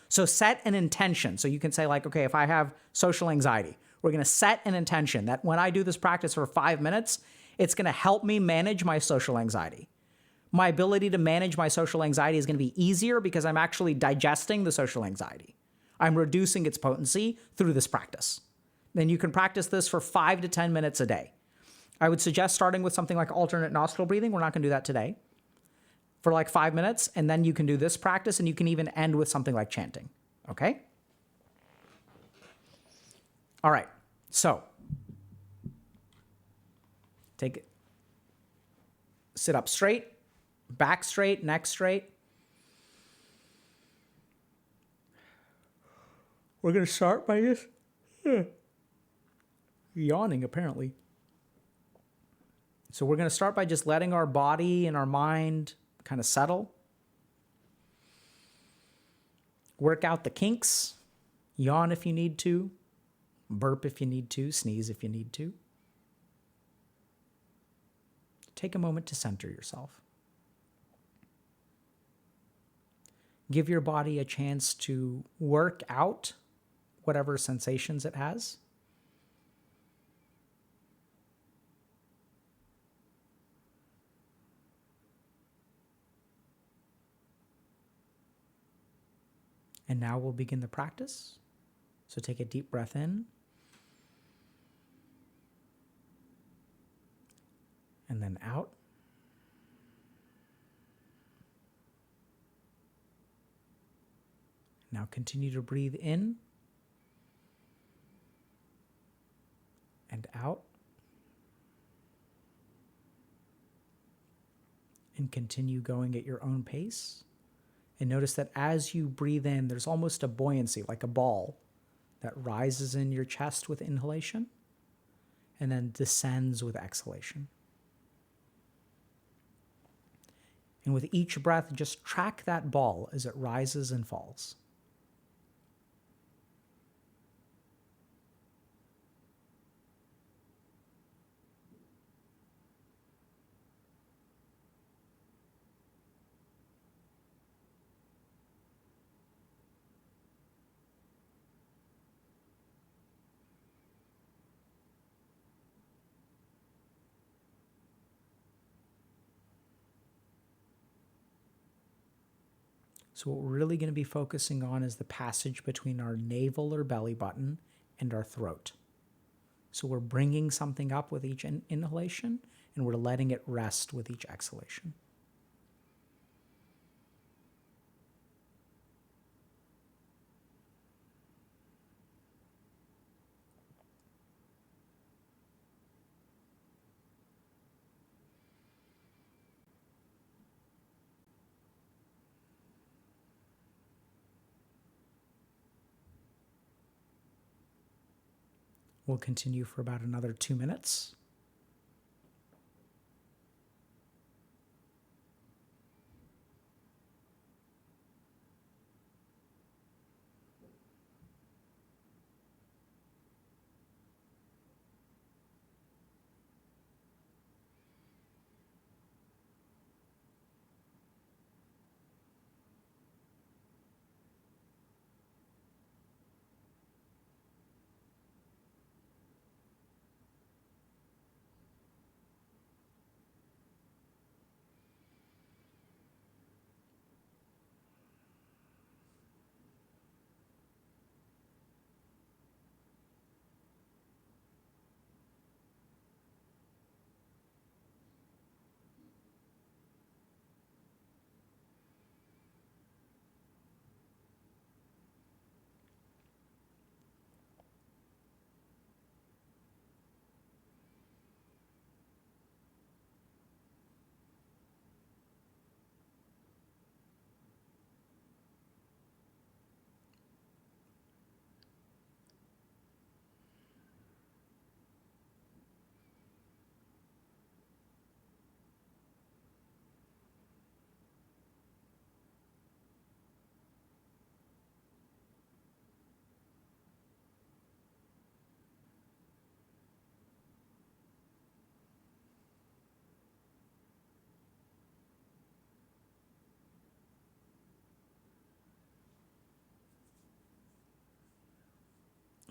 So set an intention. So you can say like, okay, if I have social anxiety, we're going to set an intention that when I do this practice for 5 minutes, it's going to help me manage my social anxiety. My ability to manage my social anxiety is going to be easier because I'm actually digesting the social anxiety. I'm reducing its potency through this practice. Then you can practice this for 5 to 10 minutes a day. I would suggest starting with something like alternate nostril breathing. We're not going to do that today. For like 5 minutes, and then you can do this practice, and you can even end with something like chanting. Okay? All right. So take it. Sit up straight, back straight, neck straight. We're going to start by just yawning, apparently. So we're going to start by just letting our body and our mind kind of settle. Work out the kinks. Yawn if you need to. Burp if you need to. Sneeze if you need to. Take a moment to center yourself. Give your body a chance to work out whatever sensations it has. And now we'll begin the practice. So take a deep breath in. And then out. Now continue to breathe in and out. And continue going at your own pace. And notice that as you breathe in, there's almost a buoyancy, like a ball, that rises in your chest with inhalation and then descends with exhalation. And with each breath, just track that ball as it rises and falls. So what we're really going to be focusing on is the passage between our navel or belly button and our throat. So we're bringing something up with each inhalation, and we're letting it rest with each exhalation. We'll continue for about another 2 minutes.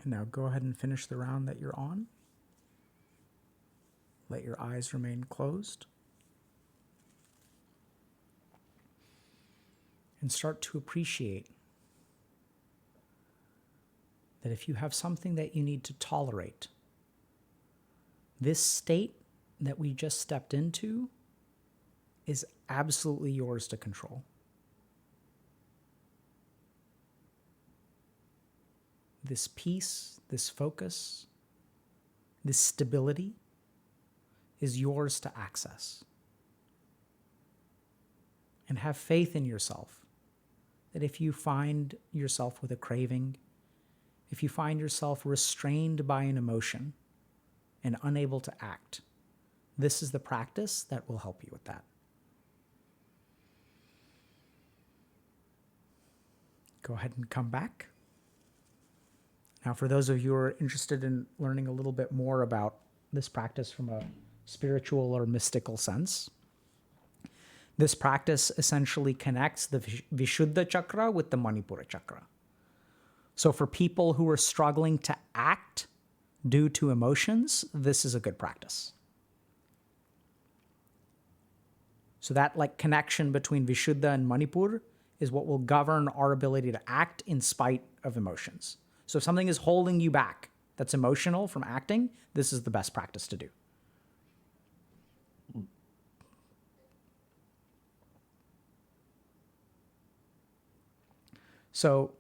And now go ahead and finish the round that you're on. Let your eyes remain closed. And start to appreciate that if you have something that you need to tolerate, this state that we just stepped into is absolutely yours to control. This peace, this focus, this stability is yours to access. And have faith in yourself that if you find yourself with a craving, if you find yourself restrained by an emotion and unable to act, this is the practice that will help you with that. Go ahead and come back. Now, for those of you who are interested in learning a little bit more about this practice from a spiritual or mystical sense, this practice essentially connects the Vishuddha chakra with the Manipura chakra. So for people who are struggling to act due to emotions, this is a good practice. So that connection between Vishuddha and Manipur is what will govern our ability to act in spite of emotions. So if something is holding you back that's emotional from acting, this is the best practice to do. So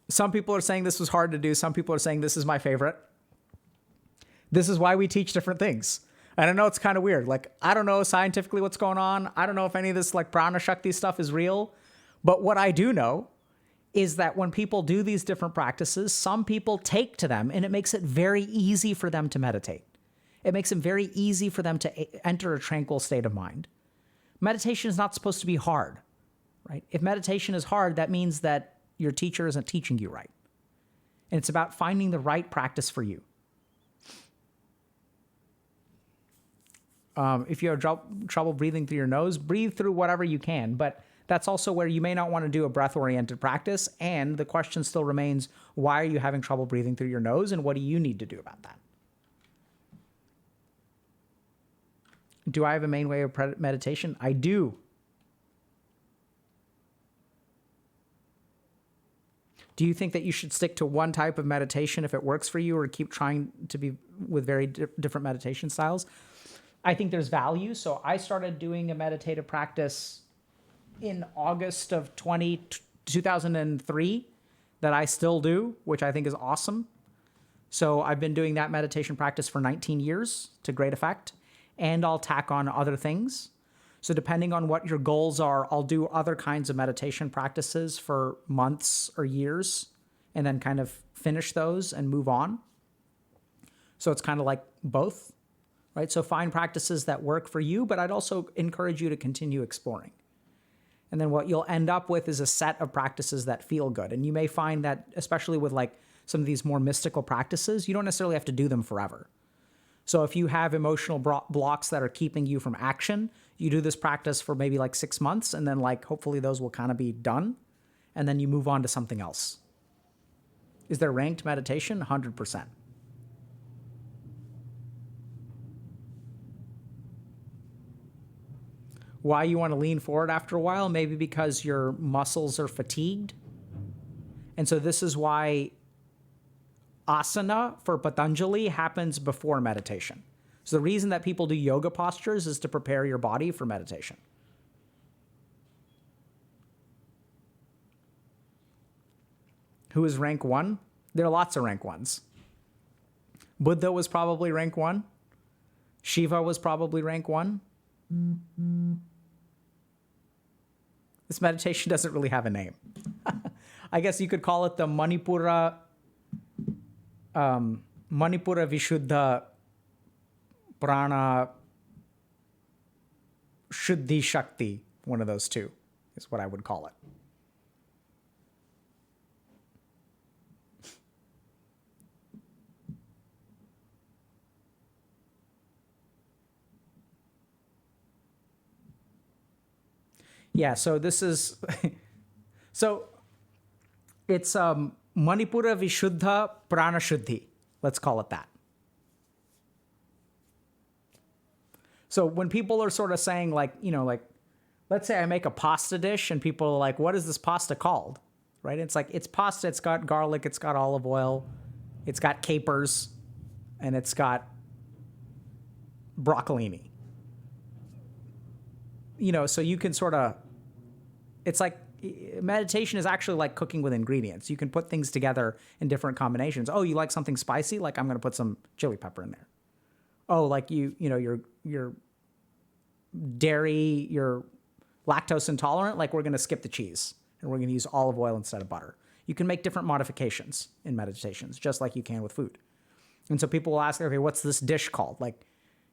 some people are saying this was hard to do. Some people are saying this is my favorite. This is why we teach different things. And I know it's kind of weird. I don't know scientifically what's going on. I don't know if any of this Prana Shakti stuff is real. But what I do know is that when people do these different practices, some people take to them and it makes it very easy for them to meditate. It makes it very easy for them to enter a tranquil state of mind. Meditation is not supposed to be hard, right? If meditation is hard, that means that your teacher isn't teaching you right. And it's about finding the right practice for you. If you have trouble breathing through your nose, breathe through whatever you can. But that's also where you may not want to do a breath-oriented practice. And the question still remains, why are you having trouble breathing through your nose? And what do you need to do about that? Do I have a main way of meditation? I do. Do you think that you should stick to one type of meditation if it works for you, or keep trying to be with very different meditation styles? I think there's value. So I started doing a meditative practice in August of 2003 that I still do, which I think is awesome. So I've been doing that meditation practice for 19 years to great effect, and I'll tack on other things. So depending on what your goals are, I'll do other kinds of meditation practices for months or years, and then kind of finish those and move on. So it's kind of like both, right? So find practices that work for you, but I'd also encourage you to continue exploring. And then what you'll end up with is a set of practices that feel good. And you may find that, especially with like some of these more mystical practices, you don't necessarily have to do them forever. So if you have emotional blocks that are keeping you from action, you do this practice for maybe like 6 months, and then like hopefully those will kind of be done, and then you move on to something else. Is there ranked meditation? 100%. Why you want to lean forward after a while? Maybe because your muscles are fatigued. And so this is why asana for Patanjali happens before meditation. So the reason that people do yoga postures is to prepare your body for meditation. Who is rank 1? There are lots of rank 1s. Buddha was probably rank 1. Shiva was probably rank 1. This meditation doesn't really have a name. I guess you could call it the Manipura Vishuddha Prana Shuddhi Shakti. One of those two is what I would call it. Yeah, so this is, so it's Manipura Vishuddha Prana Shuddhi. Let's call it that. So when people are sort of saying like, you know, like, let's say I make a pasta dish and people are like, what is this pasta called? Right? It's like, it's pasta, it's got garlic, it's got olive oil, it's got capers, and it's got broccolini. You know, so you can sort of, it's like meditation is actually like cooking with ingredients. You can put things together in different combinations. Oh, you like something spicy? Like I'm going to put some chili pepper in there. Oh, like you know, you're dairy, you're lactose intolerant. Like we're going to skip the cheese and we're going to use olive oil instead of butter. You can make different modifications in meditations, just like you can with food. And so people will ask, okay, what's this dish called? Like,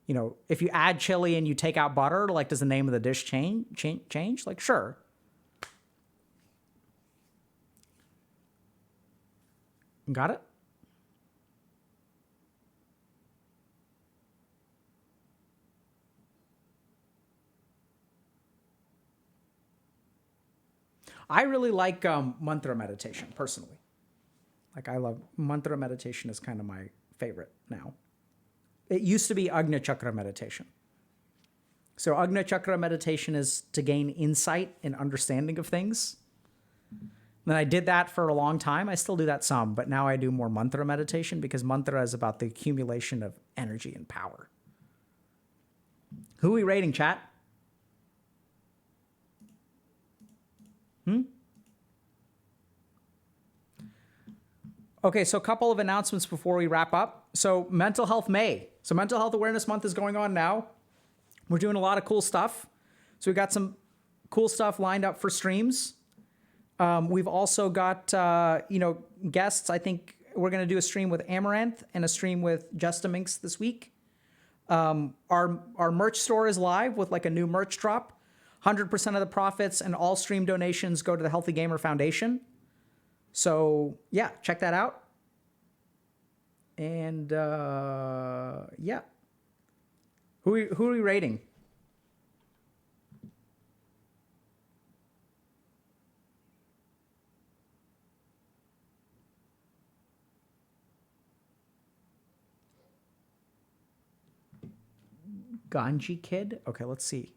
you know, if you add chili and you take out butter, like, does the name of the dish change? Like, sure. Got it? I really like mantra meditation, personally. Like, I love mantra meditation is kind of my favorite now. It used to be Agnya Chakra meditation. So Agnya Chakra meditation is to gain insight and understanding of things. And I did that for a long time. I still do that some, but now I do more mantra meditation because mantra is about the accumulation of energy and power. Who are we rating, chat? Okay, so a couple of announcements before we wrap up. So Mental Health May. So Mental Health Awareness Month is going on now. We're doing a lot of cool stuff. So we got some cool stuff lined up for streams. We've also got, guests. I think we're going to do a stream with Amaranth and a stream with Justaminx this week. Our merch store is live with like a new merch drop. 100% of the profits and all stream donations go to the Healthy Gamer Foundation. So yeah, check that out. And yeah, who are we rating? Ganji Kid? Okay, let's see.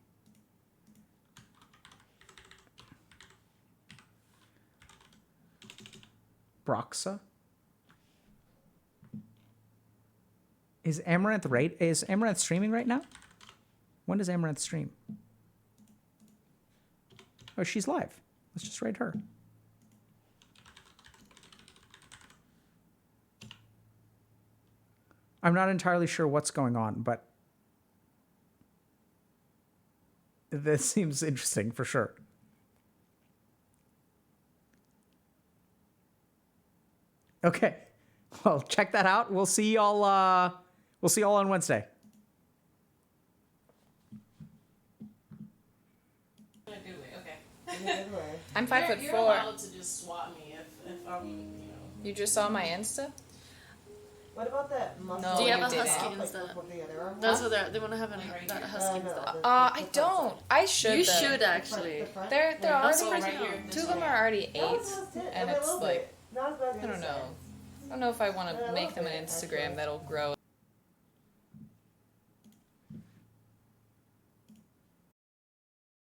Broxa? Is Amaranth streaming right now? When does Amaranth stream? Oh, she's live. Let's just rate her. I'm not entirely sure what's going on, but this seems interesting for sure. Okay. Well, check that out. We'll see y'all on Wednesday. Okay. I'm 5'4". You're allowed to just swap me if I'm, you know. You just saw my Insta? What about that muscle? No, Do you have you a didn't. husky instead? That's what they want to have that husky instead. I don't. I should. You though. should actually. They're already Also right here, two of this them one. are already 8, and it's like I I don't know. I don't know if I want to make them an Instagram that'll grow.